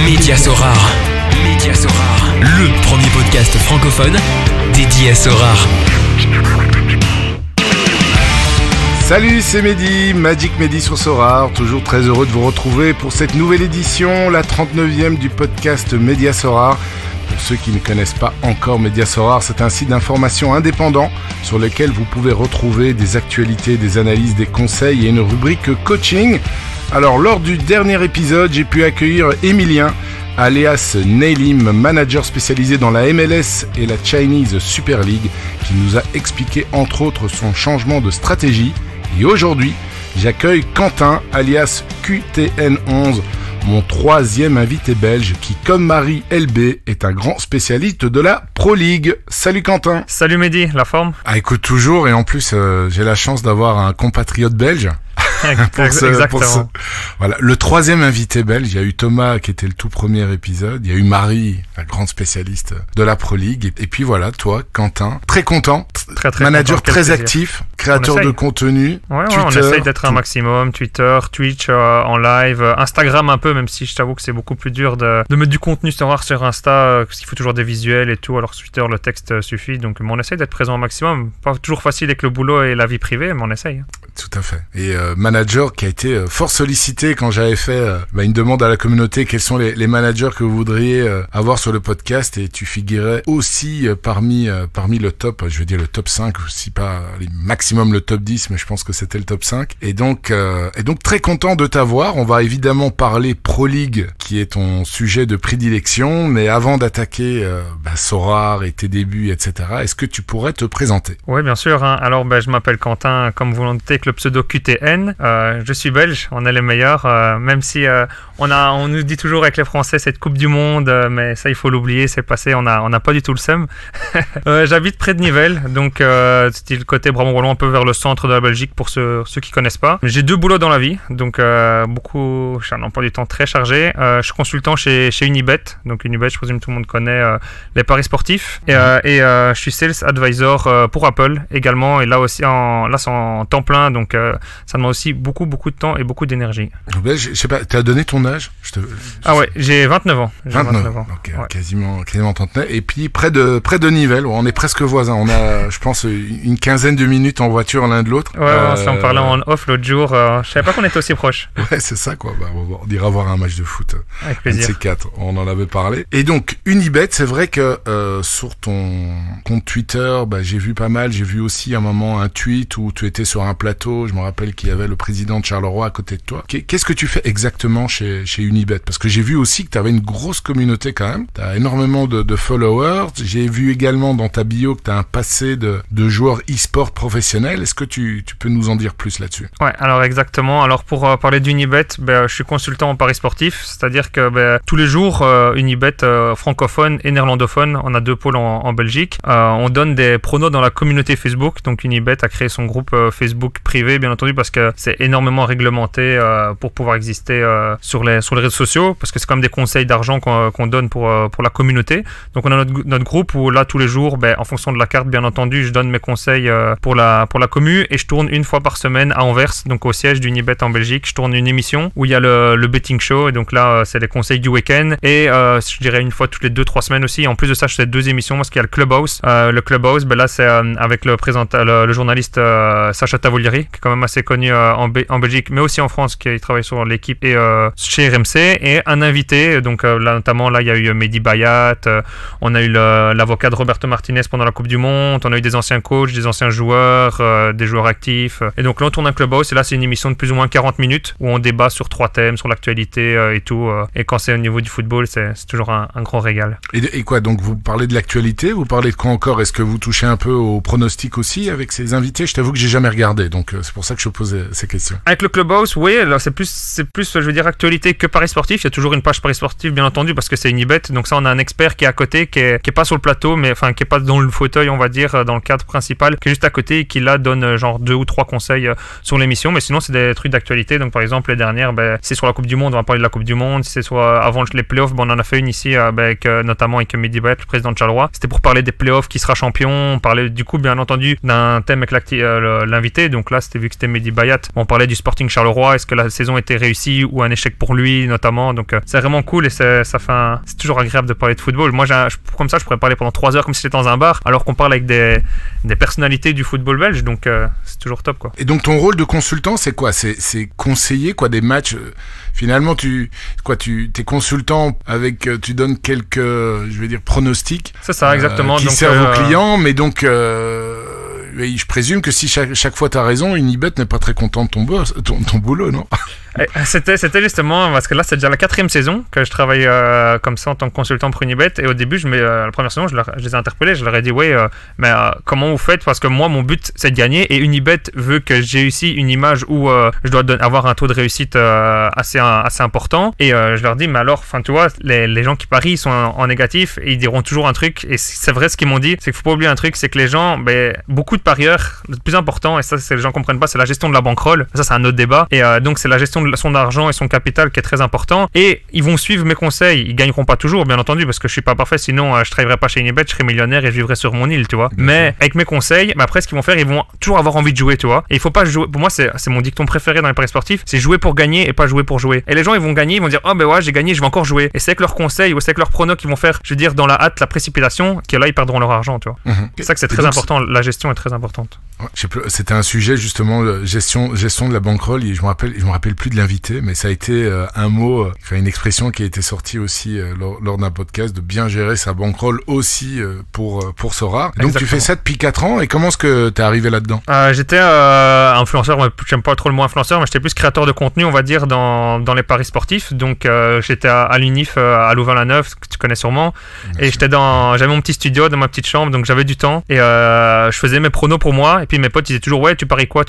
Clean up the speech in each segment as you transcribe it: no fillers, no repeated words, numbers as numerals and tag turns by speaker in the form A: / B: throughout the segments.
A: Média Sorare. Média Sorare. Le premier podcast francophone dédié à Sorare.
B: Salut, c'est Mehdi, Magic Mehdi sur Sorare, toujours très heureux de vous retrouver pour cette nouvelle édition, la 39e du podcast Média Sorare. Pour ceux qui ne connaissent pas encore Média Sorare, c'est un site d'information indépendant sur lequel vous pouvez retrouver des actualités, des analyses, des conseils et une rubrique coaching. Alors, lors du dernier épisode, j'ai pu accueillir Emilien, alias Nailim, manager spécialisé dans la MLS et la Chinese Super League, qui nous a expliqué entre autres son changement de stratégie. Et aujourd'hui, j'accueille Quentin, alias QTN11, mon troisième invité belge qui, comme Marie LB, est un grand spécialiste de la Pro League. Salut Quentin.
C: Salut Mehdi, la forme?
B: Écoute, toujours, et en plus j'ai la chance d'avoir un compatriote belge.
C: Exactement.
B: Voilà, le troisième invité belge, il y a eu Thomas qui était le tout premier épisode, il y a eu Marie, la grande spécialiste de la Pro League, et puis voilà, toi, Quentin, très content,
C: très
B: manager
C: content,
B: très actif, créateur de contenu,
C: Twitter, on essaye d'être un maximum, Twitter, Twitch en live, Instagram un peu, même si je t'avoue que c'est beaucoup plus dur de mettre du contenu sur Insta, parce qu'il faut toujours des visuels et tout, alors sur Twitter, le texte suffit, donc on essaye d'être présent au maximum, pas toujours facile avec le boulot et la vie privée, mais on essaye.
B: Tout à fait. Et manager qui a été fort sollicité quand j'avais fait une demande à la communauté, quels sont les managers que vous voudriez avoir sur le podcast, et tu figurais aussi parmi le top, je veux dire le top 5, si pas maximum le top 10, mais je pense que c'était le top 5. Et donc très content de t'avoir. On va évidemment parler Pro League, qui est ton sujet de prédilection, mais avant d'attaquer Sorare et tes débuts, etc., est-ce que tu pourrais te présenter?
C: Oui, bien sûr. Alors, je m'appelle Quentin, comme vous l'avez noté, le pseudo QTN. Je suis belge, on est les meilleurs, même si on nous dit toujours avec les Français cette Coupe du Monde, mais ça il faut l'oublier, c'est passé, on n'a pas du tout le seum. J'habite près de Nivelles, donc c'est le côté Brabant-Wallon, un peu vers le centre de la Belgique pour ceux qui connaissent pas. J'ai 2 boulots dans la vie, donc j'ai un emploi du temps très chargé. Je suis consultant chez Unibet, donc Unibet, je présume tout le monde connaît les paris sportifs, et je suis sales advisor pour Apple également, et là aussi c'est en temps plein, donc ça demande aussi beaucoup de temps et beaucoup d'énergie.
B: Je sais pas, tu as donné ton âge?
C: Ah ouais, j'ai 29 ans.
B: 29 ans. Ok, ouais. quasiment trentenaire. Et puis près de Nivelles, on est presque voisins. On a, je pense, une quinzaine de minutes en voiture l'un de l'autre.
C: Ouais, on s'en parlait en off l'autre jour. Je savais pas qu'on était aussi proches.
B: Ouais, c'est ça quoi. On ira voir un match de foot.
C: Avec plaisir.
B: Un de ces 4. On en avait parlé. Et donc Unibet, c'est vrai que sur ton compte Twitter, j'ai vu pas mal. J'ai vu aussi à un moment un tweet où tu étais sur un plateau. Je me rappelle qu'il y avait le président de Charleroi à côté de toi. Qu'est-ce que tu fais exactement chez Unibet? Parce que j'ai vu aussi que tu avais une grosse communauté quand même. Tu as énormément de followers. J'ai vu également dans ta bio que tu as un passé de joueur e-sport professionnel. Est-ce que tu peux nous en dire plus là-dessus?
C: Ouais, alors exactement. Alors pour parler d'Unibet, je suis consultant en paris sportif, c'est-à-dire que tous les jours, Unibet francophone et néerlandophone, on a 2 pôles en Belgique. On donne des pronos dans la communauté Facebook. Donc Unibet a créé son groupe Facebook privé, bien entendu, parce que c'est énormément réglementé pour pouvoir exister sur les réseaux sociaux, parce que c'est quand même des conseils d'argent qu'on donne pour la communauté. Donc on a notre groupe où là tous les jours, en fonction de la carte bien entendu, je donne mes conseils pour la commu, et je tourne une fois par semaine à Anvers, donc au siège d'Unibet en Belgique. Je tourne une émission où il y a le betting show, et donc là c'est les conseils du week-end, et je dirais une fois toutes les 2-3 semaines aussi. En plus de ça, je fais 2 émissions parce qu'il y a le Clubhouse. Le Clubhouse, là c'est avec le journaliste Sacha Tavolieri, qui est quand même assez connu en Belgique, mais aussi en France, qui travaille sur l'équipe et chez RMC, et un invité, donc là notamment il y a eu Mehdi Bayat, on a eu l'avocat de Roberto Martinez pendant la Coupe du Monde, on a eu des anciens coachs, des anciens joueurs, des joueurs actifs, et donc là on tourne un Clubhouse, et là c'est une émission de plus ou moins 40 minutes où on débat sur 3 thèmes, sur l'actualité et tout, et quand c'est au niveau du football, c'est toujours un grand régal.
B: Et quoi, donc vous parlez de l'actualité, vous parlez de quoi encore? Est-ce que vous touchez un peu au pronostic aussi avec ces invités? Je t'avoue que j'ai jamais regardé, donc c'est pour ça que je posais ces questions.
C: Avec le Clubhouse, oui, alors c'est plus je veux dire actualité que paris sportif. Il y a toujours une page paris sportif bien entendu, parce que c'est Unibet, donc ça on a un expert qui est à côté, qui est pas sur le plateau, mais enfin qui est pas dans le fauteuil, on va dire, dans le cadre principal, qui est juste à côté, et qui là donne genre 2 ou 3 conseils sur l'émission. Mais sinon c'est des trucs d'actualité, donc par exemple les dernières, c'est sur la Coupe du Monde, on va parler de la Coupe du Monde. Si c'est soit avant les playoffs, on en a fait une ici notamment avec Mehdi Bayat, le président de Charleroi. C'était pour parler des playoffs, qui sera champion. On parlait du coup bien entendu d'un thème avec l'invité, donc là podcast, vu que c'était Mehdi Bayat. On parlait du Sporting Charleroi, est-ce que la saison était réussie ou un échec pour lui notamment. Donc c'est vraiment cool et c'est toujours agréable de parler de football. Moi comme ça je pourrais parler pendant 3 heures comme si j'étais dans un bar, alors qu'on parle avec des personnalités du football belge, donc c'est toujours top, quoi.
B: Et donc ton rôle de consultant, c'est quoi? C'est conseiller quoi des matchs. Finalement, tu t'es consultant avec, tu donnes quelques, je vais dire, pronostics.
C: C'est ça, exactement.
B: Qui
C: donc,
B: servent aux clients, mais donc, je présume que si chaque fois t'as raison, Unibet n'est pas très content de ton boulot, non?
C: C'était justement, parce que là c'est déjà la 4e saison que je travaille comme ça en tant que consultant pour Unibet, et au début la première saison je les ai interpellés, je leur ai dit mais comment vous faites, parce que moi mon but c'est de gagner et Unibet veut que j'ai réussi une image où je dois avoir un taux de réussite assez important, et je leur dis mais alors, tu vois, les gens qui parient ils sont en négatif et ils diront toujours un truc, et c'est vrai ce qu'ils m'ont dit, c'est qu'il faut pas oublier un truc, c'est que les gens, beaucoup de parieurs, le plus important, et ça c'est les gens comprennent pas, c'est la gestion de la bankroll, ça c'est un autre débat, et donc c'est la gestion de son argent et son capital qui est très important, et ils vont suivre mes conseils. Ils gagneront pas toujours, bien entendu, parce que je suis pas parfait, sinon je travaillerais pas chez Unibet, je serais millionnaire et je vivrais sur mon île, tu vois. Mais avec mes conseils, après ce qu'ils vont faire, ils vont toujours avoir envie de jouer, tu vois. Et il faut pas jouer, pour moi c'est mon dicton préféré dans les paris sportifs, c'est jouer pour gagner et pas jouer pour jouer. Et les gens ils vont gagner, ils vont dire oh ben ouais j'ai gagné, je vais encore jouer, et c'est avec leurs conseils ou c'est avec leurs pronos qu'ils vont faire, je veux dire, dans la hâte, la précipitation, que là ils perdront leur argent, tu vois. C'est ça que c'est très important, la gestion est très importante.
B: C'était un sujet justement, gestion de la bankroll, et je me rappelle plus de l'invité, mais ça a été un mot, une expression qui a été sortie aussi lors d'un podcast, de bien gérer sa bankroll aussi pour Sorare. Donc exactement. Tu fais ça depuis 4 ans, et comment est-ce que t'es arrivé là-dedans?
C: J'étais influenceur, j'aime pas trop le mot influenceur, mais j'étais plus créateur de contenu, on va dire, dans les paris sportifs. Donc j'étais à l'UNIF à Louvain-la-Neuve, que tu connais sûrement, et j'avais mon petit studio dans ma petite chambre, donc j'avais du temps, et je faisais mes pronos pour moi, et puis mes potes ils disaient toujours ouais tu paries quoi,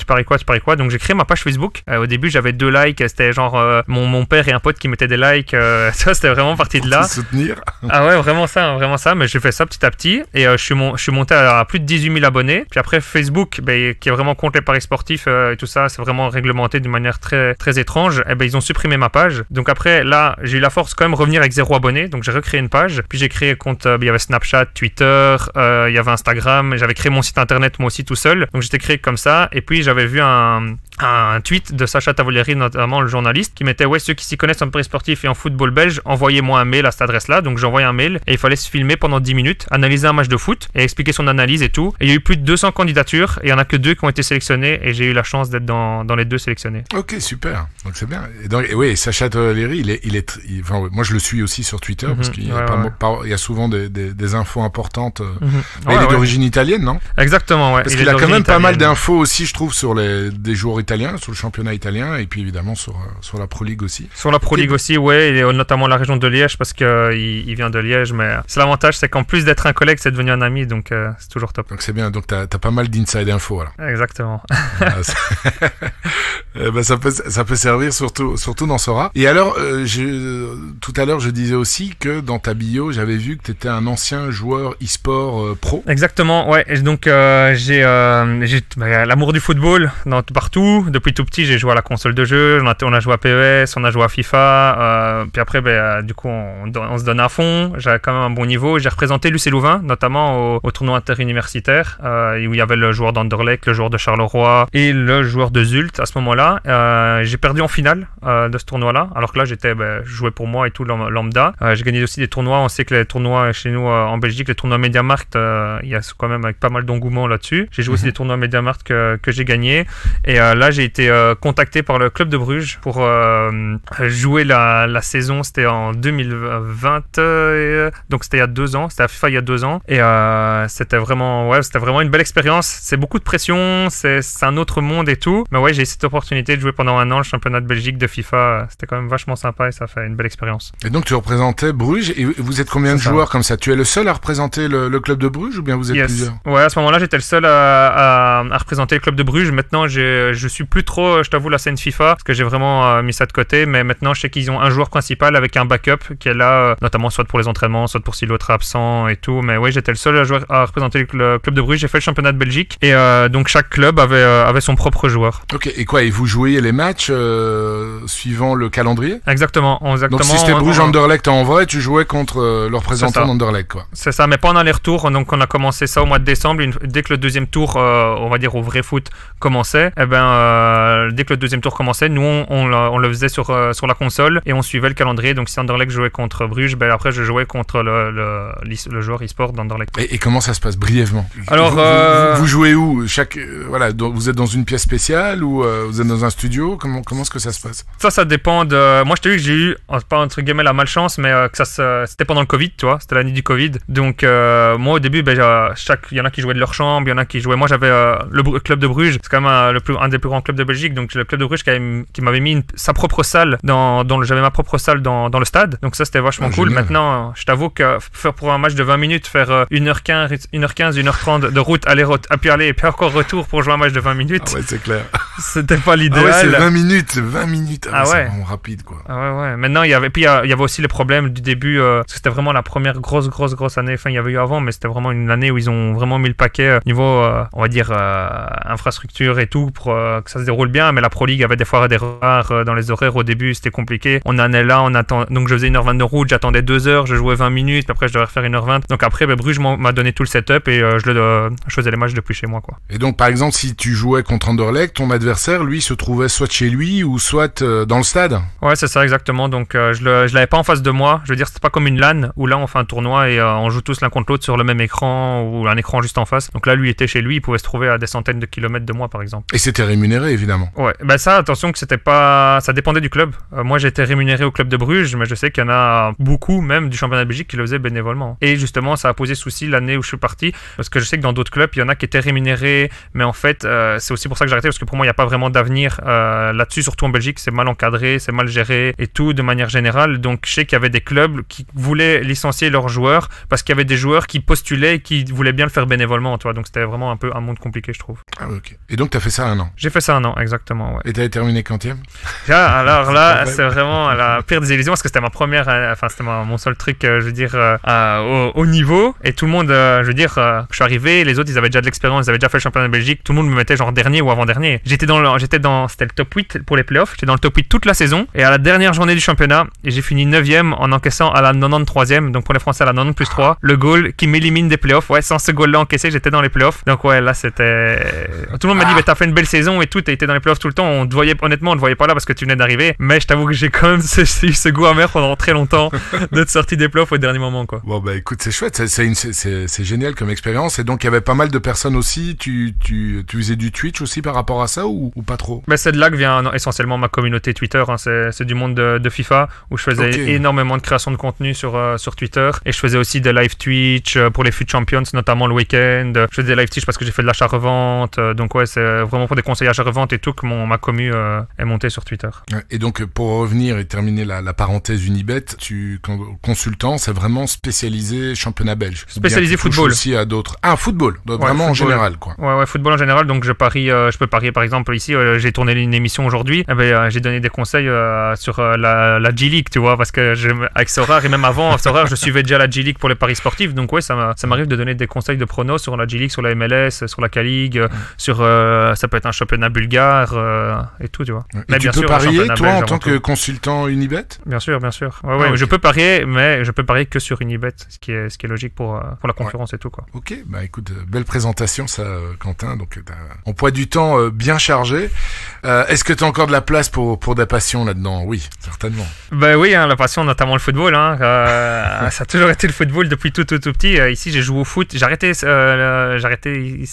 C: donc j'ai créé ma page Facebook. Au début j'avais 2 likes, c'était genre mon père et un pote qui mettaient des likes, ça c'était vraiment parti de là.
B: Pour te soutenir.
C: Ah ouais, vraiment ça, mais j'ai fait ça petit à petit, et je suis monté à plus de 18 000 abonnés. Puis après Facebook, qui est vraiment contre les paris sportifs et tout ça, c'est vraiment réglementé d'une manière très, très étrange, et ils ont supprimé ma page. Donc après là j'ai eu la force quand même de revenir avec 0 abonnés, donc j'ai recréé une page, puis j'ai créé un compte, il y avait Snapchat, Twitter, il y avait Instagram, j'avais créé mon site internet moi aussi tout seul, donc j'étais créé comme ça. Et puis j'avais vu un tweet de Sacha Tavolieri, notamment le journaliste, qui mettait ouais ceux qui s'y connaissent en paris sportif et en football belge, envoyez-moi un mail à cette adresse là. Donc j'ai envoyé un mail, et il fallait se filmer pendant 10 minutes, analyser un match de foot et expliquer son analyse et tout, et il y a eu plus de 200 candidatures et il y en a que 2 qui ont été sélectionnés, et j'ai eu la chance d'être dans les 2 sélectionnés.
B: Ok, super, donc c'est bien. Et donc oui, Sacha Tavolieri moi je le suis aussi sur Twitter, parce qu'il y a il y a souvent des infos importantes. Il est d'origine italienne, non?
C: Exactement, ouais.
B: Parce qu'il a quand même pas mal d'infos aussi, je trouve, sur des joueurs italiens, sur le championnat italien, et puis évidemment sur la Pro League aussi.
C: Sur la Pro League aussi, ouais, et notamment la région de Liège, parce qu'il vient de Liège, mais c'est l'avantage, c'est qu'en plus d'être un collègue, c'est devenu un ami, donc c'est toujours top.
B: Donc c'est bien, donc t'as pas mal d'inside info alors.
C: Exactement.
B: Ça peut servir surtout dans Sorare. Et alors, tout à l'heure, je disais aussi que dans ta bio, j'avais vu que t'étais un ancien joueur e-sport pro.
C: Exactement, ouais. Et donc j'ai l'amour du football partout. Depuis tout petit, j'ai joué à la console de jeu, on a joué à PES, on a joué à FIFA, puis après du coup on se donne à fond. J'avais quand même un bon niveau, j'ai représenté l'UC Louvain, notamment au tournoi interuniversitaire, où il y avait le joueur d'Anderlecht, le joueur de Charleroi et le joueur de Zult. À ce moment-là, j'ai perdu en finale de ce tournoi-là, alors que là je jouais pour moi et tout lambda. J'ai gagné aussi des tournois, on sait que les tournois chez nous en Belgique, les tournois Mediamarkt, il y a quand même avec pas mal d'engouement là-dessus. J'ai joué aussi des tournois Mediamarkt que j'ai gagné, et là j'ai été contacté par le club de Bruges pour jouer la saison, c'était en 2020, donc c'était il y a 2 ans, c'était à FIFA il y a 2 ans, et c'était vraiment une belle expérience. C'est beaucoup de pression, c'est un autre monde et tout, mais ouais, j'ai eu cette opportunité de jouer pendant 1 an le championnat de Belgique de FIFA, c'était quand même vachement sympa et ça fait une belle expérience.
B: Et donc tu représentais Bruges, et vous êtes combien de joueurs comme ça? Tu es le seul à représenter le club de Bruges, ou bien vous êtes plusieurs?
C: Ouais, à ce moment-là j'étais le seul à représenter le club de Bruges. Maintenant je suis plus trop, je t'avoue, la scène FIFA, parce que j'ai vraiment mis ça de côté, mais maintenant je sais qu'ils ont un joueur principal avec un backup qui est là, notamment soit pour les entraînements, soit pour si l'autre est absent et tout, mais ouais, j'étais le seul à représenter le club de Bruges. J'ai fait le championnat de Belgique, et donc chaque club avait son propre joueur.
B: Ok, et quoi, et vous jouiez les matchs suivant le calendrier?
C: Exactement.
B: Donc si c'était Bruges-Anderlecht en vrai, tu jouais contre le représentant d'Anderlecht, quoi.
C: C'est ça, mais pas en aller-retour, donc on a commencé ça au mois de décembre, dès que le deuxième tour on va dire, au vrai foot commençait, dès que le deuxième tour commençait, nous, on le faisait sur la console et on suivait le calendrier. Donc, si Anderlecht jouait contre Bruges, après, je jouais contre le joueur e-sport d'Anderlecht.
B: Et comment ça se passe brièvement?
C: Alors,
B: vous jouez où? Vous êtes dans une pièce spéciale ou vous êtes dans un studio? Comment est-ce que ça se passe?
C: Ça dépend de... Moi, je t'ai dit que j'ai eu, pas entre guillemets la malchance, mais c'était pendant le Covid, tu vois, c'était l'année du Covid. Donc, moi, au début, il y en a qui jouaient de leur chambre, il y en a qui jouaient... Moi, j'avais le club de Bruges, c'est quand même un des plus grands clubs de Belgique, donc le club de Bruges qui m'avait mis sa propre salle, j'avais ma propre salle dans le stade, donc ça, c'était vachement cool.
B: Génial.
C: Maintenant, je t'avoue que pour un match de 20 minutes, faire 1h15, 1h30 de route, aller et puis encore retour pour jouer un match de 20 minutes,
B: Ah ouais, c'est clair.
C: c'était pas l'idéal.
B: Ah ouais, c'est 20 minutes.
C: Ah ouais.
B: C'est vraiment rapide, quoi.
C: Ah ouais. Maintenant, il y avait aussi les problèmes du début, parce que c'était vraiment la première grosse année. Enfin, il y avait eu avant, mais c'était vraiment une année où ils ont vraiment mis le paquet niveau, on va dire, infrastructure et tout pour que ça se déroule bien. Mais la Pro League avait des fois des retards dans les horaires. Au début, c'était compliqué. On en est là, donc je faisais 1h20 de route, j'attendais 2 heures, je jouais 20 minutes, puis après je devais refaire 1h20. Donc après, Bruges m'a donné tout le setup et je faisais les matchs depuis chez moi, quoi.
B: Et donc, par exemple, si tu jouais contre Anderlecht, ton adversaire, lui, se trouvait soit chez lui ou soit dans le stade?
C: Ouais, c'est ça, exactement. Donc, je l'avais pas en face de moi. Je veux dire, c'était pas comme une LAN où là, on fait un tournoi et on joue tous l'un contre l'autre sur le même écran ou un écran juste en face. Donc là, lui était chez lui, il pouvait se trouver à des centaines de kilomètres de moi, par exemple.
B: Et c'était rémunéré, évidemment.
C: Ouais, ça, attention que c'était pas... Ça dépendait du club. Moi, j'étais rémunéré au club de Bruges, mais je sais qu'il y en a beaucoup, même du championnat de Belgique, qui le faisaient bénévolement. Et justement, ça a posé souci l'année où je suis parti, parce que je sais que dans d'autres clubs, il y en a qui étaient rémunérés, mais en fait, c'est aussi pour ça que j'ai arrêté, parce que pour moi, il n'y a pas vraiment d'avenir là-dessus, surtout en Belgique, c'est mal encadré, c'est mal géré et tout de manière générale. Donc, je sais qu'il y avait des clubs qui voulaient licencier leurs joueurs parce qu'il y avait des joueurs qui postulaient et qui voulaient bien le faire bénévolement, tu vois. Donc, c'était vraiment un peu un monde compliqué, je trouve.
B: Ah, ok. Et donc, t'as fait ça 1 an?
C: J'ai fait ça 1 an, exactement, ouais.
B: Et t'avais terminé quantième?
C: Alors là, c'est vraiment la pire des illusions parce que c'était ma première, c'était mon seul truc, je veux dire, au niveau. Et tout le monde, je veux dire, je suis arrivé, les autres, ils avaient déjà de l'expérience, ils avaient déjà fait le championnat de Belgique. Tout le monde me mettait genre dernier ou avant-dernier. C'était le top 8 pour les playoffs. J'étais dans le top 8 toute la saison. Et à la dernière journée du championnat, j'ai fini 9ème en encaissant à la 93ème. Donc pour les Français, à la 90 plus 3. Le goal qui m'élimine des playoffs. Ouais, sans ce goal-là encaissé, j'étais dans les playoffs. Donc ouais, là, c'était... Tout le monde m'a dit, mais t'as fait une belle saison et tout, t'as été dans les playoffs tout le temps. Honnêtement, on te voyait pas là parce que tu venais d'arriver. Mais je t'avoue que j'ai quand même eu ce goût amer pendant très longtemps d'être sorti des playoffs au dernier moment, quoi.
B: Bon, bah écoute, c'est chouette. C'est génial comme expérience. Et donc, il y avait pas mal de personnes aussi. Tu faisais du Twitch aussi par rapport à ça ou pas trop?
C: Ben, c'est de là que vient essentiellement ma communauté Twitter, hein. C'est du monde de FIFA où je faisais énormément de création de contenu sur Twitter et je faisais aussi des live Twitch pour les FUT Champions, notamment le week-end. Je faisais des live Twitch parce que j'ai fait de l'achat-revente, donc ouais, c'est vraiment pour des conseils achat-revente et tout que ma commu est montée sur Twitter.
B: Et donc pour revenir et terminer la parenthèse Unibet, consultant, c'est vraiment spécialisé championnat belge.
C: Spécialisé football.
B: Aussi à d'autres. Ah, football, donc ouais, vraiment football. En général, quoi.
C: Ouais, football en général. Donc je peux parier par exemple ici. J'ai tourné une émission aujourd'hui. J'ai donné des conseils sur la G-League, tu vois, parce que avec Sorar et même avant Sorar, je suivais déjà la G-League pour les paris sportifs. Donc ouais, ça m'arrive de donner des conseils de pronos sur la G-League, sur la MLS, sur la K-League, sur ça peut être un championnat bulgare et tout, tu vois.
B: Et mais tu peux parier, toi, en tant que consultant Unibet?
C: Bien sûr. Ouais, okay. Je peux parier, mais je peux parier que sur Unibet, ce qui est logique pour la concurrence et tout, quoi.
B: Ok, bah écoute, belle présentation ça, Quentin. Donc emploi du temps bien chargé. Est-ce que tu as encore de la place pour des passions là-dedans? Oui, certainement.
C: Ben oui, hein, la passion, notamment le football. Hein, ça a toujours été le football depuis tout petit. Ici, j'ai joué au foot. J'ai arrêté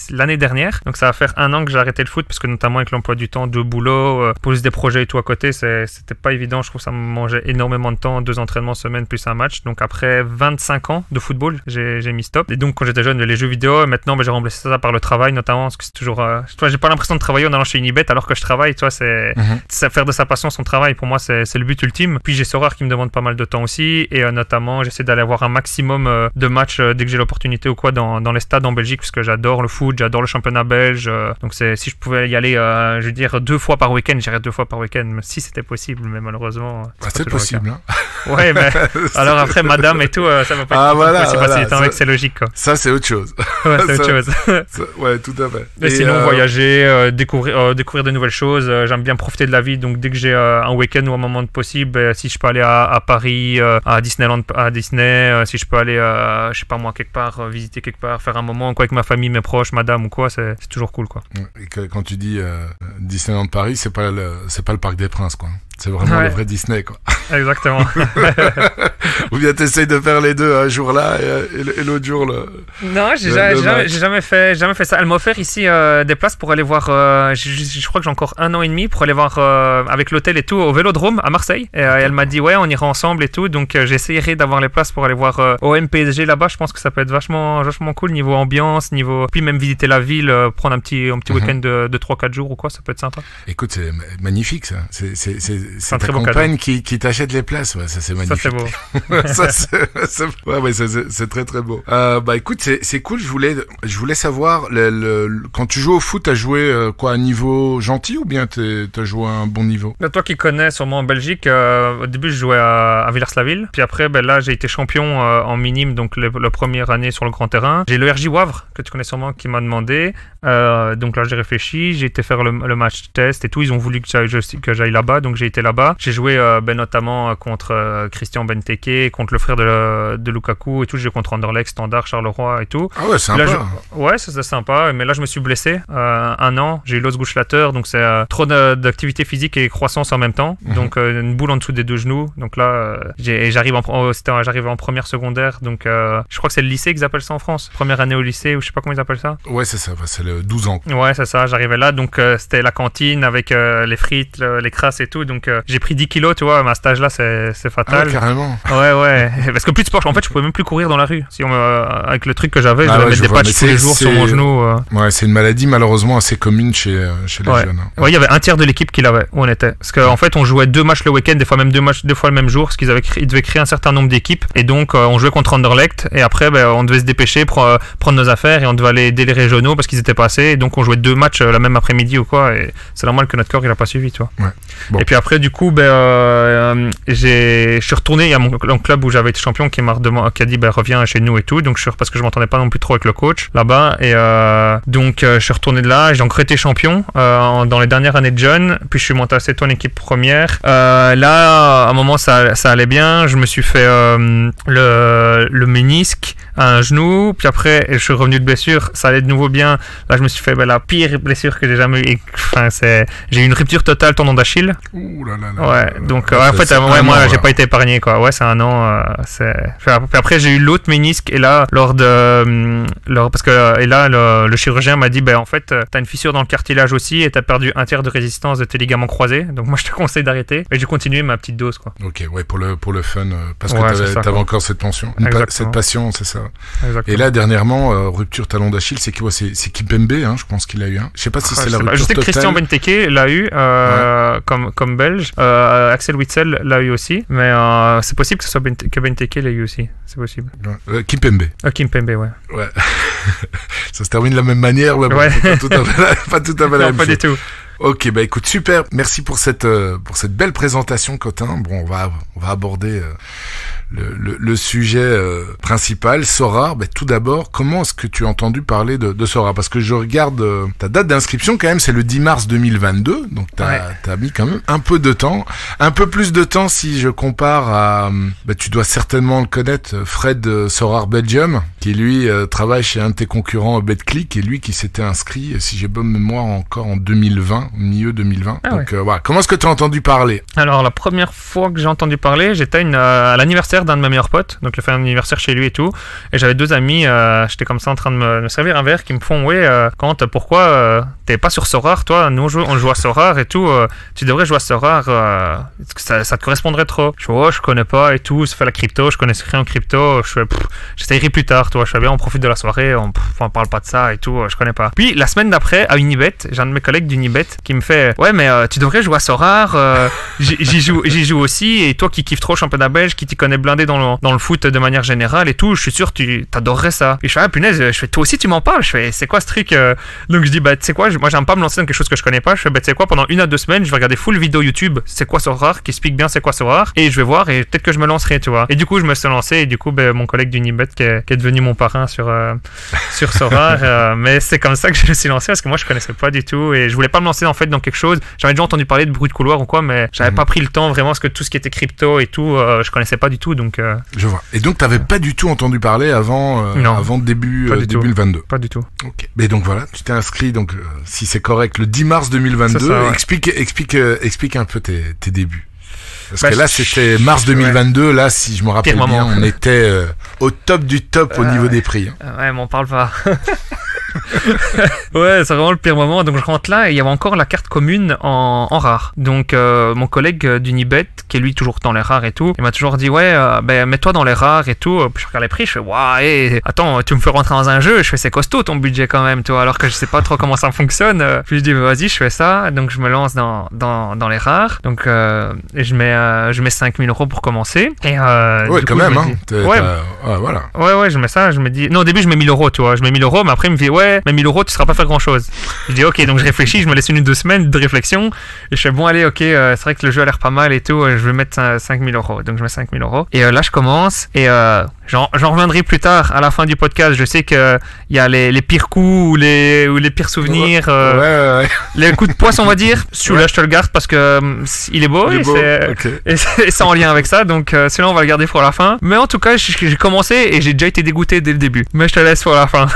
C: l'année dernière. Donc ça va faire 1 an que j'ai arrêté le foot parce que notamment avec l'emploi du temps, 2 boulots, poser des projets et tout à côté, c'était pas évident. Je trouve que ça me mangeait énormément de temps, 2 entraînements semaine plus un match. Donc après 25 ans de football, j'ai mis stop. Et donc quand j'étais jeune, les jeux vidéo, maintenant j'ai remplacé ça par le travail notamment parce que c'est toujours... toi, j'ai pas l'impression de travailler en allant chez Unibet alors que je travaille. Toi, c'est faire de sa passion son travail. Pour moi, c'est le but ultime. Puis j'ai Sorar qui me demande pas mal de temps aussi. Et notamment, j'essaie d'aller avoir un maximum de matchs dès que j'ai l'opportunité ou quoi dans les stades en Belgique parce que j'adore le foot, j'adore le championnat belge. Donc si je pouvais y aller, je veux dire 2 fois par week-end, j'irais 2 fois par week-end, si c'était possible, mais malheureusement...
B: c'est possible. Hein.
C: Ouais, mais alors après, madame et tout, ça va pas
B: Ah,
C: être
B: voilà,
C: c'est
B: voilà,
C: passer du temps avec,
B: ça-
C: c'est logique, quoi.
B: Ça, c'est autre chose.
C: Ouais, c'est autre
B: Ça-
C: chose.
B: Ouais, tout à fait.
C: Mais sinon, voyager, découvrir de nouvelles choses. J'aime bien profiter de la vie. Donc, dès que j'ai un week-end ou un moment de possible, si je peux aller à Paris, à Disneyland, à Disney, si je peux aller, je sais pas moi, quelque part, visiter quelque part, faire un moment quoi, avec ma famille, mes proches, madame ou quoi, c'est toujours cool, quoi.
B: Et quand tu dis Disneyland Paris, c'est pas le Parc des Princes, quoi. C'est vraiment
C: Ouais.
B: le vrai Disney, quoi.
C: Exactement.
B: Ou bien t'essayes de faire les deux, un jour là et l'autre jour là.
C: Non, j'ai
B: match.
C: jamais fait ça. Elle m'a offert ici des places pour aller voir. Je crois que j'ai encore 1 an et demi pour aller voir avec l'hôtel et tout au Vélodrome à Marseille. Et elle m'a dit ouais, on ira ensemble et tout. Donc j'essayerai d'avoir les places pour aller voir OM PSG là-bas. Je pense que ça peut être vachement cool niveau ambiance, niveau puis même visiter la ville, prendre un petit week-end de 3-4 jours ou quoi. Ça peut être sympa.
B: Écoute, c'est magnifique ça. C'est
C: un
B: ta
C: très beau
B: compagne qui t'achète les places. Ouais, ça c'est
C: Ça
B: magnifique.
C: c'est beau.
B: C'est très très beau. Bah écoute, c'est cool. Je voulais savoir quand tu joues au foot, t'as joué quoi, à un niveau gentil ou bien t'as joué à un bon niveau?
C: Là, toi qui connais sûrement en Belgique, au début je jouais à Villers-la-Ville, puis après là j'ai été champion en minime, donc la première année sur le grand terrain. J'ai le RJ Wavre que tu connais sûrement qui m'a demandé, donc là j'ai réfléchi, j'ai été faire le match test et tout, ils ont voulu que j'aille là-bas, donc j'ai été là-bas. J'ai joué notamment contre Christian Benteke, contre le frère de Lukaku et tout, j'ai joué contre Anderlecht, Standard, Charleroi et tout.
B: Ah ouais, sympa.
C: Là, ouais, c'était sympa, mais là je me suis blessé 1 an, j'ai eu l'os Gauchelateur, donc c'est trop d'activité physique et croissance en même temps, donc une boule en dessous des 2 genoux, donc là j'arrive en première secondaire, donc je crois que c'est le lycée qu'ils appellent ça en France, première année au lycée, ou je sais pas comment ils appellent ça.
B: Ouais, c'est ça, c'est le 12 ans.
C: Ouais, c'est ça, j'arrivais là, donc c'était la cantine avec les frites, les crasses et tout, donc j'ai pris 10 kilos, tu vois, à ma stage là c'est
B: Ah,
C: fatal.
B: carrément.
C: Ouais, parce que plus de sport, en fait je pouvais même plus courir dans la rue, si avec le truc que j'avais, je
B: Ah
C: devais
B: ouais,
C: mettre
B: je
C: des
B: vois,
C: patchs
B: mais
C: tous les jours sur mon genou.
B: Ouais, c'est une maladie malheureusement assez commune chez les
C: Ouais.
B: jeunes. Hein.
C: Ouais, il y avait un tiers de l'équipe qui l'avait, où on était. Parce qu'en fait, on jouait 2 matchs le week-end, des fois même 2 fois le même jour, parce ils devaient créer un certain nombre d'équipes. Et donc, on jouait contre Anderlecht, et après, on devait se dépêcher, prendre nos affaires, et on devait aller aider les régionaux parce qu'ils étaient passés. Et donc, on jouait 2 matchs la même après-midi ou quoi, et c'est normal que notre corps, il a pas suivi, tu vois.
B: Ouais. Bon.
C: Et puis après, du coup, je suis retourné, il y a mon club où j'avais été champion qui a dit, reviens chez nous et tout. Donc, parce que je m'entendais pas non plus trop avec le coach là-bas. Et donc, je suis retourné de là, j'ai encore été champion dans les dernières années de jeune, puis je suis monté assez tôt en équipe première. Là, à un moment, ça allait bien, je me suis fait le ménisque à un genou, puis après, je suis revenu de blessure, ça allait de nouveau bien. Là, je me suis fait la pire blessure que j'ai jamais eu. Enfin, j'ai eu une rupture totale tendon d'Achille.
B: Ouh là là.
C: Ouais, donc en fait, moi, j'ai pas été épargné, quoi. Ouais, c'est 1 an. Puis après, j'ai eu l'autre ménisque, et là, parce que le chirurgien m'a dit, en fait, t'as une fissure dans le cartilage aussi, et t'as perdu 1 tiers de résistance de tes ligaments croisés. Donc moi, je te conseille d'arrêter. Et j'ai continué ma petite dose, quoi.
B: Ok, ouais, pour le fun, parce
C: Ouais,
B: que
C: c'est ça,
B: t'avais
C: quoi.
B: encore cette pension, cette passion, c'est ça.
C: Exactement.
B: Et là, dernièrement, rupture talon d'Achille, c'est quoi? C'est Kimpembe, hein, je pense qu'il a eu un. Je sais pas si c'est la rupture
C: Je sais que
B: totale.
C: Christian Benteke l'a eu comme belge. Axel Witsel l'a eu aussi. Mais c'est possible que ce soit que Benteke l'ait eu aussi. C'est possible.
B: Kimpembe.
C: Kimpembe, ouais.
B: Ouais. Ça se termine de la même manière, mais bon,
C: Ouais.
B: pas tout à fait la
C: Non,
B: même
C: pas
B: chose.
C: du tout.
B: Ok, bah écoute, super. Merci pour cette belle présentation, Cotin. Bon, on va aborder le sujet principal, Sorare. Bah, tout d'abord, comment est-ce que tu as entendu parler de Sorare? Parce que je regarde ta date d'inscription quand même, c'est le 10 mars 2022, donc t'as mis quand même un peu de temps, un peu plus de temps si je compare à, tu dois certainement le connaître, Fred Sorare Belgium, qui lui travaille chez un de tes concurrents BetClick, et lui qui s'était inscrit, si j'ai bonne mémoire, encore en 2020, milieu 2020.
C: Ah
B: donc voilà, comment est-ce que tu as entendu parler?
C: Alors, la première fois que j'ai entendu parler, j'étais à l'anniversaire d'un de mes meilleurs potes, donc il a fait un anniversaire chez lui et tout, et j'avais 2 amis, j'étais comme ça en train de me servir un verre, qui me font Quand, pourquoi t'es pas sur Sorare, toi? Nous on joue à Sorare et tout, tu devrais jouer à Sorare, ça te correspondrait trop. Je fais je connais pas et tout, ça fait la crypto, je connais rien en crypto, j'essayerai plus tard, toi, je sais bien, on profite de la soirée, on parle pas de ça et tout, je connais pas. Puis la semaine d'après, à Unibet, j'ai un de mes collègues d'Unibet qui me fait tu devrais jouer à Sorare, j'y joue aussi, et toi qui kiffes trop le championnat belge, qui t'y connais blindé dans le foot de manière générale et tout. Je suis sûr tu t'adorerais ça. Et je fais ah punaise, je fais toi aussi tu m'en parles. Je fais c'est quoi ce truc Donc je dis bah tu sais quoi, moi j'aime pas me lancer dans quelque chose que je connais pas. Je fais bah tu sais quoi, pendant 1 à 2 semaines je vais regarder full vidéo YouTube c'est quoi Sorare qui explique bien c'est quoi Sorare et je vais voir et peut-être que je me lancerai, tu vois. Et du coup je me suis lancé et du coup mon collègue d'Unibet qui est devenu mon parrain sur Sorare, mais c'est comme ça que je me suis lancé parce que moi je connaissais pas du tout et je voulais pas me lancer en fait dans quelque chose. J'avais déjà entendu parler de bruit de couloir ou quoi, mais j'avais pas pris le temps vraiment parce que tout ce qui était crypto et tout, je connaissais pas du tout donc.
B: Je vois. Et donc t'avais pas du tout entendu parler avant début 2022.
C: Pas du tout.
B: Ok. Mais donc voilà, tu t'es inscrit donc si c'est correct le 10 mars 2022. Ça, ouais. Explique un peu tes débuts. Parce que là, c'était mars 2022. Ouais. Là, si je me rappelle bien, on était au top du top au niveau des prix.
C: Ouais, m'en parle pas. Ouais, c'est vraiment le pire moment. Donc je rentre là et il y avait encore la carte commune en rare. Donc mon collègue d'Unibet, qui est lui toujours dans les rares et tout, il m'a toujours dit ouais, mets-toi dans les rares et tout. Puis je regarde les prix, je fais waouh, attends, tu me fais rentrer dans un jeu. Je fais c'est costaud ton budget quand même, toi. Alors que je sais pas trop comment ça fonctionne. Puis je dis vas-y, je fais ça. Donc je me lance dans les rares. Donc et je mets 5000 € pour commencer. Et
B: ouais, quand même, hein.
C: Voilà. Ouais, je mets ça. Je me dis non, au début je mets 1000 €, tu vois. Je mets 1000 €, mais après il me dit ouais, mais 1000 € tu seras pas faire grand chose. Je dis ok, donc je réfléchis, je me laisse 1 ou 2 semaines de réflexion et je fais bon allez ok, c'est vrai que le jeu a l'air pas mal et tout, je vais mettre 5000 €. Donc je mets 5000 € et là je commence et j'en reviendrai plus tard à la fin du podcast. Je sais que il y a les pires coups ou les pires souvenirs,
B: ouais.
C: Les coups de poisse on va dire. Celui-là je te le garde parce que il est beau, et c'est en lien avec ça, donc celui-là on va le garder pour la fin. Mais en tout cas j'ai commencé et j'ai déjà été dégoûté dès le début, mais je te laisse pour la fin.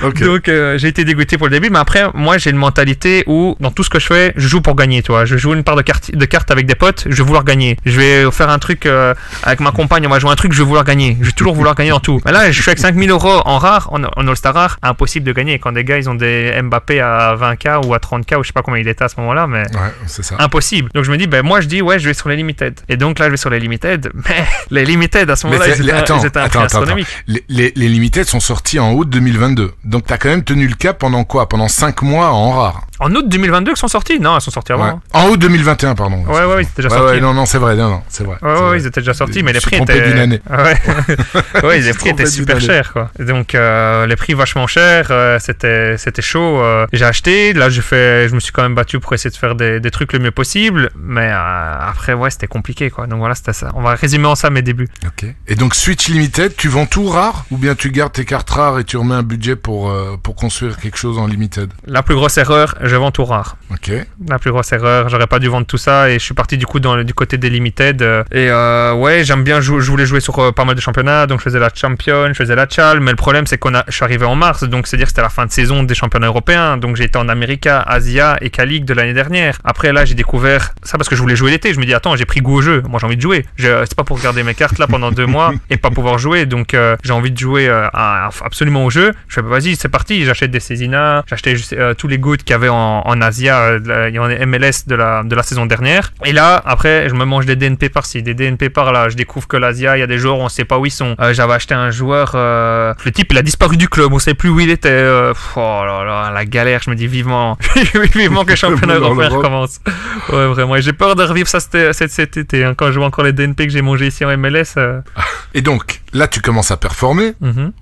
C: Okay. Donc j'ai été dégoûté pour le début, mais après moi j'ai une mentalité où dans tout ce que je fais je joue pour gagner, tu vois. Je joue une part de cartes avec des potes, je vais vouloir gagner. Je vais faire un truc avec ma compagne, on va jouer un truc, je vais vouloir gagner. Je vais toujours vouloir gagner dans tout. Mais là je suis avec 5000 € en rare, en All-Star rare, impossible de gagner quand des gars ils ont des Mbappé à 20k ou à 30k ou je sais pas combien il était à ce moment-là, mais
B: ouais, c'est ça.
C: Impossible. Donc je me dis moi je dis ouais, je vais sur les limited. Et donc là je vais sur les limited, mais les limited à ce moment-là c'était un prix astronomique.
B: Les limited sont sortis en août 2022. Donc t'as quand même tenu le cap pendant quoi? Pendant 5 mois en rare.
C: En août 2022 qu'ils sont sortis? Non, ils sont sortis avant.
B: Ouais. En aût 2021, pardon.
C: Ouais, ils étaient déjà sortis.
B: Ouais, non, c'est vrai, c'est vrai.
C: Ouais, ils étaient déjà sortis, mais les prix étaient...
B: d'une année.
C: Ouais, les prix étaient super chers, quoi. Donc, les prix vachement chers, c'était chaud. J'ai acheté, là, je me suis quand même battu pour essayer de faire des trucs le mieux possible, mais après, ouais, c'était compliqué, quoi. Donc voilà, c'était ça. On va résumer en ça mes débuts.
B: Ok. Et donc, Switch Limited, tu vends tout rare, ou bien tu gardes tes cartes rares et tu remets un budget pour construire quelque chose en limited?
C: La plus grosse erreur, je vends tout rare.
B: Ok.
C: La plus grosse erreur, j'aurais pas dû vendre tout ça et je suis parti du coup du côté des limited. Et ouais, j'aime bien, je voulais jouer sur pas mal de championnats, donc je faisais la Champion, je faisais la Chal, mais le problème c'est je suis arrivé en mars, donc c'est-à-dire que c'était la fin de saison des championnats européens, donc j'ai été en America, Asia et K-League de l'année dernière. Après là, j'ai découvert ça parce que je voulais jouer l'été, je me dis attends, j'ai pris goût au jeu, moi j'ai envie de jouer. C'est pas pour regarder mes cartes là pendant 2 mois et pas pouvoir jouer, donc j'ai envie de jouer absolument au jeu. Je fais vas-y, c'est parti, j'achète des Césina, j'achetais tous les goods qu'il y avait en Asia, il y en a MLS de la saison dernière. Et là, après, je me mange des DNP par-ci, des DNP par-là. Je découvre que l'Asia, il y a des joueurs, on sait pas où ils sont. J'avais acheté un joueur, le type, il a disparu du club, on sait plus où il était. Oh là là, la galère, je me dis vivement, vivement que le championnat européen recommence. Ouais, vraiment. Et j'ai peur de revivre ça cet été, hein, quand je vois encore les DNP que j'ai mangé ici en MLS.
B: Et donc, là, tu commences à performer.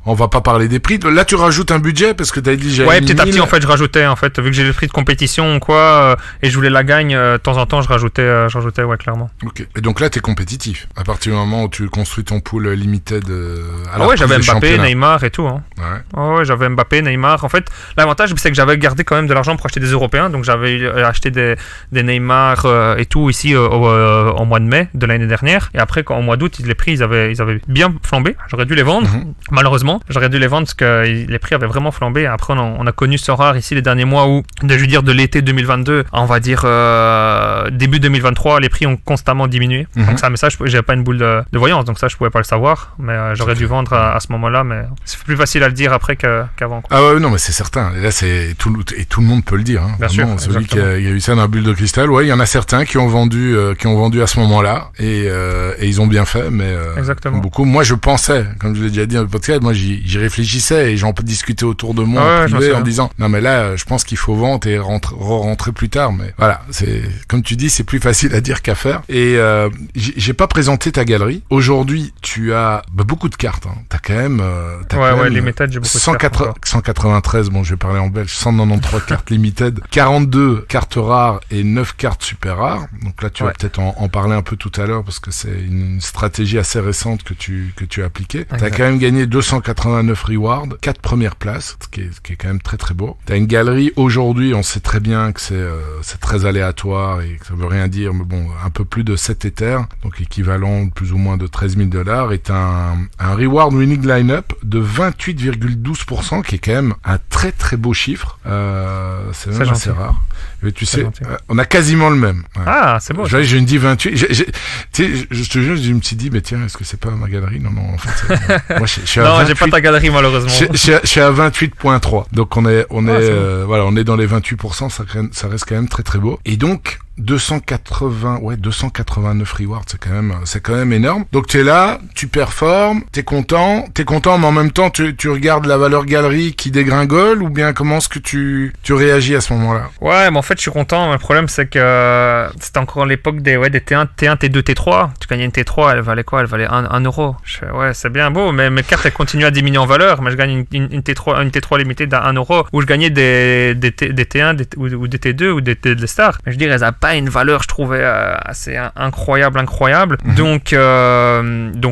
B: On va pas parler des prix. Là, tu rajoutes un budget parce que t'as dit
C: ouais, petit à petit, en fait, je rajoutais, en fait, vu que j'ai les prix de compétition, quoi, et je voulais la gagne, de temps en temps, je rajoutais, ouais, clairement.
B: Ok. Et donc là, t'es compétitif. À partir du moment où tu construis ton pool limited,
C: ouais, j'avais Mbappé, Neymar et tout, hein.
B: Ouais.
C: Ouais, j'avais Mbappé, Neymar. En fait, l'avantage, c'est que j'avais gardé quand même de l'argent pour acheter des Européens, donc j'avais acheté des Neymar et tout ici au mois de mai de l'année dernière. Et après, au mois d'août, les prix, ils avaient bien flambé. J'aurais dû les vendre, malheureusement. J'aurais dû les vendre parce que les prix avaient vraiment flambé. Après, on a connu Sorare ici les derniers mois où, je veux dire, de l'été 2022, on va dire début 2023, les prix ont constamment diminué. Donc ça, mais ça, j'avais pas une boule de voyance, donc ça, je pouvais pas le savoir. Mais j'aurais dû vendre à ce moment-là, mais c'est plus facile à le dire après qu'avant.
B: Ah ouais, non, mais c'est certain. Et là, tout le monde peut le dire. Hein.
C: Bien sûr.
B: Celui qui a eu ça dans la bulle de cristal, ouais, il y en a certains qui ont vendu à ce moment-là et ils ont bien fait, mais
C: exactement.
B: beaucoup. Moi, je pensais, comme je l'ai déjà dit dans le podcast, moi j'y réfléchissais et j'en discutais autour de moi en privé en disant non mais là je pense qu'il faut vendre et rentrer plus tard, mais voilà, c'est comme tu dis, c'est plus facile à dire qu'à faire. Et j'ai pas présenté ta galerie. Aujourd'hui tu as beaucoup de cartes, hein. T'as quand même
C: les méthodes, j'ai beaucoup de cartes
B: 193, bon je vais parler en belge, 193 cartes limited, 42 cartes rares et 9 cartes super rares. Donc là tu vas peut-être en parler un peu tout à l'heure parce que c'est une stratégie assez récente que tu as appliquée. T'as quand même gagné 289 rewards, 4 premières places, ce qui est quand même très très beau. T'as une galerie aujourd'hui, on sait très bien que c'est très aléatoire et que ça veut rien dire, mais bon, un peu plus de 7 Ethers, donc équivalent plus ou moins de $13,000, et t'as un reward winning line-up de 28,12%, qui est quand même un très très beau chiffre. C'est même assez rare. Mais tu sais, on a quasiment le même. Ouais.
C: Ah, c'est beau.
B: J'ai dit 28. Tu sais, je te jure, je me suis dit, mais tiens, est-ce que c'est pas ma galerie? Non, en fait, moi, je suis à
C: non,
B: 28,
C: j'ai pas ta galerie, malheureusement.
B: Je suis à 28.3. Donc, on est dans les 28%, ça reste quand même très très beau. Et donc, 289 rewards, c'est quand même énorme. Donc tu es là, tu performes, t'es content, mais en même temps tu regardes la valeur galerie qui dégringole, ou bien comment est-ce que tu réagis à ce moment-là?
C: Ouais, mais en fait je suis content, mais le problème c'est que c'était encore l'époque des T1, T2, T3. Tu gagnais une T3, elle valait quoi? Elle valait 1 euro. Ouais, c'est bien beau, mais mes cartes elles continuent à diminuer en valeur, mais je gagne une T3 limitée d'1 euro, où je gagnais des T1 ou des T2 ou des stars. Mais je dirais, elles pas une valeur, je trouvais assez incroyable. Donc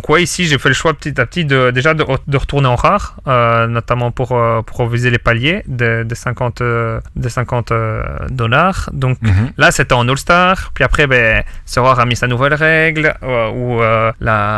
C: ouais, ici j'ai fait le choix petit à petit de retourner en rare, notamment pour viser les paliers des $50. Donc là c'était en All-Star, puis après Sorare a mis sa nouvelle règle où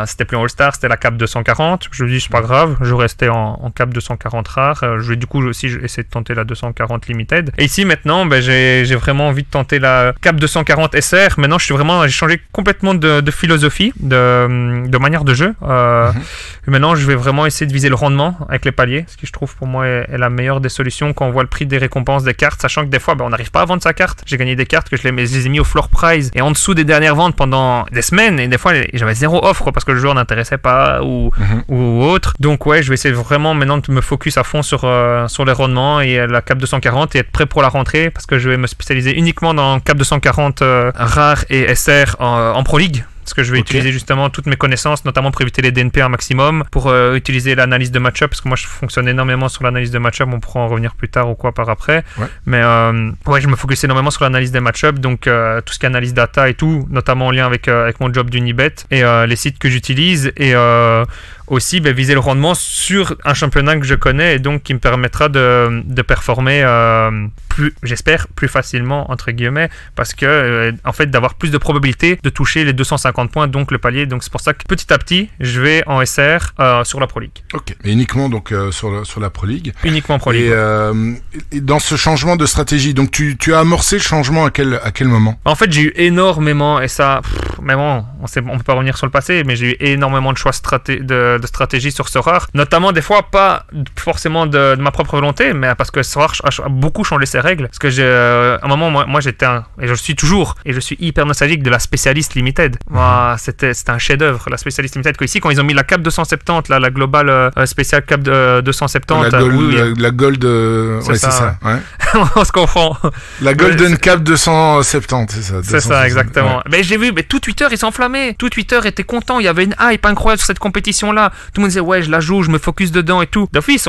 C: c'était plus en All-Star, c'était la cap 240. Je me dis c'est pas grave, je restais en cap 240 rare. Je vais du coup aussi essayer de tenter la 240 limited. Et ici maintenant j'ai vraiment envie de tenter la cap 240 SR. Maintenant j'ai changé complètement de philosophie, de manière de jeu. Et maintenant je vais vraiment essayer de viser le rendement avec les paliers, ce qui je trouve pour moi est la meilleure des solutions quand on voit le prix des récompenses des cartes, sachant que des fois on n'arrive pas à vendre sa carte. J'ai gagné des cartes que je les ai mis au floor price et en dessous des dernières ventes pendant des semaines, et des fois j'avais zéro offre parce que le joueur n'intéressait pas ou autre. Donc ouais, je vais essayer vraiment maintenant de me focus à fond sur les rendements et la cap 240 et être prêt pour la rentrée, parce que je vais me spécialiser uniquement dans cap 240 rare et SR en Pro League. Parce que je vais utiliser justement toutes mes connaissances, notamment pour éviter les DNP un maximum, pour utiliser l'analyse de match-up, parce que moi je fonctionne énormément sur l'analyse de match-up, on pourra en revenir plus tard ou quoi par après. Ouais. Mais je me focus énormément sur l'analyse des match-up, donc tout ce qui est analyse data et tout, notamment en lien avec mon job d'Unibet et les sites que j'utilise, et aussi viser le rendement sur un championnat que je connais et donc qui me permettra de performer j'espère plus facilement entre guillemets, parce que en fait d'avoir plus de probabilité de toucher les 250 points, donc le palier. Donc c'est pour ça que petit à petit je vais en SR sur la Pro League. Ok,
B: mais uniquement donc sur la Pro League.
C: Uniquement Pro League.
B: Et dans ce changement de stratégie, donc tu as amorcé le changement à quel moment?
C: En fait j'ai eu énormément, et ça mais bon on peut pas revenir sur le passé, mais j'ai eu énormément de choix de stratégie sur Sorare, notamment des fois pas forcément de ma propre volonté, mais parce que Sorare a beaucoup changé ses règles, parce que à un moment moi j'étais et je suis toujours, et je suis hyper nostalgique de la spécialiste limited. Moi c'était un chef d'œuvre la spécialiste limited, ici quand ils ont mis la cap 270 là, la globale spéciale cap 270,
B: la gold c'est ça. Ouais.
C: On se confond,
B: la golden cap 270, c'est ça.
C: C'est ça exactement. Ouais. Mais j'ai vu, tout Twitter il s'enflammait, tout Twitter était content, il y avait une hype incroyable sur cette compétition là. Tout le monde disait ouais je la joue, je me focus dedans et tout. D'office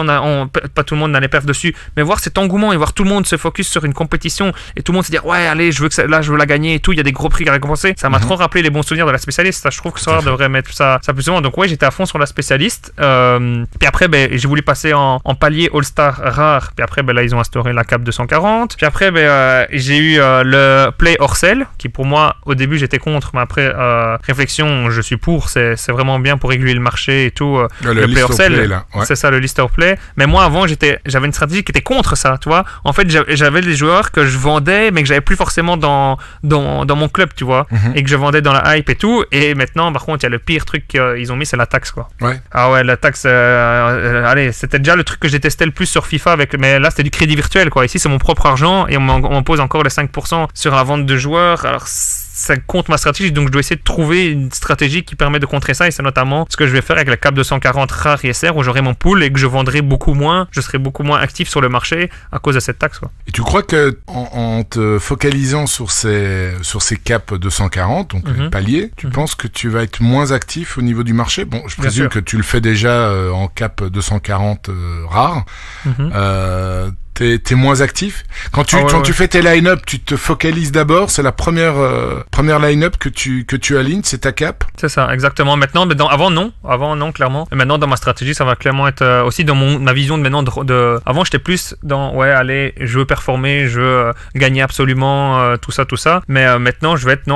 C: pas tout le monde n'allait perdre dessus, mais voir cet engouement et voir tout le monde se focus sur une compétition et tout le monde se dire ouais allez je veux la gagner et tout, il y a des gros prix à récompenser, ça m'a trop rappelé les bons souvenirs de la spécialiste. Ça, je trouve que Sorare devrait mettre ça plus souvent. Donc ouais, j'étais à fond sur la spécialiste, puis après j'ai voulu passer en palier All-Star rare, puis après là ils ont instauré la cap 240, puis après j'ai eu le play Orcel, qui pour moi au début j'étais contre, mais après réflexion je suis pour, c'est vraiment bien pour réguler le marché et tout. Le play Orcel, c'est ça, le list of play. Mais moi avant j'avais une stratégie qui était contre ça, tu vois. En fait j'avais des joueurs que je vendais mais que j'avais plus forcément dans mon club, tu vois, et que je vendais dans la hype et tout. Et maintenant par contre il y a le pire truc qu'ils ont mis, c'est la taxe quoi. Ouais. Ah ouais, la taxe allez, c'était déjà le truc que j'ai testé le plus sur FIFA mais là c'était du crédit virtuel quoi. Ici c'est mon propre argent et on pose encore les 5% sur la vente de joueurs. Alors ça contre ma stratégie, donc je dois essayer de trouver une stratégie qui permet de contrer ça, et c'est notamment ce que je vais faire avec la CAP 240 rare ISR, où j'aurai mon pool et que je vendrai beaucoup moins, je serai beaucoup moins actif sur le marché à cause de cette taxe, quoi.
B: Et tu crois que en te focalisant sur ces caps 240, donc les paliers, tu penses que tu vas être moins actif au niveau du marché? Bon, je présume que tu le fais déjà en cap 240 rare. T'es moins actif. Quand tu fais tes line-up, tu te focalises d'abord. C'est la première line-up que tu alignes, c'est ta cap.
C: C'est ça, exactement. Maintenant, avant non, clairement. Et maintenant, dans ma stratégie, ça va clairement être aussi dans ma vision de maintenant. Avant, j'étais plus dans allez, je veux performer, je veux gagner absolument, tout ça. Mais maintenant, je vais être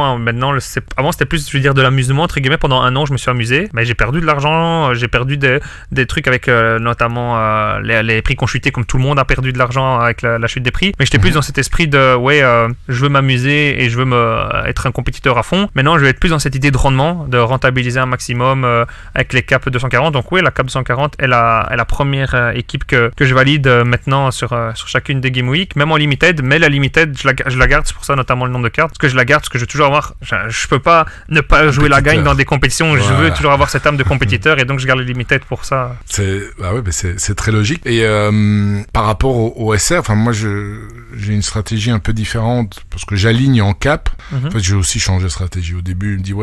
C: avant, c'était plus, je veux dire, de l'amusement entre guillemets. Pendant un an, je me suis amusé, mais j'ai perdu de l'argent, j'ai perdu des trucs avec notamment les prix qui ont chuté, comme tout le monde a perdu de l'argent avec la chute des prix, mais j'étais plus dans cet esprit de je veux m'amuser et je veux être un compétiteur à fond. Maintenant je vais être plus dans cette idée de rendement, de rentabiliser un maximum avec les caps 240. Donc la cap 240 est la première équipe que je valide maintenant sur chacune des Game Week, même en limited. Mais la limited je la garde, c'est pour ça notamment le nombre de cartes, parce que je la garde, parce que je veux toujours avoir, je peux pas ne pas jouer la gagne dans des compétitions. Je veux toujours avoir cette âme de compétiteur, et donc je garde les limited pour ça.
B: C'est très logique. Et par rapport au SR, enfin moi j'ai une stratégie un peu différente parce que j'aligne en cap. En fait, j'ai aussi changé de stratégie. Au début, je me dis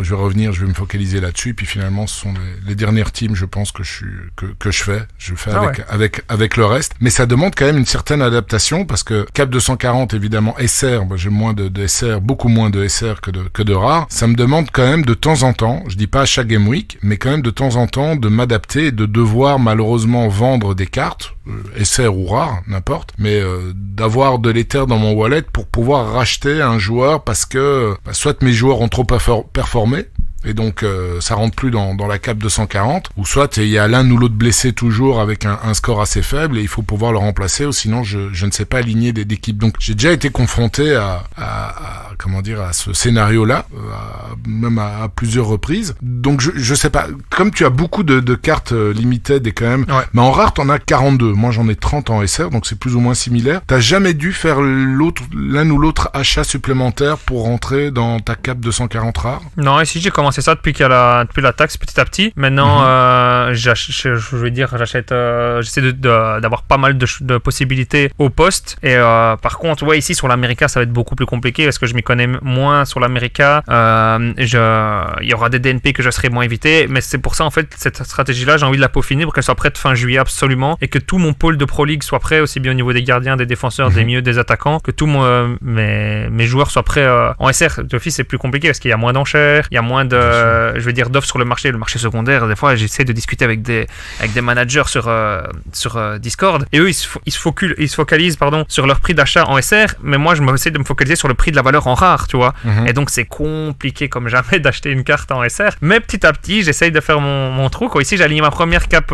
B: je vais revenir, je vais me focaliser là-dessus. Puis finalement, ce sont les dernières teams, je pense que je fais avec le reste. Mais ça demande quand même une certaine adaptation parce que cap 240 évidemment SR, j'ai moins de SR, beaucoup moins de SR que de rare. Ça me demande quand même de temps en temps, je dis pas à chaque game week, mais quand même de temps en temps de m'adapter et de devoir malheureusement vendre des cartes, SR ou rare, n'importe, mais d'avoir de l'Ether dans mon wallet pour pouvoir racheter un joueur parce que soit mes joueurs ont trop performé, et donc ça rentre plus dans la cap 240, ou soit il y a l'un ou l'autre blessé toujours avec un score assez faible et il faut pouvoir le remplacer, ou sinon je ne sais pas aligner d'équipe. Donc j'ai déjà été confronté à ce scénario-là, même à plusieurs reprises. Donc je sais pas, comme tu as beaucoup de cartes limited et quand même, mais en rare t'en as 42, moi j'en ai 30 en SR, donc c'est plus ou moins similaire. T'as jamais dû faire l'un ou l'autre achat supplémentaire pour rentrer dans ta cap 240 rare?
C: Non, ici j'ai commencé ça depuis la taxe petit à petit. Maintenant, j'achète, j'essaie d'avoir pas mal de possibilités au poste. Et par contre, ici sur l'America, ça va être beaucoup plus compliqué parce que je m'y connais moins sur l'America. Il y aura des DNP que je serai moins évité, mais c'est pour ça en fait cette stratégie-là, j'ai envie de la peaufiner pour qu'elle soit prête fin juillet absolument, et que tout mon pôle de Pro League soit prêt, aussi bien au niveau des gardiens, des défenseurs, des milieux, des attaquants, que tous mes joueurs soient prêts. En SR, d'office, c'est plus compliqué parce qu'il y a moins d'enchères, il y a moins d'offres sur le marché secondaire. Des fois, j'essaie de discuter avec des managers sur Discord, et eux, ils se focalisent sur leur prix d'achat en SR, mais moi, je essaie de me focaliser sur le prix de la valeur en rare, tu vois. Et donc, c'est compliqué comme jamais d'acheter une carte en SR, mais petit à petit, j'essaye de faire mon trou, quoi. Ici, j'ai aligné ma première cap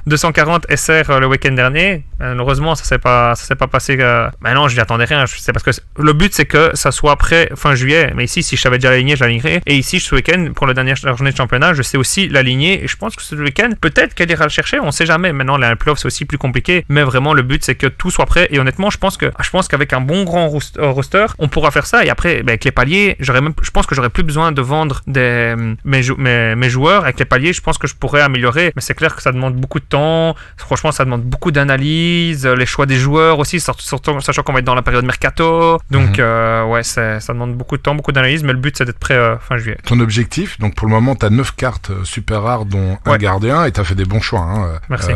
C: 240 SR le week-end dernier. Heureusement, ça s'est pas passé. Non, je n'y attendais rien. C'est parce que le but, c'est que ça soit prêt fin juillet. Mais ici, si je savais déjà aligné, je l'alignerais. Et ici, ce week-end, pour la dernière journée de championnat, je sais aussi l'aligner. Et je pense que ce week-end, peut-être qu'elle ira le chercher. On sait jamais. Maintenant, les playoffs, c'est aussi plus compliqué. Mais vraiment, le but, c'est que tout soit prêt. Et honnêtement, je pense qu'avec un bon grand roster, on pourra faire ça. Et après, avec les paliers, je pense que j'aurais plus besoin de vendre mes joueurs. Avec les paliers, je pense que je pourrais améliorer. Mais c'est clair que ça demande beaucoup de temps. Franchement, ça demande beaucoup d'analyse. Les choix des joueurs aussi, surtout sachant qu'on va être dans la période mercato. Donc, ça demande beaucoup de temps, beaucoup d'analyse. Mais le but, c'est d'être prêt fin juillet.
B: Ton objectif, donc pour le moment, tu as 9 cartes super rares, dont un gardien, et tu as fait des bons choix. Hein.
C: Merci.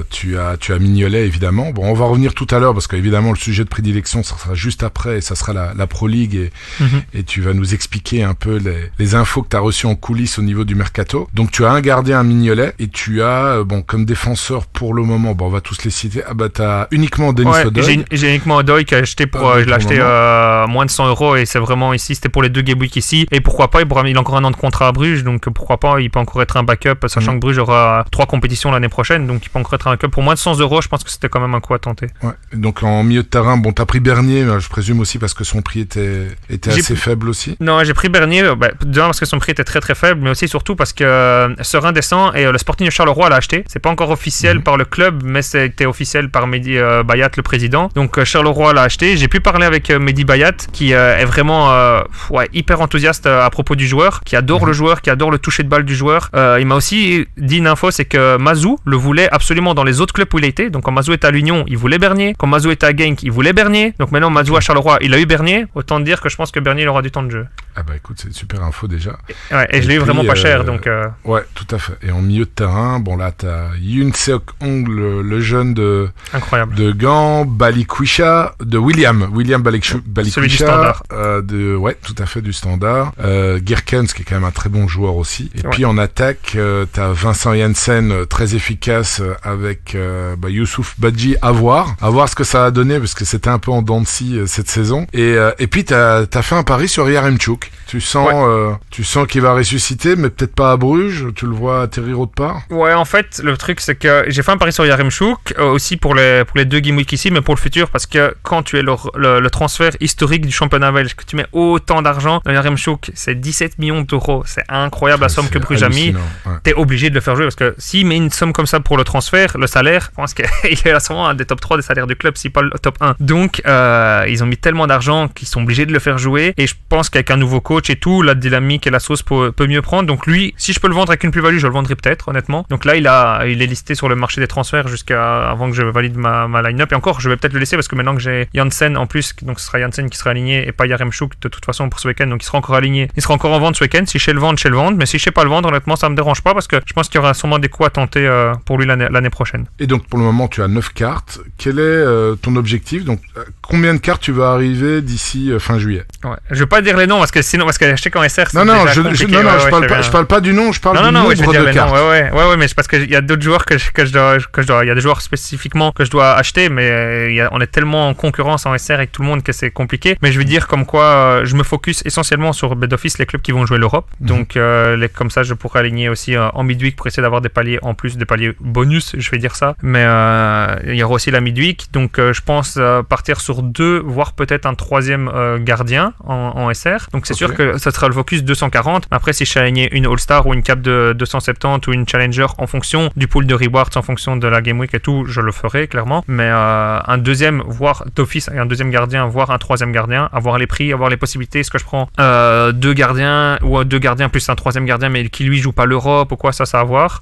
B: Tu as Mignolet, évidemment. Bon, on va revenir tout à l'heure, parce qu'évidemment, le sujet de prédilection, ça sera juste après, et ça sera la Pro League, et tu vas nous expliquer un peu les infos que tu as reçues en coulisses au niveau du mercato. Donc, tu as un gardien, un Mignolet, et tu as, comme défenseur pour le moment, on va tous les citer. Ah bah, tu as uniquement Denis Odoi.
C: J'ai uniquement Odoi qui a acheté je l'ai acheté moins de 100 €, et c'est vraiment ici, c'était pour les 2 game week ici. Et pourquoi pas, il a encore un an de contrat à Bruges, donc pourquoi pas, il peut encore être un backup, sachant que Bruges aura 3 compétitions l'année prochaine, donc il peut encore être un backup pour moins de 100 €. Je pense que c'était quand même un coup à tenter.
B: Donc en milieu de terrain, t'as pris Bernier, je présume aussi parce que son prix était était assez faible aussi?
C: Non, j'ai pris Bernier, déjà parce que son prix était très très faible, mais aussi surtout parce que Serein descend et le Sporting de Charleroi l'a acheté. C'est pas encore officiel par le club, mais c'était officiel par Mehdi Bayat, le président. Donc Charleroi l'a acheté. J'ai pu parler avec Mehdi Bayat, qui est vraiment hyper enthousiaste à propos du joueur, qui adore le joueur, qui adore le toucher de balle du joueur. Il m'a aussi dit une info, c'est que Mazou le voulait absolument dans les autres clubs où il était. Donc quand Mazou était à l'Union, il voulait Bernier. Quand Mazou était à Genk, il voulait Bernier. Donc maintenant Mazou à Charleroi, il a eu Bernier. Autant dire que je pense que Bernier il aura du temps de jeu.
B: Ah bah écoute, c'est une super info déjà.
C: Et je l'ai eu vraiment pas cher, donc...
B: Ouais, tout à fait. Et en milieu de terrain, bon là t'as Yoon Seok Hong, le jeune de...
C: Incroyable.
B: De Gand, Balikwisha, de William Balikwisha.
C: Celui du Standard.
B: Ouais, tout à fait, du Standard. Girkens, qui est quand même un très bon joueur aussi. Et puis en attaque, t'as Vincent Janssen, très efficace, avec Youssouf Badji, à voir ce que ça a donné, parce que c'était un peu en dents de scie cette saison. Et puis t'as fait un pari sur Yaremchuk. Tu sens qu'il va ressusciter, mais peut-être pas à Bruges. Tu le vois atterrir autre part.
C: Ouais, en fait, le truc c'est que j'ai fait un pari sur Yaremchuk aussi pour les 2 game week ici, mais pour le futur, parce que quand tu es le transfert historique du championnat belge, que tu mets autant d'argent dans Yaremchuk, c'est 17 millions d'euros. C'est incroyable la somme que Bruges a mis. Ouais. T'es obligé de le faire jouer, parce que s'il met une somme comme ça pour le transfert, le salaire, je pense qu'il est sûrement un des top 3 des salaires du club, si pas le top 1. Donc ils ont mis tellement d'argent qu'ils sont obligés de le faire jouer, et je pense qu'avec un nouveau coach et tout, la dynamique et la sauce peut mieux prendre. Donc lui, si je peux le vendre avec une plus-value, je le vendrai peut-être, honnêtement. Donc là, il est listé sur le marché des transferts avant que je valide ma line-up. Et encore, je vais peut-être le laisser parce que maintenant que j'ai Janssen en plus, donc ce sera Janssen qui sera aligné et pas Yaremchuk de toute façon pour ce week-end. Donc il sera encore aligné. Il sera encore en vente ce week-end. Si je sais le vendre, mais si je sais pas le vendre, honnêtement, ça me dérange pas parce que je pense qu'il y aura sûrement des coups à tenter pour lui l'année prochaine.
B: Et donc pour le moment, tu as 9 cartes. Quel est ton objectif? Donc combien de cartes tu vas arriver d'ici fin juillet?
C: Ouais. Je vais pas dire les noms parce que je sais qu'en SR,
B: je parle pas du nom, je parle du nombre de cartes.
C: Ouais, mais c'est parce qu'il y a d'autres joueurs que je dois, il y a des joueurs spécifiquement que je dois acheter, mais on est tellement en concurrence en SR avec tout le monde que c'est compliqué. Mais je veux dire comme quoi, je me focus essentiellement sur d'office les clubs qui vont jouer l'Europe. Donc comme ça, je pourrais aligner aussi en midweek pour essayer d'avoir des paliers en plus, des paliers bonus, je vais dire ça. Mais il y aura aussi la midweek, donc je pense partir sur 2, voire peut-être un 3e gardien en SR. Donc c'est sûr que ça sera le focus 240. Après, si je suis aligné une All-Star ou une cap de 270 ou une Challenger en fonction du pool de rewards, en fonction de la Game Week et tout, je le ferai clairement. Mais un deuxième, voire d'office, un deuxième gardien, voire un 3e gardien, avoir les prix, avoir les possibilités. Est-ce que je prends 2 gardiens ou 2 gardiens plus un 3e gardien, mais qui lui joue pas l'Europe ou quoi, ça à voir.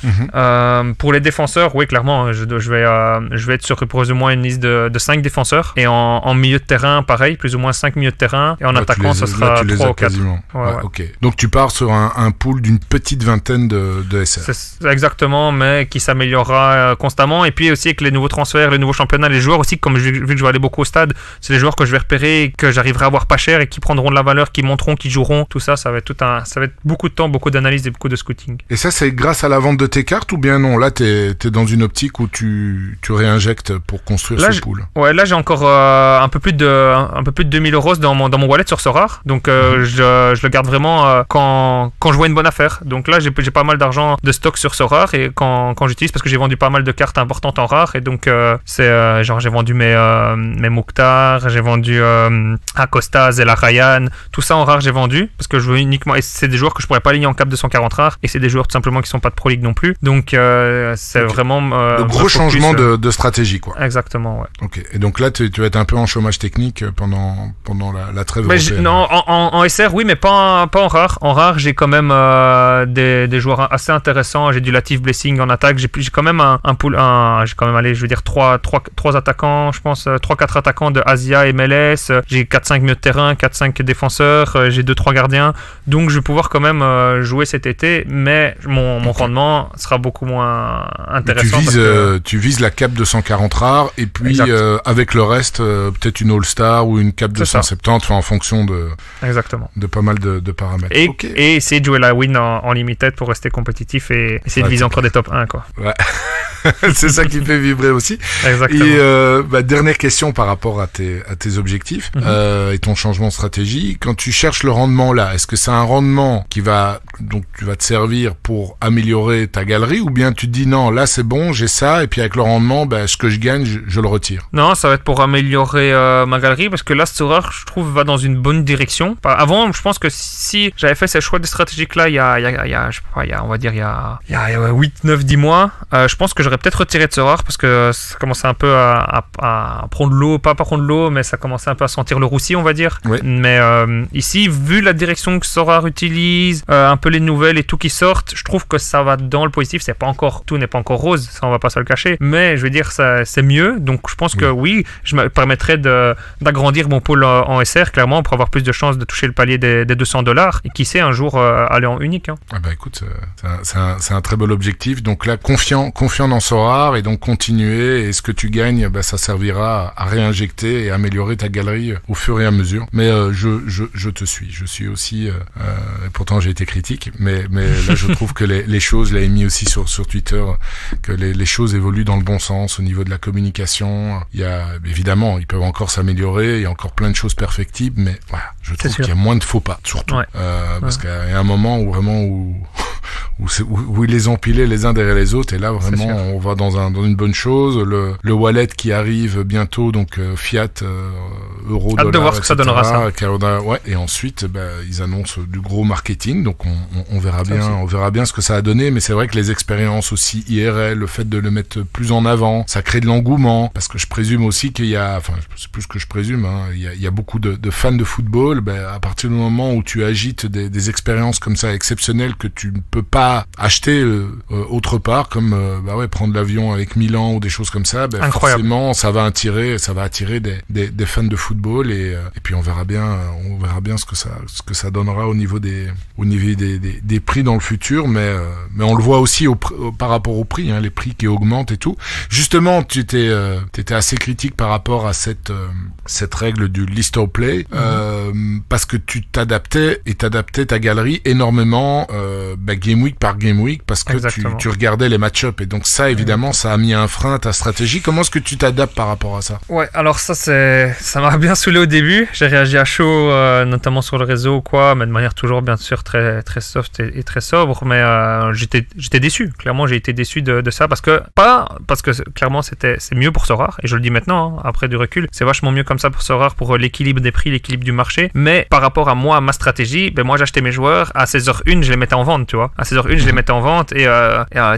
C: Pour les défenseurs, oui, clairement, je vais être sur plus ou moins une liste de 5 défenseurs. Et en milieu de terrain, pareil, plus ou moins 5 milieux de terrain. Et en attaquant, ça sera 3 ou 4.
B: Ouais. Ok. Donc tu pars sur un pool d'une petite vingtaine de SR.
C: C'est exactement, mais qui s'améliorera constamment. Et puis aussi avec les nouveaux transferts, les nouveaux championnats, les joueurs aussi, comme vu que je vais aller beaucoup au stade, c'est les joueurs que je vais repérer, que j'arriverai à avoir pas cher et qui prendront de la valeur, qui monteront, qui joueront. Tout ça, ça va être beaucoup de temps, beaucoup d'analyse et beaucoup de scouting.
B: Et ça, c'est grâce à la vente de tes cartes ou bien non? Là, t'es dans une optique où tu réinjectes pour construire ce pool. Ouais,
C: là j'ai encore un peu plus de 2000 euros dans mon wallet sur Sorare. Donc je le garde vraiment quand je vois une bonne affaire. Donc là j'ai pas mal d'argent de stock sur Sorare et quand j'utilise, parce que j'ai vendu pas mal de cartes importantes en rare, et donc c'est genre j'ai vendu mes Mouktar, j'ai vendu Acosta, Zela Ryan, tout ça en rare j'ai vendu parce que je veux uniquement, et c'est des joueurs que je pourrais pas aligner en cap 240 rares, et c'est des joueurs tout simplement qui sont pas de Pro League non plus. Donc c'est vraiment
B: le gros changement de stratégie, quoi.
C: Exactement, ouais.
B: Ok. Et donc là tu vas être un peu en chômage technique pendant la trêve européenne.
C: Non, en SR oui, mais pas en rare. En rare j'ai quand même des joueurs assez intéressants. J'ai du Latif Blessing en attaque. J'ai quand même un pool, j'ai quand même allé, je veux dire 3 attaquants, je pense 3-4 attaquants de Asia et MLS. J'ai 4-5 milieux de terrain, 4-5 défenseurs, j'ai 2-3 gardiens. Donc je vais pouvoir quand même jouer cet été, mais mon rendement sera beaucoup moins intéressant.
B: Tu vises la cap 240 rares et puis avec le reste peut-être une All-Star ou une cap 270 en fonction de pas mal de paramètres.
C: Et essayer de jouer la win en limited pour rester compétitif et essayer de viser encore des top 1, quoi.
B: Ouais. C'est ça qui fait vibrer aussi.
C: Exactement.
B: Et dernière question par rapport à tes objectifs et ton changement de stratégie. Quand tu cherches le rendement là, est-ce que c'est un rendement qui va te servir pour améliorer ta galerie, ou bien tu te dis non, là c'est bon, j'ai ça, et puis avec le rendement, ce que je gagne, je le retire?
C: Non, ça va être pour améliorer ma galerie, parce que là, Storer, je trouve, va dans une bonne direction. Avant, je pense que si j'avais fait ces choix de stratégiques là il y a 8, 9, 10 mois, je pense que j'aurais peut-être retiré de Storer, parce que ça commençait un peu à prendre l'eau, pas prendre l'eau, mais ça commençait un peu à sentir le roussi, on va dire.
B: Oui.
C: Mais ici, vu la direction que Storer utilise, un peu les nouvelles et tout qui sortent, je trouve que ça va dans le positif. Tout n'est pas encore rose, ça on va pas se le cacher, mais je veux dire, c'est mieux. Donc je pense que oui, je me permettrais d'agrandir mon pôle en SR, clairement, pour avoir plus de chances de toucher le palier des $200, et qui sait un jour aller en unique.
B: Écoute, c'est un très bel objectif. Donc là, confiant dans Sorare, et donc continuer, et ce que tu gagnes, ça servira à réinjecter et améliorer ta galerie au fur et à mesure. Mais je te suis. Je suis aussi, et pourtant j'ai été critique, mais là je trouve que les choses, je l'avais mis aussi sur Twitter, que les choses évoluent dans le bon sens au niveau de la communication. Il y a, évidemment, ils peuvent encore s'améliorer, il y a encore plein de choses perfectibles, mais voilà, je trouve qu'il y a moins de faux pas, surtout.
C: Ouais.
B: Parce qu'il y a un moment où ils les ont empilés les uns derrière les autres, et là vraiment on va dans une bonne chose. Le wallet qui arrive bientôt, donc Fiat, euro, dollar,
C: hâte de voir ce que ça donnera, ça.
B: Et ensuite ils annoncent du gros marketing, donc on verra bien, on verra bien ce que ça a donné. Mais c'est vrai que les expériences aussi IRL, le fait de le mettre plus en avant, ça crée de l'engouement, parce que je présume aussi qu'il y a, enfin c'est plus ce que je présume, il y a beaucoup de fans de football. À partir du moment où tu agites des expériences comme ça exceptionnelles que tu ne peux pas acheter autre part, comme prendre l'avion avec Milan ou des choses comme ça, forcément ça va attirer des fans de football, et puis on verra bien ce que ça donnera au niveau des prix dans le futur, mais on le voit aussi par rapport au prix, les prix qui augmentent et tout. Justement, tu étais assez critique par rapport à cette règle du list of play, parce que tu t'adaptais ta galerie énormément game week par game week, parce que tu regardais les match-up, et donc ça évidemment ça a mis un frein à ta stratégie. Comment est-ce que tu t'adaptes par rapport à ça?
C: Ouais, alors ça m'a bien saoulé au début. J'ai réagi à chaud, notamment sur le réseau ou quoi, mais de manière toujours bien sûr très, très soft et très sobre, mais j'étais déçu. Clairement, j'ai été déçu de ça, parce que clairement c'est mieux pour Sorare, et je le dis maintenant, après du recul, c'est vachement mieux comme ça pour Sorare, pour l'équilibre des prix, l'équilibre du marché. Mais par rapport à moi, à ma stratégie, moi j'achetais mes joueurs à 16h01, je les mettais en vente, tu vois. À 16h01, je les mettais en vente, et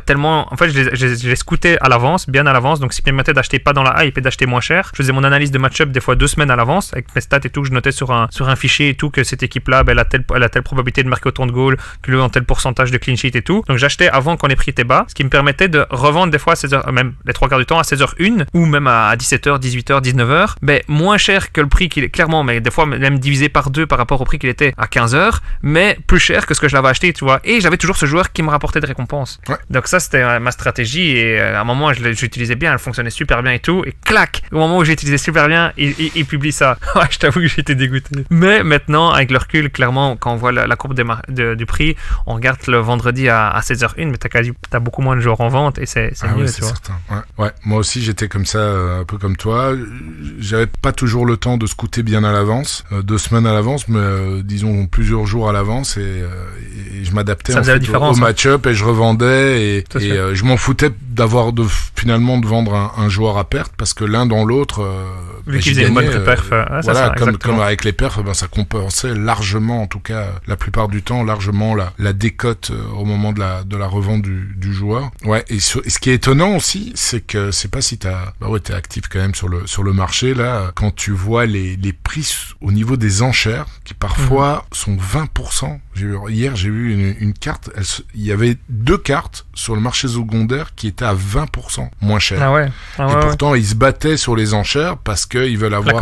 C: tellement, en fait, je les scoutais à l'avance, bien à l'avance, donc ce qui me permettait d'acheter pas dans la hype et d'acheter moins cher. Je faisais mon analyse de match-up des fois 2 semaines à l'avance, avec mes stats et tout, je notais sur un fichier et tout, que cette équipe-là, elle a telle probabilité de marquer autant de goals, que le en tel pourcentage de clean sheet et tout. Donc j'achetais avant quand les prix étaient bas, ce qui me permettait de revendre des fois à 16h, même les 3 quarts du temps à 16h01, ou même à 17h, 18h, 19h, moins cher que le prix qu'il est, clairement, mais des fois même divisé par 2 par rapport au prix qu'il était à 15h, mais plus cher que ce que je l'avais acheté, tu vois. Et j'avais toujours ce joueur qui me rapportait des récompenses. Ouais. Donc ça, c'était ma stratégie, et à un moment, j'utilisais bien, elle fonctionnait super bien et tout, et clac, au moment où j'ai utilisé super bien, il publie ça. Ouais, je t'avoue que j'étais dégoûté. Mais maintenant, avec le recul, clairement, quand on voit la courbe du prix, on regarde le vendredi à 16h01, mais t'as beaucoup moins de joueurs en vente, et c'est mieux,
B: tu vois. Certain. Ouais. Moi aussi, j'étais comme ça, un peu comme toi. J'avais pas toujours le temps de scouter bien à l'avance, 2 semaines à l'avance, mais disons plusieurs jours à l'avance, et je m'adaptais en fait, au match-up, et je revendais, et je m'en foutais finalement de vendre un joueur à perte, parce que l'un dans l'autre,
C: vu qu'ils faisaient une bonne perf,
B: voilà, comme avec les perfs, ça compensait largement, en tout cas la plupart du temps, largement la décote au moment de la revente du joueur. Ouais, et ce qui est étonnant aussi, c'est que c'est pas si t'es actif quand même sur le marché là, quand tu vois les prix au niveau des enchères qui parfois sont 20%. Hier, j'ai vu une carte, il y avait 2 cartes sur le marché secondaire qui étaient à 20% moins chères. Et pourtant, ils se battaient sur les enchères parce qu'ils veulent avoir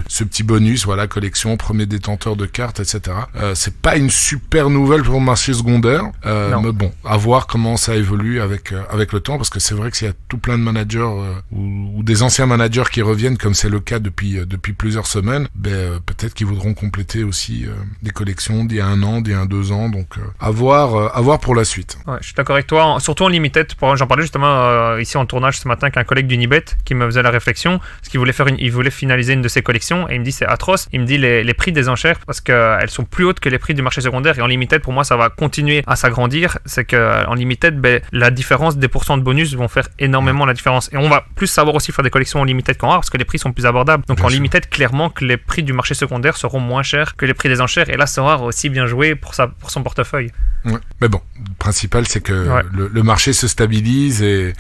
B: ce petit bonus, voilà, collection, premier détenteur de cartes, etc. C'est pas une super nouvelle pour le marché secondaire, mais bon, à voir comment ça évolue avec le temps, parce que c'est vrai que s'il y a tout plein de managers ou des anciens managers qui reviennent, comme c'est le cas depuis plusieurs semaines, peut-être qu'ils voudront compléter aussi des collections d'il y a 1 an, d'il y a 2 ans, donc à voir pour la suite.
C: Ouais, je suis d'accord avec toi, surtout en limited, j'en parlais justement justement ici en tournage ce matin qu'un collègue d'Unibet qui me faisait la réflexion, parce qu'il voulait il voulait finaliser une de ses collections et il me dit c'est atroce. Il me dit les prix des enchères parce qu'elles sont plus hautes que les prix du marché secondaire et en limited pour moi ça va continuer à s'agrandir. C'est qu'en limited, la différence des pourcents de bonus vont faire énormément la différence et on va plus savoir aussi faire des collections en limited qu'en rare parce que les prix sont plus abordables. Donc en limited, clairement que les prix du marché secondaire seront moins chers que les prix des enchères et là ça aura aussi bien joué pour son portefeuille.
B: Ouais. Mais bon, le principal c'est que le marché se stabilise et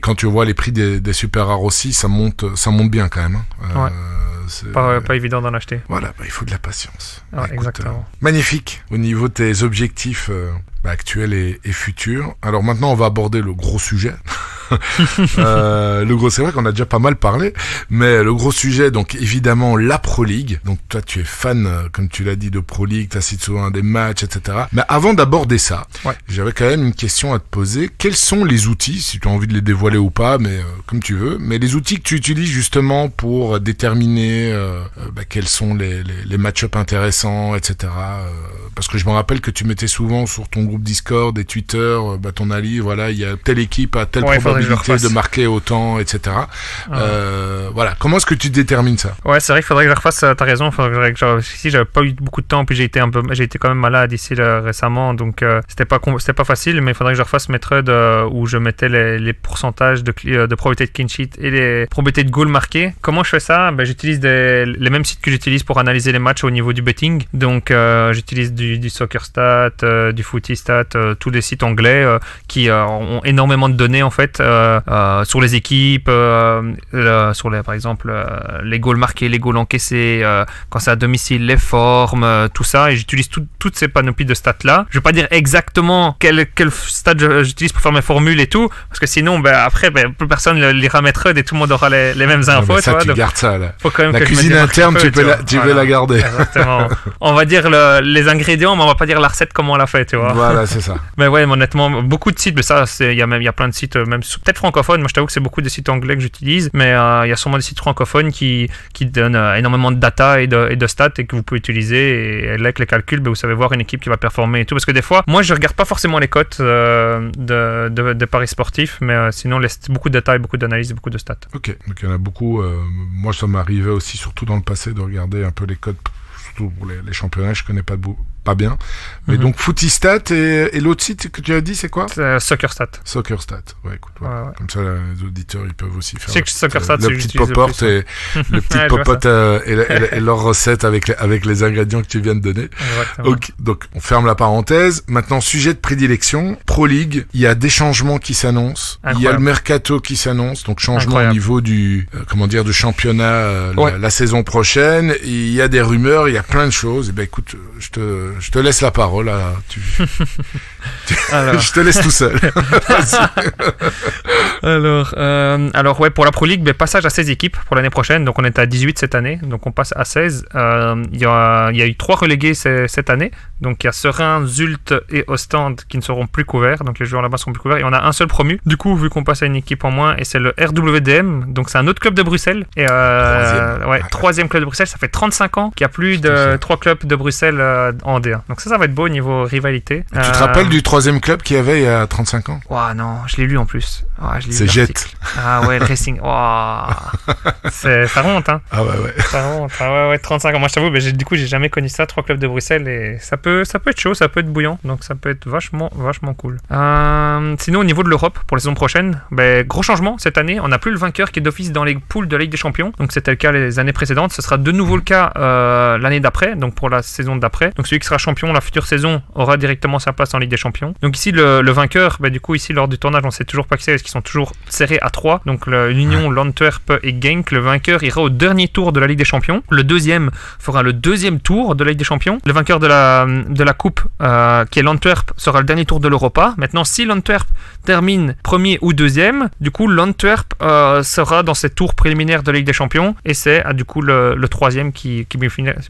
B: quand tu vois les prix des super rares aussi, ça monte bien quand même.
C: C'est pas évident d'en acheter.
B: Voilà, il faut de la patience.
C: Ouais, écoute, exactement.
B: Magnifique au niveau de tes objectifs actuels et futurs. Alors maintenant, on va aborder le gros sujet. C'est vrai qu'on a déjà pas mal parlé, mais le gros sujet, donc évidemment la Pro League. Donc toi, tu es fan, comme tu l'as dit, de Pro League, tu assistes souvent à des matchs, etc. Mais avant d'aborder ça, j'avais quand même une question à te poser. Quels sont les outils, si tu as envie de les dévoiler ou pas, mais comme tu veux, mais les outils que tu utilises justement pour déterminer quels sont les match-ups intéressants, etc. Parce que je me rappelle que tu mettais souvent sur ton groupe Discord et Twitter, ton avis, voilà, il y a telle équipe à telle probabilité de marquer autant, etc. Voilà, comment est-ce que tu détermines ça?
C: Ouais, c'est vrai qu'il faudrait que je refasse, t'as raison, ici j'avais pas eu beaucoup de temps, puis j'ai été quand même malade ici récemment, donc c'était pas facile, mais il faudrait que je refasse mes trades où je mettais les pourcentages de probabilité de clean sheet et les probabilités de goal marqués. Comment je fais ça? J'utilise les mêmes sites que j'utilise pour analyser les matchs au niveau du betting, donc j'utilise du Soccerstat, du Footystat, tous des sites anglais qui ont énormément de données en fait sur les équipes, sur par exemple les goals marqués, les goals encaissés, quand c'est à domicile, les formes, tout ça, et j'utilise toutes ces panoplies de stats là. Je vais pas dire exactement quel stat j'utilise pour faire mes formules et tout, parce que sinon après plus personne lira mes trades et tout le monde aura les mêmes infos.
B: Ça, tu gardes ça là.
C: Faut quand même
B: la cuisine interne, tu peux la garder.
C: Exactement. On va dire les ingrédients, mais on va pas dire la recette comment on l'a fait, tu vois.
B: Voilà, c'est ça.
C: Mais ouais, mais honnêtement, beaucoup de sites, mais ça, il y a plein de sites, même peut-être francophones. Moi, je t'avoue que c'est beaucoup de sites anglais que j'utilise, mais il y a sûrement des sites francophones qui donnent énormément de data et de stats et que vous pouvez utiliser. Et là, avec les calculs, vous savez voir une équipe qui va performer et tout. Parce que des fois, moi, je regarde pas forcément les cotes de paris sportifs, mais sinon, beaucoup de détails, beaucoup d'analyses, beaucoup de stats.
B: Ok, donc il y en a beaucoup. Moi, ça m'arrivait aussi, surtout dans le passé, de regarder un peu les cotes. Surtout pour les championnats, je connais pas bien. Mais donc Footystat et l'autre site que tu as dit, c'est quoi?
C: Soccerstat.
B: Soccerstat, ouais, écoute. Ouais. Comme ça, les auditeurs, ils peuvent aussi faire
C: le
B: petit pop-up et le petit pop-up et leur recette avec les ingrédients que tu viens de donner. Okay, donc, on ferme la parenthèse. Maintenant, sujet de prédilection. Pro League, il y a des changements qui s'annoncent. Il y a le mercato qui s'annonce. Donc, changement au niveau du championnat la saison prochaine. Il y a des rumeurs, il y a plein de choses. Et écoute, je te laisse la parole. Là. Je te laisse tout seul.
C: Alors ouais, pour la Pro League, passage à 16 équipes pour l'année prochaine. Donc on est à 18 cette année, donc on passe à 16. Il y a eu 3 relégués cette année. Donc il y a Serein, Zult et Ostende qui ne seront plus couverts. Donc les joueurs là-bas seront plus couverts. Et on a un seul promu. Du coup, vu qu'on passe à une équipe en moins, et c'est le RWDM. Donc c'est un autre club de Bruxelles. Et troisième club de Bruxelles. Ça fait 35 ans qu'il y a plus de 3 clubs de Bruxelles en D1. Donc ça va être beau au niveau rivalité.
B: Tu te rappelles du troisième club qu'il y avait il y a 35 ans?
C: Ouah non, je l'ai lu en plus.
B: C'est Jet.
C: Ah ouais, le Racing. Ça remonte, hein.
B: Ah ouais.
C: Ça remonte. Ah ouais, 35 ans. Moi, je t'avoue, du coup, j'ai jamais connu ça. 3 clubs de Bruxelles et ça peut être chaud, ça peut être bouillant. Donc ça peut être vachement cool. Sinon, au niveau de l'Europe, pour la saison prochaine, gros changement cette année. On n'a plus le vainqueur qui est d'office dans les poules de la Ligue des Champions. Donc c'était le cas les années précédentes. Ce sera de nouveau le cas l'année d'après, donc pour la saison d'après. Donc celui qui sera champion la future saison aura directement sa place en Ligue des Champions. Donc ici, le vainqueur, du coup, ici, lors du tournage, on sait toujours pas qui c'est, parce qu'ils sont toujours serrés à 3. Donc l'Union, l'Antwerp et Genk, le vainqueur ira au dernier tour de la Ligue des Champions. Le deuxième fera le deuxième tour de la Ligue des Champions. Le vainqueur de la coupe, qui est l'Antwerp, sera le dernier tour de l'Europa. Maintenant, si l'Antwerp termine premier ou deuxième, du coup, l'Antwerp sera dans ces tours préliminaires de la Ligue des Champions, et c'est du coup le troisième qui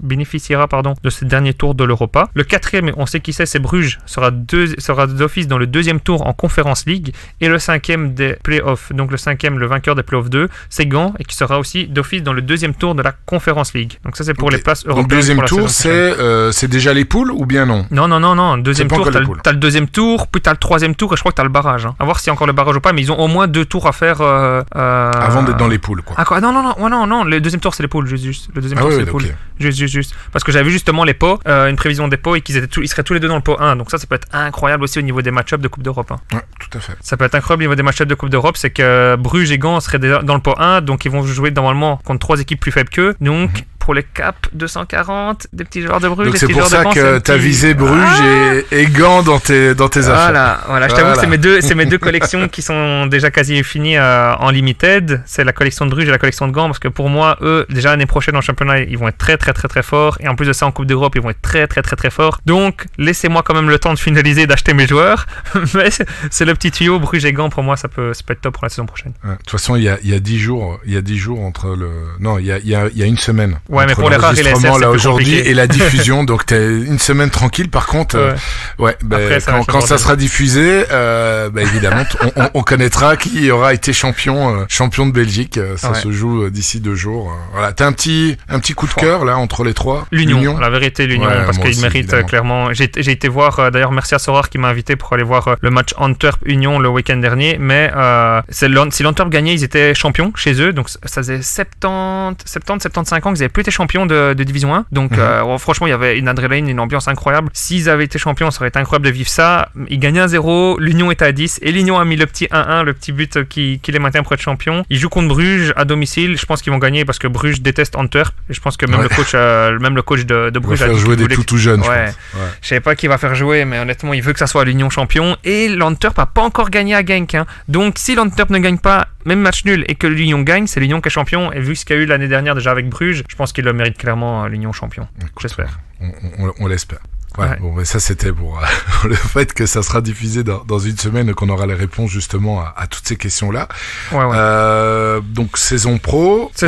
C: bénéficiera de ce dernier tour de l'Europa. Europa. Le quatrième, on sait qui c'est Bruges, sera d'office dans le deuxième tour en Conference League. Et le cinquième des playoffs, donc le vainqueur des playoffs 2, c'est Gand, et qui sera aussi d'office dans le deuxième tour de la Conference League. Donc ça, c'est pour les places européennes.
B: Donc deuxième tour, c'est déjà les poules ou bien non?
C: Non. Deuxième tour, t'as le deuxième tour, puis t'as le troisième tour, et je crois que t'as le barrage. Hein. À voir s'il y a encore le barrage ou pas, mais ils ont au moins 2 tours à faire.
B: Avant d'être dans les poules, quoi.
C: Ah, quoi? Non. Le deuxième tour, c'est les poules, juste. Le deuxième tour, c'est les poules.
B: Okay.
C: Juste. Parce que j'avais vu justement les pots, une prévision des pots, et ils seraient tous les deux dans le pot 1. Donc ça peut être incroyable aussi au niveau des match-ups de Coupe d'Europe. Hein.
B: Ouais, tout à fait.
C: Ça peut être incroyable au niveau des match-ups de Coupe d'Europe, c'est que Bruges et Gand seraient dans le pot 1, donc ils vont jouer normalement contre 3 équipes plus faibles qu'eux. Donc, pour les caps 240, des petits joueurs de Bruges.
B: Donc c'est pour ça que t'as visé Bruges et Gand dans tes achats.
C: Voilà. Je t'avoue que c'est mes deux collections qui sont déjà quasi finies en limited. C'est la collection de Bruges et la collection de Gand, parce que pour moi, eux, déjà l'année prochaine en championnat, ils vont être très très très très forts, et en plus de ça en Coupe d'Europe, ils vont être très très très très forts. Donc laissez-moi quand même le temps de finaliser, d'acheter mes joueurs. Mais c'est le petit tuyau. Bruges et Gand, pour moi, ça peut être top pour la saison prochaine.
B: De toute façon, il y a 10 jours entre le. Non, il y a une semaine.
C: Ouais, mais pour les rares et les SR,
B: là aujourd'hui et la diffusion, donc t'as une semaine tranquille. Par contre, quand ça sera diffusé, évidemment, on connaîtra qui aura été champion de Belgique. Ça se joue d'ici 2 jours. Voilà, t'as un petit coup de cœur là entre les 3.
C: L'Union, la vérité, l'Union, parce qu'ils méritent clairement. J'ai été voir, d'ailleurs, merci à Sorar qui m'a invité pour aller voir le match Antwerp-Union le week-end dernier. Mais si l'Antwerp gagnait, ils étaient champions chez eux, donc ça faisait 75 ans qu'ils n'avaient plus été champions de Division 1. Donc franchement, il y avait une adrénaline, une ambiance incroyable. S'ils avaient été champions, ça aurait été incroyable de vivre ça. Ils gagnaient 1-0, l'Union était à 10, et l'Union a mis le petit 1-1, le petit but qui les maintient pour être champion. Ils jouent contre Bruges à domicile. Je pense qu'ils vont gagner parce que Bruges déteste Antwerp, et je pense que même le coach de Bruges
B: va faire jouer des tout jeunes.
C: Je sais pas qui va faire jouer, mais honnêtement, il veut que ça soit l'Union champion, et l'Antwerp a pas encore gagné à Genk. Hein. Donc si l'Antwerp ne gagne pas, même match nul, et que l'Union gagne, c'est l'Union qui est champion. Et vu ce qu'il y a eu l'année dernière déjà avec Bruges, je pense qu'il le mérite clairement, l'Union champion. J'espère.
B: On l'espère. Ouais. Bon, mais ça c'était pour le fait que ça sera diffusé dans une semaine et qu'on aura les réponses justement à toutes ces questions-là. Donc saison pro.
C: Ça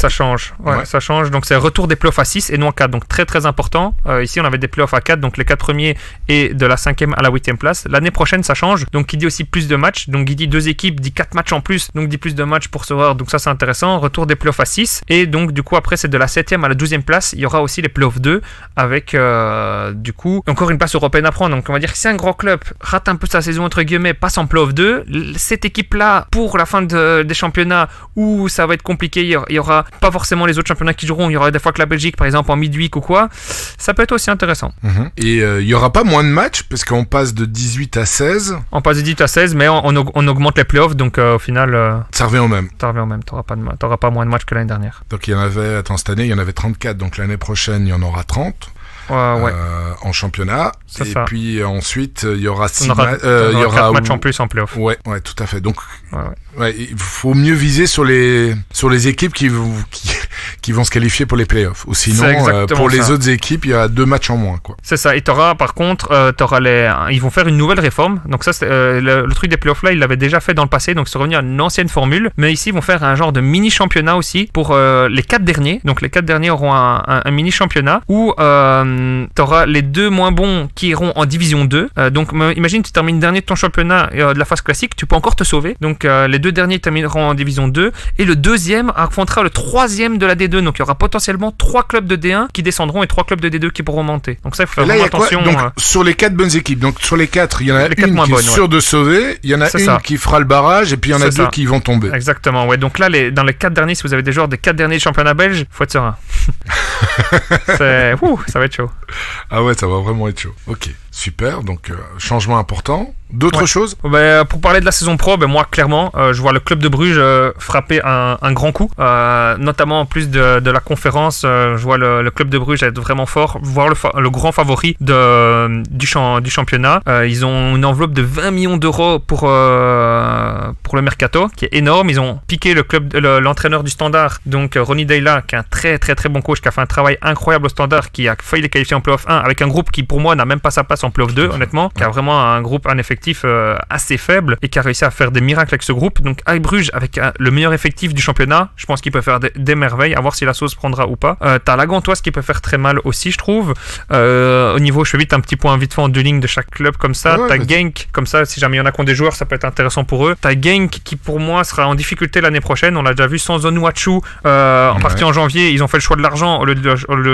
C: change. Ça change. Donc c'est retour des playoffs à 6 et non à 4. Donc très très important. Ici on avait des playoffs à 4, donc les 4 premiers et de la 5e à la 8e place. L'année prochaine ça change. Donc il dit aussi plus de matchs. Donc il dit 2 équipes, dit 4 matchs en plus. Donc il dit plus de matchs pour Sorare. Donc ça c'est intéressant. Retour des playoffs à 6. Et donc du coup après c'est de la 7e à la 12e place. Il y aura aussi les playoffs 2 avec du coup encore une place européenne à prendre. Donc on va dire que si un grand club rate un peu sa saison entre guillemets, passe en playoff 2, cette équipe là pour la fin des championnats où ça va être compliqué, il y aura pas forcément les autres championnats qui joueront, il y aura des fois que la Belgique par exemple en midweek ou quoi, ça peut être aussi intéressant.
B: Et il y aura pas moins de matchs parce qu'on passe de 18 à 16.
C: On passe de 18 à 16, mais on augmente les playoffs, donc au final
B: ça revient au même.
C: T'auras pas moins de matchs que l'année dernière.
B: Donc il y en avait, cette année il y en avait 34, donc l'année prochaine il y en aura 30. En championnat, et ça. Puis ensuite il y aura 4
C: matchs en plus en playoff.
B: Ouais, tout à fait. Donc il faut mieux viser sur les équipes qui vont se qualifier pour les playoffs. Ou sinon pour les autres équipes il y a 2 matchs en moins, quoi.
C: C'est ça. Et t'auras par contre ils vont faire une nouvelle réforme. Donc ça c'est, le truc des playoffs là, ils l'avaient déjà fait dans le passé, donc c'est revenu à une ancienne formule. Mais ici ils vont faire un genre de mini championnat aussi pour les 4 derniers. Donc les 4 derniers auront un mini championnat où t'auras les 2 moins bons qui iront en division 2. Donc imagine tu termines dernier de ton championnat de la phase classique, tu peux encore te sauver. Donc les 2 derniers termineront en division 2 et le deuxième affrontera le 3e de la D2. Donc il y aura potentiellement 3 clubs de D1 qui descendront et 3 clubs de D2 qui pourront monter. Donc ça il faut faire vraiment attention.
B: Donc sur les 4 bonnes équipes, donc sur les 4 il y en a une qui est sûre de sauver, il y en a une qui fera le barrage et puis il y en a 2 qui vont tomber.
C: Exactement, ouais. Donc là dans les 4 derniers, si vous avez des joueurs des 4 derniers du championnat belge, faut être serein. Ça va être chaud.
B: Ah ouais, ça va vraiment être chaud. Ok, super. Donc changement important. D'autres choses?
C: Pour parler de la saison pro, moi clairement je vois le club de Bruges frapper un grand coup, notamment en plus de la conférence. Je vois le club de Bruges être vraiment fort, voir le grand favori du championnat. Ils ont une enveloppe de 20 millions d'euros pour le mercato qui est énorme. Ils ont piqué l'entraîneur du Standard, donc Ronny Deila, qui est un très très très bon coach, qui a fait un travail incroyable au Standard, qui a failli les qualifier en playoff 1 avec un groupe qui pour moi n'a même pas sa place en playoff 2 honnêtement, qui a vraiment un groupe, un effectif effectif assez faible et qui a réussi à faire des miracles avec ce groupe. Donc avec Bruges, avec le meilleur effectif du championnat, je pense qu'il peut faire des merveilles, à voir si la sauce prendra ou pas. T'as la Gantoise qui peut faire très mal aussi, je trouve. Au niveau, je fais vite un petit point vite fait en deux lignes de chaque club comme ça. T'as Genk, comme ça, si jamais il y en a qui ont des joueurs, ça peut être intéressant pour eux. T'as Genk qui pour moi sera en difficulté l'année prochaine. On l'a déjà vu sans Onuachu en partie en janvier. Ils ont fait le choix de l'argent au lieu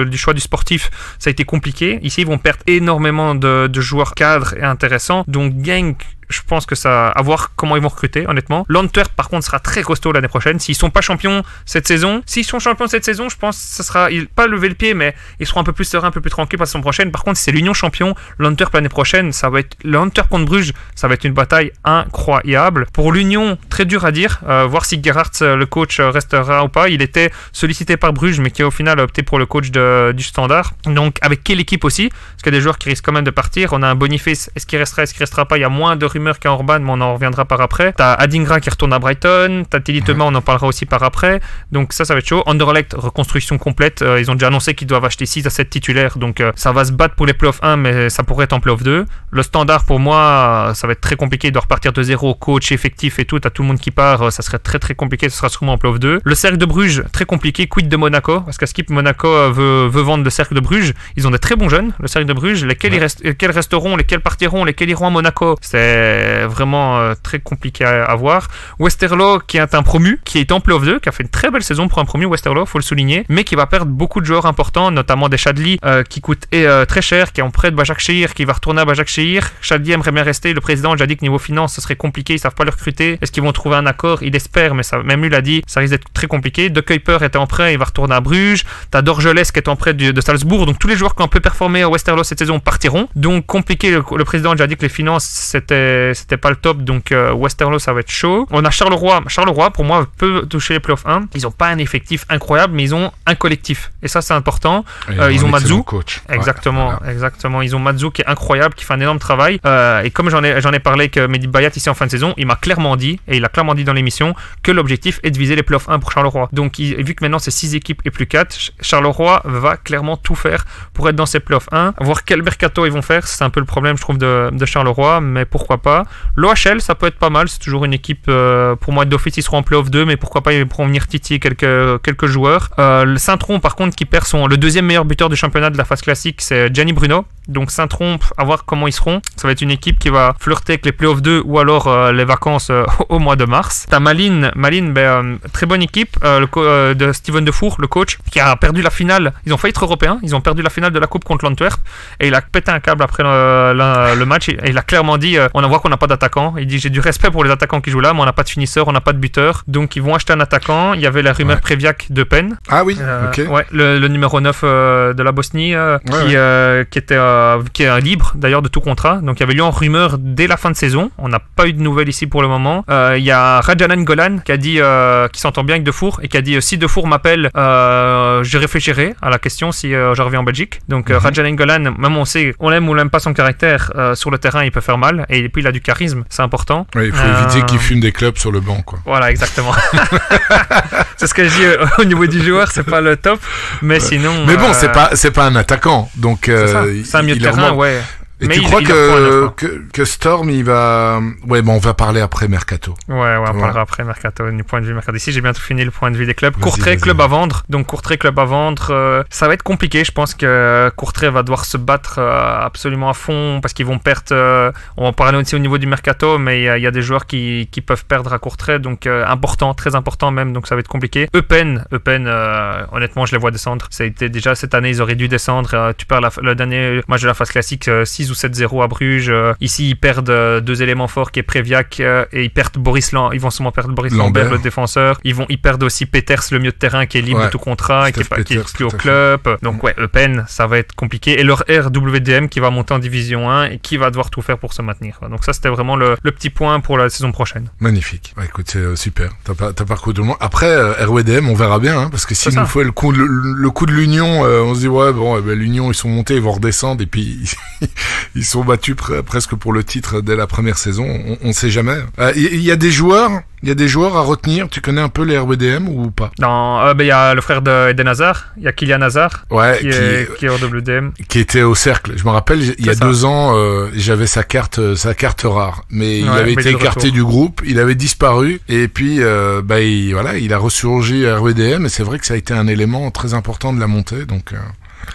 C: du choix du sportif. Ça a été compliqué. Ici, ils vont perdre énormément de joueurs cadres et intéressants. Donc Genk, je pense que ça à voir comment ils vont recruter, honnêtement. L'Antwerp, par contre, sera très costaud l'année prochaine. S'ils sont pas champions cette saison, je pense que ça sera pas lever le pied, mais ils seront un peu plus sereins, un peu plus tranquilles pour la saison prochaine. Par contre, si c'est l'Union champion, l'Antwerp l'année prochaine, ça va être l'Antwerp contre Bruges, ça va être une bataille incroyable. Pour l'Union, très dur à dire. Voir si Gerhardt, le coach, restera ou pas. Il était sollicité par Bruges, mais qui a au final opté pour le coach du Standard. Donc, avec quelle équipe aussi? Parce qu'il y a des joueurs qui risquent quand même de partir. On a un Boniface. Est-ce qu'il restera pas? Il y a moins de rumeurs qu'à Orban, mais on en reviendra par après. T'as Adingra qui retourne à Brighton, t'as Tilly Thomas, on en parlera aussi par après. Donc ça va être chaud. Anderlecht, reconstruction complète. Ils ont déjà annoncé qu'ils doivent acheter 6 à 7 titulaires, donc ça va se battre pour les playoffs 1, mais ça pourrait être en playoff 2. Le Standard, pour moi, ça va être très compliqué. Il doit repartir de zéro, coach, effectif et tout. T'as tout le monde qui part, ça serait très très compliqué. Ce sera sûrement en playoff 2. Le Cercle de Bruges, très compliqué. Quid de Monaco? Parce qu'à Skip, Monaco veut vendre le Cercle de Bruges. Ils ont des très bons jeunes, le Cercle de Bruges. Lesquels resteront, lesquels partiront, lesquels iront à Monaco? C'est vraiment très compliqué à voir. Westerlo, qui est un promu, qui est en playoff 2, qui a fait une très belle saison pour un promu, Westerlo, faut le souligner, mais qui va perdre beaucoup de joueurs importants, notamment des Chadli, qui coûtent très cher, qui est en prêt de Başakşehir, qui va retourner à Başakşehir. Chadli aimerait bien rester. Le président a déjà dit que niveau finance, ce serait compliqué, ils savent pas le recruter. Est-ce qu'ils vont trouver un accord? Il espère, mais ça, même lui l'a dit, ça risque d'être très compliqué. De Kuiper était en prêt, il va retourner à Bruges. T'as Dorgeles qui est en prêt de Salzbourg. Donc tous les joueurs qui ont un peu performé à Westerlo cette saison partiront. Donc compliqué. Le président a déjà dit que les finances c'était pas le top. Donc Westerlo, ça va être chaud. On a Charleroi. Charleroi, pour moi, peut toucher les playoffs 1. Ils ont pas un effectif incroyable, mais ils ont un collectif. Et ça, c'est important. Ils ont Matsu.
B: Coach.
C: Exactement, ouais, voilà. Exactement. Ils ont Matsu qui est incroyable, qui fait un énorme travail. Et comme j'en ai parlé avec Mehdi Bayat ici en fin de saison, il m'a clairement dit, et il a clairement dit dans l'émission, que l'objectif est de viser les playoffs 1 pour Charleroi. Donc, vu que maintenant c'est 6 équipes et plus 4, Charleroi va clairement tout faire pour être dans ces playoffs 1. Voir quel mercato ils vont faire, c'est un peu le problème, je trouve, de Charleroi, mais pourquoi pas. L'OHL, ça peut être pas mal, c'est toujours une équipe, pour moi, d'office, ils seront en playoff 2, mais pourquoi pas, ils pourront venir titiller quelques joueurs. Le Saint-Tron, par contre, qui perd le deuxième meilleur buteur du championnat de la phase classique, c'est Gianni Bruno. Donc Saint-Tron, à voir comment ils seront. Ça va être une équipe qui va flirter avec les playoffs 2 ou alors les vacances au mois de mars. T'as Malines, très bonne équipe de Steven Defour, le coach, qui a perdu la finale. Ils ont failli être européens, ils ont perdu la finale de la coupe contre l'Antwerp et il a pété un câble après le match et il a clairement dit on voit qu'on n'a pas d'attaquant. Il dit j'ai du respect pour les attaquants qui jouent là, mais on n'a pas de finisseur, on n'a pas de buteur. Donc ils vont acheter un attaquant. Il y avait la rumeur Previak de Penn.
B: Ah oui, ok.
C: Ouais, le numéro 9 de la Bosnie qui est libre d'ailleurs de tout contrat. Donc il y avait eu en rumeur dès la fin de saison. On n'a pas eu de nouvelles ici pour le moment. Il y a Rajanan Golan qui a dit qui s'entend bien avec Defour et qui a dit si Defour m'appelle, je réfléchirai à la question si je reviens en Belgique. Donc Rajanan Golan, même on sait, on l'aime ou on l'aime pas son caractère, sur le terrain il peut faire mal et puis il a du charisme, c'est important.
B: Oui, il faut éviter qu'il fume des clubs sur le banc, quoi.
C: Voilà, exactement. C'est ce que je dis au niveau du joueur, c'est pas le top, mais sinon.
B: Mais bon, c'est pas un attaquant, donc
C: c'est un milieu de terrain, ouais.
B: Et
C: mais
B: tu crois que Storm, il va... Ouais, bon, on va parler après Mercato.
C: Ouais, on parlera après Mercato, du point de vue Mercato. Ici, j'ai bientôt fini le point de vue des clubs. Courtrai, club à vendre. Donc, Courtrai, club à vendre. Ça va être compliqué. Je pense que Courtrai va devoir se battre absolument à fond parce qu'ils vont perdre... on va en parler aussi au niveau du Mercato, mais il y a des joueurs qui peuvent perdre à Courtrai. Donc, important, très important même. Donc, ça va être compliqué. Eupen, honnêtement, je les vois descendre. Ça a été déjà cette année, ils auraient dû descendre. Tu perds le dernier match de la phase classique, 6 ou 7-0 à Bruges. Ici, ils perdent 2 éléments forts qui est Previak et ils perdent ils vont sûrement perdre Boris Lambert, le défenseur. Ils perdent aussi Peters, le milieu de terrain qui est libre de tout contrat et qui est plus au club. Donc ouais, Eupen, ça va être compliqué. Et leur RWDM qui va monter en division 1 et qui va devoir tout faire pour se maintenir. Donc ça, c'était vraiment le petit point pour la saison prochaine.
B: Magnifique. Bah, écoute, c'est super. T'as parcouru tout le monde. Après, RWDM, on verra bien, parce que s'il nous faut le coup de l'Union, on se dit ouais, bon, l'Union, ils sont montés, ils vont redescendre et puis ils sont battus presque pour le titre dès la première saison. On sait jamais. Il y a des joueurs Il y a des joueurs à retenir. Tu connais un peu les RWDM ou pas?
C: Non, il y a le frère d'Eden Hazard, il y a Kylian Hazard,
B: Ouais,
C: qui est RWDM.
B: qui était au cercle. Je me rappelle, il y a 2 ans, j'avais sa carte rare, mais il avait été écarté du groupe, il avait disparu, et puis il a ressurgi à RWDM, et c'est vrai que ça a été un élément très important de la montée, donc.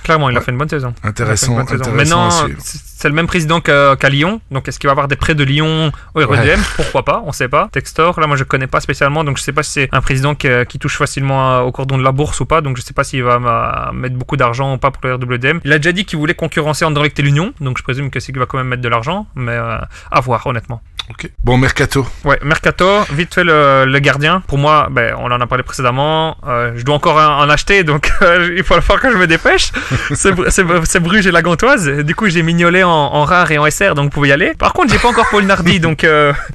C: Clairement, il a fait une bonne saison.
B: Intéressant.
C: Maintenant, c'est le même président qu'à Lyon. Donc, est-ce qu'il va avoir des prêts de Lyon au RWDM? Pourquoi pas? On sait pas. Textor, là, moi, je connais pas spécialement. Donc, je sais pas si c'est un président qui touche facilement au cordon de la bourse ou pas. Donc, je sais pas s'il va mettre beaucoup d'argent ou pas pour le RWDM. Il a déjà dit qu'il voulait concurrencer Anderlecht et l'Union. Donc, je présume que c'est qu'il va quand même mettre de l'argent. Mais à voir, honnêtement.
B: Ok. Bon, Mercato.
C: Ouais, Mercato, vite fait le gardien. Pour moi, on en a parlé précédemment. Je dois encore en acheter, donc il va falloir que je me dépêche. C'est Bruges et la Gantoise. Du coup, j'ai Mignolet en rare et en SR, donc vous pouvez y aller. Par contre, j'ai pas encore Paul Nardi, donc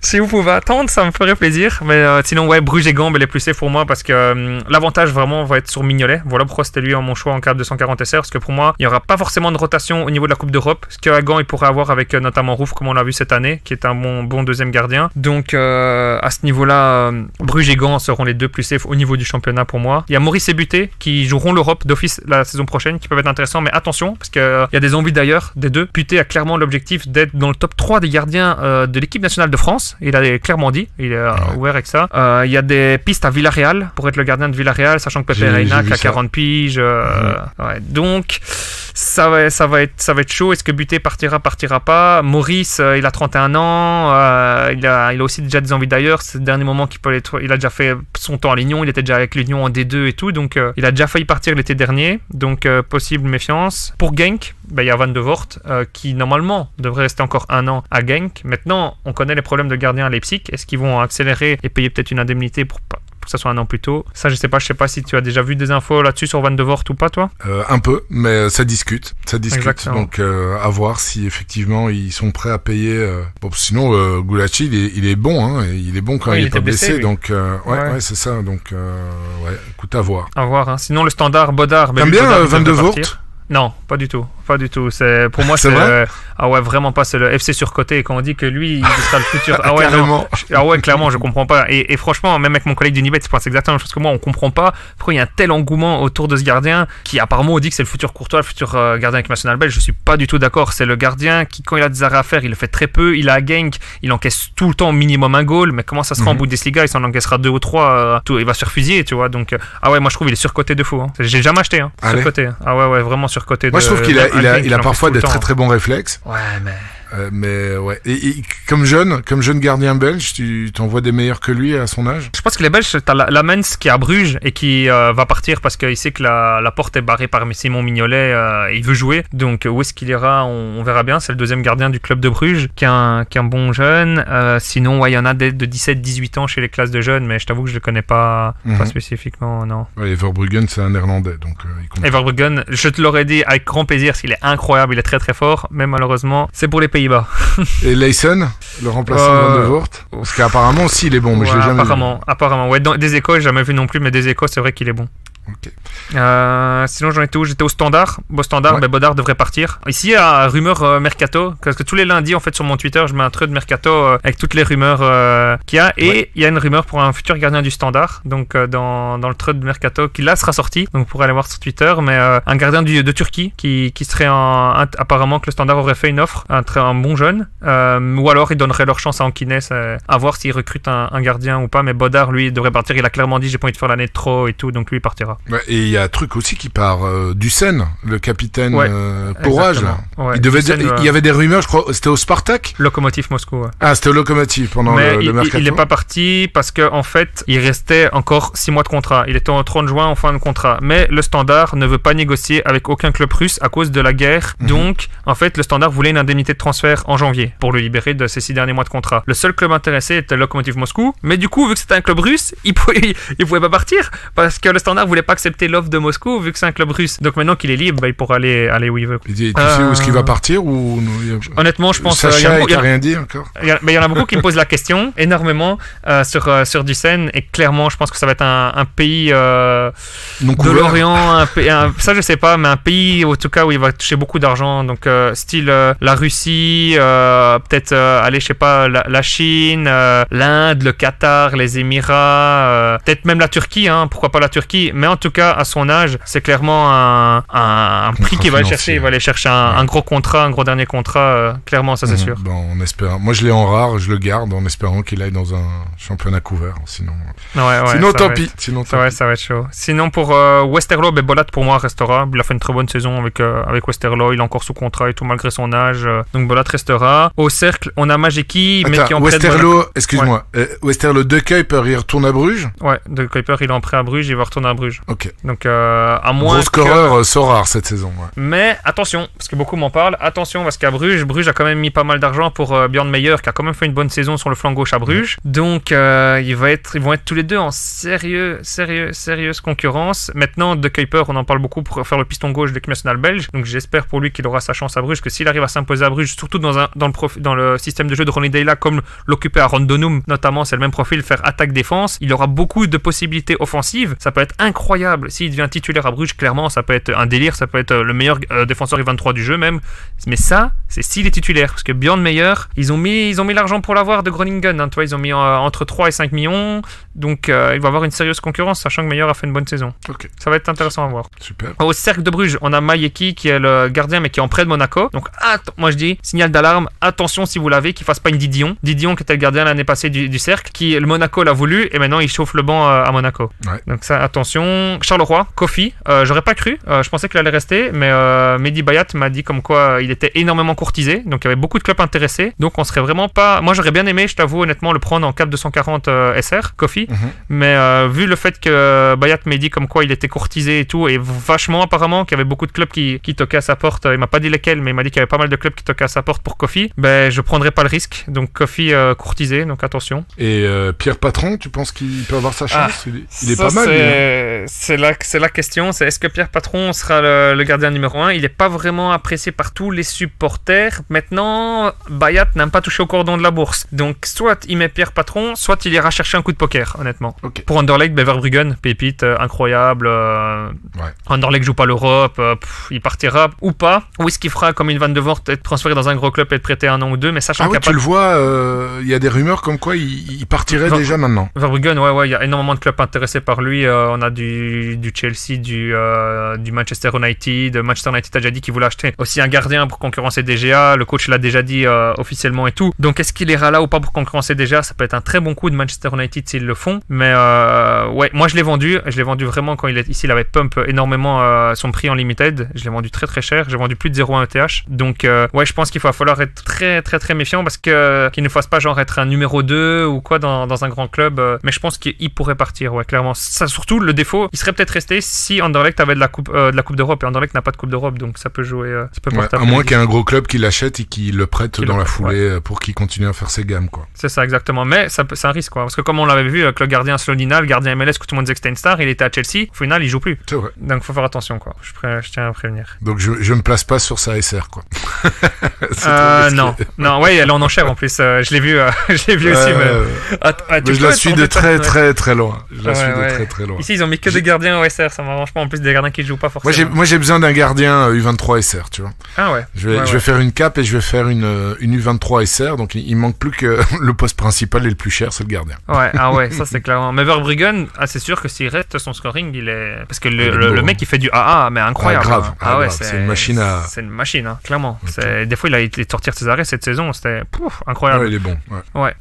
C: si vous pouvez attendre, ça me ferait plaisir. Mais sinon, ouais, Bruges et Gand, elle est plus safe pour moi parce que l'avantage vraiment va être sur Mignolet. Voilà pourquoi c'était lui mon choix en cap 240 SR, parce que pour moi, il y aura pas forcément de rotation au niveau de la Coupe d'Europe. Ce qu'à Gand, il pourrait avoir avec notamment Rouf, comme on l'a vu cette année, qui est un bon deuxième gardien. Donc à ce niveau-là, Bruges et Gand seront les deux plus safe au niveau du championnat pour moi. Il y a Maurice et Buté qui joueront l'Europe d'office la saison prochaine, qui peuvent être intéressants, mais attention parce qu'il y a des envies d'ailleurs des deux. Buté a clairement l'objectif d'être dans le top 3 des gardiens de l'équipe nationale de France. Il a clairement dit, il est ouvert avec ça. Il y a des pistes à Villarreal pour être le gardien de Villarreal, sachant que Pepe Reina qui a 40 piges. Ouais. Donc ça va être chaud. Est-ce que Buté partira pas? Maurice, il a 31 ans. Il a aussi déjà des envies d'ailleurs. C'est le dernier moment il a déjà fait son temps à l'Union. Il était déjà avec l'Union en D2 et tout. Donc il a déjà failli partir l'été dernier. Donc possible méfiance. Pour Genk, il y a Van de Voort qui normalement devrait rester encore 1 an à Genk. Maintenant, on connaît les problèmes de gardien à Leipzig. Est-ce qu'ils vont accélérer et payer peut-être une indemnité pour que ça soit 1 an plus tôt? Ça, je sais pas si tu as déjà vu des infos là-dessus sur Van de Voort ou pas, toi?
B: Un peu, mais ça discute.
C: Exactement.
B: Donc à voir si effectivement ils sont prêts à payer. Sinon Gulacsi il est bon, hein. Il est bon quand il est pas blessé. Donc ouais, c'est ça. Donc écoute, à voir.
C: À voir. Hein. Sinon le Standard Bodard.
B: T'aimes bien Van de Voort?
C: Non, pas du tout. C'est pour moi c'est
B: vrai
C: vraiment pas, c'est le FC surcoté quand on dit que lui il sera le futur.
B: Carrément.
C: Clairement, je comprends pas. Et franchement, même avec mon collègue d'Unibet, c'est exactement la chose que moi, on comprend pas pourquoi il y a un tel engouement autour de ce gardien qui apparemment on dit que c'est le futur Courtois, le futur gardien avec national belge. Je suis pas du tout d'accord. C'est le gardien qui, quand il a des arrêts à faire, il le fait très peu. Il a à Genk, il encaisse tout le temps au minimum un goal, mais comment ça sera en Bundesliga? Il s'en encaissera 2 ou 3, il va se faire fusiller, tu vois. Donc moi je trouve il est surcoté de fou. Hein. J'ai jamais acheté. Hein. Surcoté. Vraiment surcoté.
B: Moi je trouve qu'il a parfois des très bons réflexes.
C: Ouais,
B: mais ouais. Et comme jeune gardien belge, tu t'en vois des meilleurs que lui à son âge?
C: Je pense que les Belges, t'as Lamens qui est à Bruges et qui va partir parce qu'il sait que la porte est barrée par Simon Mignolet. Il veut jouer. Donc où est-ce qu'il ira? On verra bien. C'est le deuxième gardien du club de Bruges qui est un bon jeune. Sinon, il y en a de 17-18 ans chez les classes de jeunes, mais je t'avoue que je le connais pas spécifiquement, non.
B: Ouais, Everbruggen, c'est un néerlandais. Donc,
C: Everbruggen, je te l'aurais dit avec grand plaisir parce qu'il est incroyable. Il est très très fort. Mais malheureusement, c'est pour les Pays-Bas.
B: Et Leysen, le remplaçant de Van de Voort? Parce qu'apparemment aussi il est bon, mais je l'ai jamais vu.
C: Apparemment, ouais, des échos, j'ai jamais vu non plus, mais des échos, c'est vrai qu'il est bon.
B: Okay.
C: Sinon j'en étais où? J'étais au Standard. Bodard devrait partir. Ici il y a rumeur mercato, parce que tous les lundis en fait sur mon Twitter je mets un thread mercato avec toutes les rumeurs qu'il y a, et il y a une rumeur pour un futur gardien du Standard, donc dans le thread mercato qui là sera sorti, donc vous pourrez aller voir sur Twitter, mais un gardien de Turquie qui serait apparemment que le Standard aurait fait une offre, un bon jeune, ou alors ils donneraient leur chance à Ankines, à voir s'ils recrutent un gardien ou pas, mais Bodard lui devrait partir. Il a clairement dit j'ai pas envie de faire l'année de trop et tout, donc lui il partira.
B: Ouais, et il y a un truc aussi qui part du Seine, le capitaine Pourrage.
C: Ouais,
B: il y avait des rumeurs, je crois, c'était au Spartak,
C: Lokomotiv Moscou. Ouais.
B: Ah, c'était au Lokomotiv pendant le mercato.
C: Il n'est pas parti parce que en fait, il restait encore 6 mois de contrat. Il était au 30 juin en fin de contrat. Mais le Standard ne veut pas négocier avec aucun club russe à cause de la guerre. Donc, en fait, le Standard voulait une indemnité de transfert en janvier pour le libérer de ses 6 derniers mois de contrat. Le seul club intéressé était le Lokomotiv Moscou. Mais du coup, vu que c'était un club russe, il pouvait pas partir parce que le Standard voulait voulait pas accepter l'offre de Moscou vu que c'est un club russe. Donc maintenant qu'il est libre, il pourra aller où il veut.
B: Et tu sais où est-ce qu'il va partir ou...
C: Honnêtement, je pense...
B: Sacha il n'a rien dit encore.
C: Il y en a beaucoup qui me posent la question, énormément, sur Dussen, et clairement, je pense que ça va être un pays de l'Orient, ça je sais pas, mais un pays en tout cas où il va toucher beaucoup d'argent, donc style la Russie, peut-être aller, je sais pas, la Chine, l'Inde, le Qatar, les Émirats, peut-être même la Turquie, hein, pourquoi pas la Turquie, mais en tout cas, à son âge, c'est clairement un prix qu'il va aller chercher. Il va aller chercher un gros contrat, un gros dernier contrat, clairement, ça c'est sûr.
B: Bon, on espère. Moi, je l'ai en rare, je le garde en espérant qu'il aille dans un championnat couvert. Sinon, sinon tant pis.
C: Ça va être chaud. Sinon, pour Westerlo, Bolat pour moi restera. Il a fait une très bonne saison avec Westerlo. Il est encore sous contrat et tout malgré son âge. Donc Bolat restera. Au cercle, on a Majeki, mais qui est en prêt.
B: Westerlo, excuse-moi. Westerlo, De Kuyper, il retourne à Bruges.
C: Ouais, De Kuyper, il est en prêt à Bruges. Il va retourner à Bruges.
B: Ok.
C: Donc à moins.
B: Gros scoreur Sorare cette saison. Ouais.
C: Mais attention, parce que beaucoup m'en parlent. Attention, parce qu'à Bruges a quand même mis pas mal d'argent pour Björn Meyer, qui a quand même fait une bonne saison sur le flanc gauche à Bruges. Donc ils vont être tous les deux en sérieuse concurrence. Maintenant, De Kuyper, on en parle beaucoup pour faire le piston gauche de l'équipe nationale belge. Donc j'espère pour lui qu'il aura sa chance à Bruges, que s'il arrive à s'imposer à Bruges, surtout dans le système de jeu de Ronny Deila, comme l'occupait à Rondonum, notamment, c'est le même profil, faire attaque-défense. Il aura beaucoup de possibilités offensives. Ça peut être incroyable s'il devient titulaire à Bruges. Clairement, ça peut être un délire. Ça peut être le meilleur défenseur U23 du jeu même. Mais ça, c'est s'il est titulaire. Parce que Björn Meyer, ils ont mis l'argent pour l'avoir de Groningen. Hein, toi, ils ont mis entre 3 et 5 millions. Donc, il va avoir une sérieuse concurrence, sachant que Meyer a fait une bonne saison.
B: Okay.
C: Ça va être intéressant à voir.
B: Super.
C: Au cercle de Bruges, on a Majeki qui est le gardien, mais qui est en prêt de Monaco. Donc, moi je dis, signal d'alarme, attention si vous l'avez, qu'il fasse pas une Didion. Didion qui était le gardien l'année passée du cercle, qui le Monaco l'a voulu, et maintenant il chauffe le banc à Monaco.
B: Ouais.
C: Donc, ça, attention. Charleroi, Kofi, j'aurais pas cru. Je pensais qu'il allait rester, mais Mehdi Bayat m'a dit comme quoi il était énormément courtisé. Donc, il y avait beaucoup de clubs intéressés. Donc, on serait vraiment pas. Moi, j'aurais bien aimé, je t'avoue, honnêtement, le prendre en cap 240 SR, Kofi. Mais vu le fait que Bayat m'a dit comme quoi il était courtisé et tout, et vachement apparemment qu'il y avait beaucoup de clubs qui toquaient à sa porte, il m'a pas dit lesquels, mais il m'a dit qu'il y avait pas mal de clubs qui toquaient à sa porte pour Kofi, je prendrais pas le risque. Donc Kofi courtisé, donc attention.
B: Et Pierre Patron, tu penses qu'il peut avoir sa chance? Il est pas mal.
C: C'est la question, c'est est-ce que Pierre Patron sera le gardien numéro 1? Il est pas vraiment apprécié par tous les supporters. Maintenant, Bayat n'aime pas toucher au cordon de la bourse. Donc soit il met Pierre Patron, soit il ira chercher un coup de poker, honnêtement.
B: Okay.
C: Pour Anderlecht, Verbruggen, pépite, incroyable. Anderlecht joue pas l'Europe, il partira ou pas. Ou est-ce qu'il fera comme une Van de Voort, être transféré dans un gros club et être prêté 1 an ou 2, mais sachant qu'il y a
B: tu le vois, il y a des rumeurs comme quoi il partirait déjà maintenant.
C: Verbruggen, il y a énormément de clubs intéressés par lui. On a du Chelsea, du Manchester United. Manchester United a déjà dit qu'il voulait acheter aussi un gardien pour concurrencer DGA. Le coach l'a déjà dit officiellement et tout. Donc est-ce qu'il ira là ou pas pour concurrencer DGA? Ça peut être un très bon coup de Manchester United s'ils le font. Mais moi je l'ai vendu. Je l'ai vendu vraiment quand il est ici. Il avait pump énormément son prix en limited. Je l'ai vendu très très cher. J'ai vendu plus de 0,1 ETH. Donc je pense qu'il va falloir être très très très méfiant parce qu'il ne fasse pas genre être un numéro 2 ou quoi dans un grand club. Mais je pense qu'il pourrait partir. Ouais, clairement. Ça, surtout le défaut, il serait peut-être resté si Anderlecht avait de la coupe d'Europe, et Anderlecht n'a pas de coupe d'Europe, donc ça peut jouer. Ça peut
B: à moins qu'il y ait un gros club qui l'achète et qui le prête dans la foulée pour qu'il continue à faire ses gammes, quoi. C'est
C: ça exactement. Mais c'est un risque, quoi. Parce que comme on l'avait vu avec le gardien Slonina, le gardien MLS que tout le monde disait que c'était une star, il était à Chelsea. Au final, il joue plus.
B: C'est vrai.
C: Donc faut faire attention, quoi. Je tiens à prévenir.
B: Donc je me place pas sur sa SR, quoi.
C: Non, ouais, elle est en enchère en plus. Je l'ai vu aussi.
B: Mais je la suis de très très très loin. Très loin.
C: Ici, ils ont mis que des gardiens au SR. Ça m'arrange pas. En plus, des gardiens qui jouent pas forcément.
B: Moi, j'ai besoin d'un gardien U23 SR, tu vois.
C: Ah ouais.
B: Je vais faire une cape et je vais faire une U23 SR. Donc, il manque plus que le poste principal et le plus cher, c'est le gardien.
C: Ouais, ça c'est clairement. Mais Verbruggen, c'est sûr que s'il reste, son scoring, il est. Parce que le mec, il fait du AA, mais incroyable.
B: Grave.
C: Grave.
B: C'est une machine à.
C: C'est une machine, hein, clairement. Okay. Des fois, il a été sortir de ses arrêts cette saison. C'était incroyable.
B: Ouais, il est bon.
C: Ouais.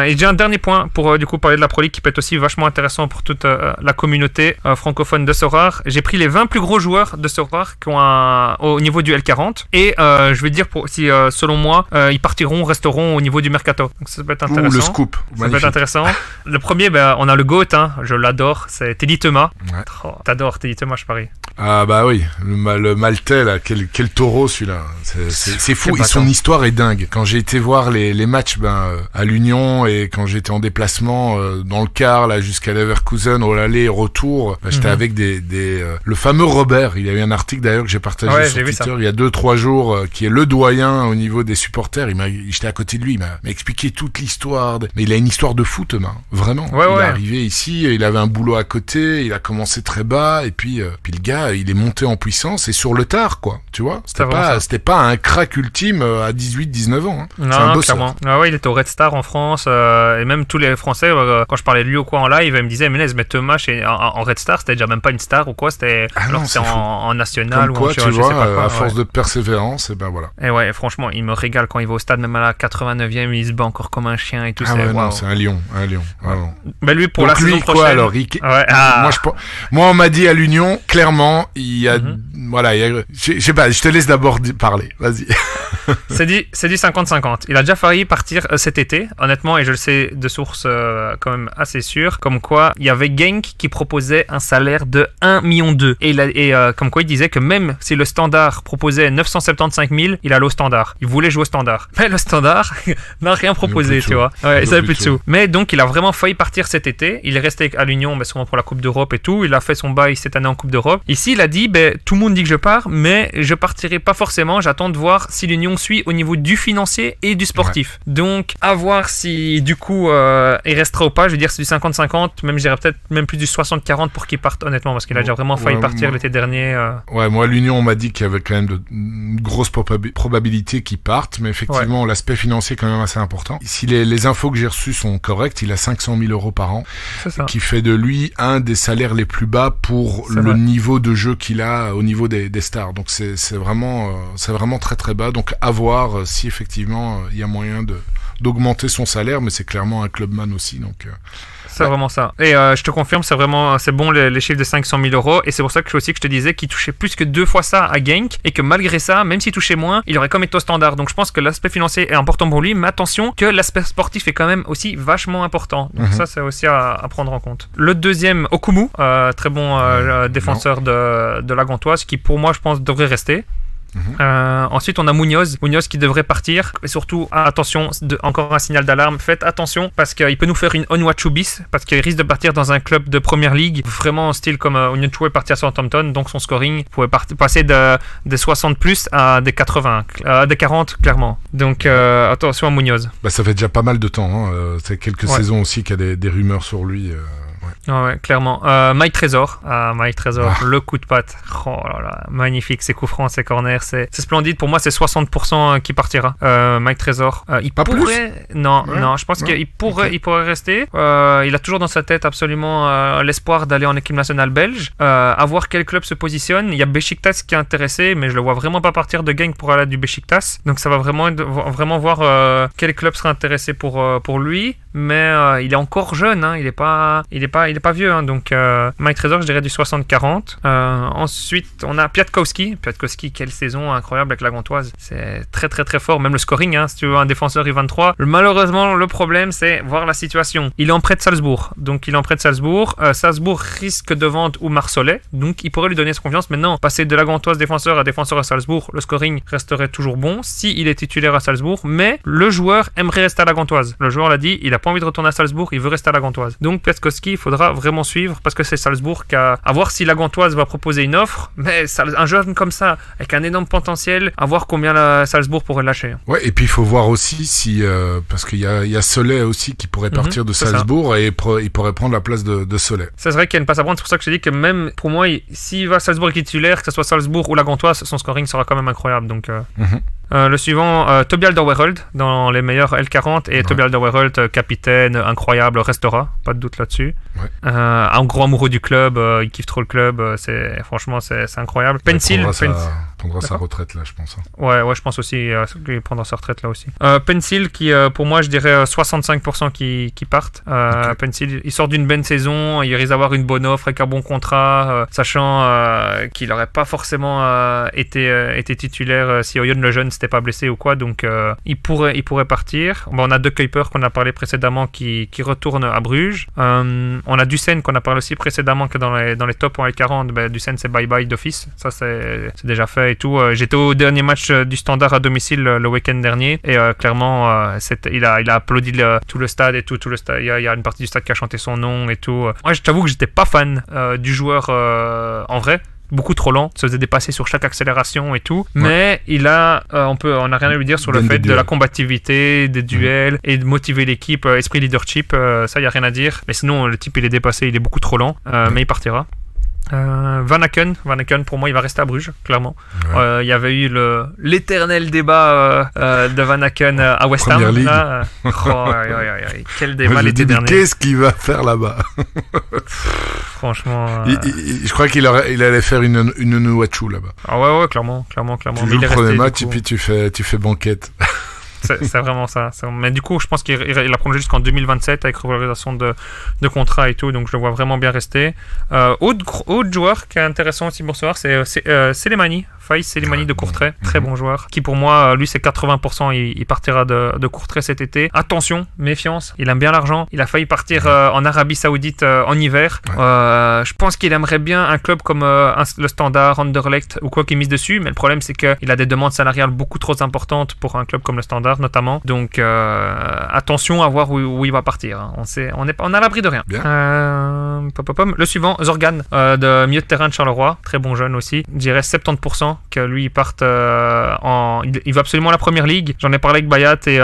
C: Et j'ai un dernier point pour du coup parler de la Pro League qui peut être aussi vachement intéressant pour toute la communauté francophone de Sorare. J'ai pris les 20 plus gros joueurs de Sorare qui ont au niveau du L40 et je vais dire si selon moi ils resteront au niveau du mercato. Donc ça peut être intéressant.
B: Le scoop.
C: Ça peut être intéressant. Le premier, on a le GOAT, hein, je l'adore, c'est Teddy Thomas.
B: Ouais.
C: T'adores Teddy Thomas, je parie.
B: Ah bah oui, le Maltais là, quel taureau celui-là. C'est fou, et son histoire est dingue. Quand j'ai été voir les matchs à l'Union et quand j'étais en déplacement dans le car là jusqu'à Leverkusen, au l'aller et retour, jours, j'étais avec le fameux Robert. Il y a eu un article d'ailleurs que j'ai partagé sur Twitter il y a 2-3 jours, qui est le doyen au niveau des supporters. J'étais à côté de lui, il m'a expliqué toute l'histoire. Mais il a une histoire de foot, vraiment. Il est arrivé ici, il avait un boulot à côté, il a commencé très bas, et puis le gars, il est monté en puissance, et sur le tard, quoi. Tu vois, c'était pas un crack ultime à 18-19 ans.
C: Non, c'est un bosseur. Clairement. Ah ouais, il était au Red Star en France, et même tous les Français, quand je parlais de lui ou quoi en live, ils me disaient, mais Thomas en Red Star, c'était déjà même pas une star ou quoi, c'était en national.
B: Comme quoi, tu vois, à force de persévérance, et ben voilà.
C: Et ouais, franchement, il me régale quand il va au stade, même à la 89e, il se bat encore comme un chien et tout.
B: C'est un lion.
C: Mais lui, pour
B: donc
C: la saison prochaine...
B: quoi alors moi, on m'a dit à l'Union, clairement, il y a... Voilà, je sais pas, je te laisse d'abord parler, vas-y.
C: C'est du 50-50. Il a déjà failli partir cet été, honnêtement, et je le sais de sources quand même assez sûres, comme quoi il y avait Genk qui proposait un salaire de 1,2 million. Et comme quoi il disait que même si le Standard proposait 975 000, il allait au Standard. Il voulait jouer au Standard. Mais le Standard n'a rien proposé, tu vois. Ouais, il n'avait plus de sous. Mais donc il a vraiment failli partir cet été. Il est resté à l'Union, mais souvent pour la Coupe d'Europe et tout. Il a fait son bail cette année en Coupe d'Europe. Ici, il a dit, tout le monde dit que je pars, mais je partirai pas forcément. J'attends de voir si l'Union suit au niveau du financier et du sportif. Ouais. Donc, à voir si du coup il restera ou pas. Je veux dire, c'est du 50-50, même je dirais peut-être même plus du 60-40 pour qu'il parte, honnêtement, parce qu'il a déjà vraiment failli partir l'été dernier.
B: Ouais, moi, l'Union, on m'a dit qu'il y avait quand même de grosses probabilités qu'il parte, mais effectivement, l'aspect financier est quand même assez important. Si les infos que j'ai reçues sont correctes, il a 500 000 euros par an, qui fait de lui un des salaires les plus bas pour le niveau de jeu qu'il a au niveau des stars. Donc c'est vraiment très très bas. Donc à voir si effectivement il y a moyen d'augmenter son salaire, mais c'est clairement un clubman aussi. Donc
C: c'est vraiment ça. Et je te confirme, c'est bon les chiffres de 500 000 euros. Et c'est pour ça que je te disais qu'il touchait plus que 2 fois ça à Genk. Et que malgré ça, même s'il touchait moins, il aurait quand même été au Standard. Donc je pense que l'aspect financier est important pour lui. Mais attention que l'aspect sportif est quand même aussi vachement important. Donc ça, c'est aussi à prendre en compte. Le deuxième, Okumu, très bon défenseur de la Gantoise, qui pour moi, je pense, devrait rester. Ensuite on a Munoz qui devrait partir, et surtout attention, encore un signal d'alarme, faites attention parce qu'il peut nous faire une Onwuachu bis, parce qu'il risque de partir dans un club de première ligue vraiment style comme Onwuachu est parti à Southampton, donc son scoring pouvait passer des 60 plus à des 80, des 40 clairement, donc attention à Munoz.
B: Ça fait déjà pas mal de temps, c'est quelques saisons aussi qu'il y a des rumeurs sur lui.
C: Ouais, clairement. Mike Trésor, le coup de patte. Oh là là, magnifique, ses coups francs, ses corners, c'est splendide. Pour moi, c'est 60% qui partira. Mike Trésor, il pas pourrait. Plus non, je pense qu'il pourrait rester. Il a toujours dans sa tête absolument l'espoir d'aller en équipe nationale belge. À voir quel club se positionne. Il y a Beşiktaş qui est intéressé, mais je le vois vraiment pas partir de Genk pour aller du Beşiktaş. Donc ça va vraiment voir quel club sera intéressé pour lui. Mais il est encore jeune, hein. Il est pas vieux, hein. Donc Mike Trésor, je dirais du 60-40. Ensuite on a Piatkowski, quelle saison incroyable avec la Gantoise, c'est très très très fort, même le scoring, hein, si tu veux un défenseur U23. Malheureusement le problème c'est voir la situation, il est en prêt de Salzbourg, Salzbourg risque de vendre ou Marsolais, donc il pourrait lui donner sa confiance. Maintenant passer de la Gantoise défenseur à Salzbourg, le scoring resterait toujours bon s'il est titulaire à Salzbourg, mais le joueur aimerait rester à la Gantoise, le joueur l'a dit, il a pas envie de retourner à Salzbourg, il veut rester à la Gantoise. Donc Piatkowski, il faudra vraiment suivre parce que c'est Salzbourg à voir si la Gantoise va proposer une offre, mais un jeune comme ça avec un énorme potentiel, à voir combien la Salzbourg pourrait lâcher.
B: Ouais, et puis il faut voir aussi si parce qu'il y a Solet aussi qui pourrait partir de Salzbourg et il pourrait prendre la place de Solet.
C: C'est vrai qu'il y a une passe à prendre, c'est pour ça que je te dis que même pour moi, s'il va à Salzbourg qui est titulaire, que ce soit Salzbourg ou la Gantoise, son scoring sera quand même incroyable. Donc le suivant, Toby Alderweireld dans les meilleurs L40, et Toby Alderweireld, capitaine incroyable, restera, pas de doute là-dessus. Un gros amoureux du club, il kiffe trop le club, franchement c'est incroyable. Pencil
B: prendra sa retraite là, je pense.
C: Ouais, je pense aussi qu'il prendra sa retraite là aussi. Pencil qui pour moi je dirais 65% qui partent. Pencil, il sort d'une bonne saison, il risque d'avoir une bonne offre avec un bon contrat, sachant qu'il n'aurait pas forcément été titulaire si Oyonn le jeune s'était pas blessé ou quoi, donc il pourrait partir. On a De Kuiper qu'on a parlé précédemment qui retourne à Bruges. On a Dussen qu'on a parlé aussi précédemment, que dans les tops en L40, Dussen c'est bye bye d'office, ça c'est déjà fait, et tout. J'étais au dernier match du Standard à domicile le week-end dernier et clairement, il a applaudi tout le stade et tout le stade. Il y a une partie du stade qui a chanté son nom et tout. Moi, je t'avoue que j'étais pas fan du joueur en vrai. Beaucoup trop lent, se faisait dépasser sur chaque accélération et tout, mais il a, on n'a rien à lui dire sur le fait de la combativité, des duels et de motiver l'équipe, esprit leadership, ça y a rien à dire. Mais sinon le type il est dépassé, il est beaucoup trop lent, mais il partira. Van Aken pour moi il va rester à Bruges clairement. Il y avait eu l'éternel débat de Van Aken à West Ham là, quel débat l'été dernier.
B: Qu'est-ce qu'il va faire là-bas?
C: Franchement
B: je crois qu'il allait faire une Nuachu là-bas.
C: Ah ouais clairement
B: tu joues le premier match et puis tu fais banquette.
C: C'est vraiment ça. Mais du coup, je pense qu'il a prolongé jusqu'en 2027 avec revalorisation de contrat et tout, donc je le vois vraiment bien rester. Autre joueur qui est intéressant aussi pour ce soir, c'est Selemani. Faïs Selemani de Courtrai, très bon joueur, qui pour moi, lui c'est 80%, il partira de Courtrai cet été. Attention, méfiance, il aime bien l'argent, il a failli partir en Arabie Saoudite en hiver. Je pense qu'il aimerait bien un club comme le Standard, Anderlecht ou quoi qui mise dessus, mais le problème c'est qu'il a des demandes salariales beaucoup trop importantes pour un club comme le Standard notamment, donc attention à voir où il va partir, hein. On est à l'abri de rien. Le suivant, Zorgan de milieu de terrain de Charleroi, très bon jeune aussi, je dirais 70% que lui il parte il veut absolument la première ligue. J'en ai parlé avec Bayat et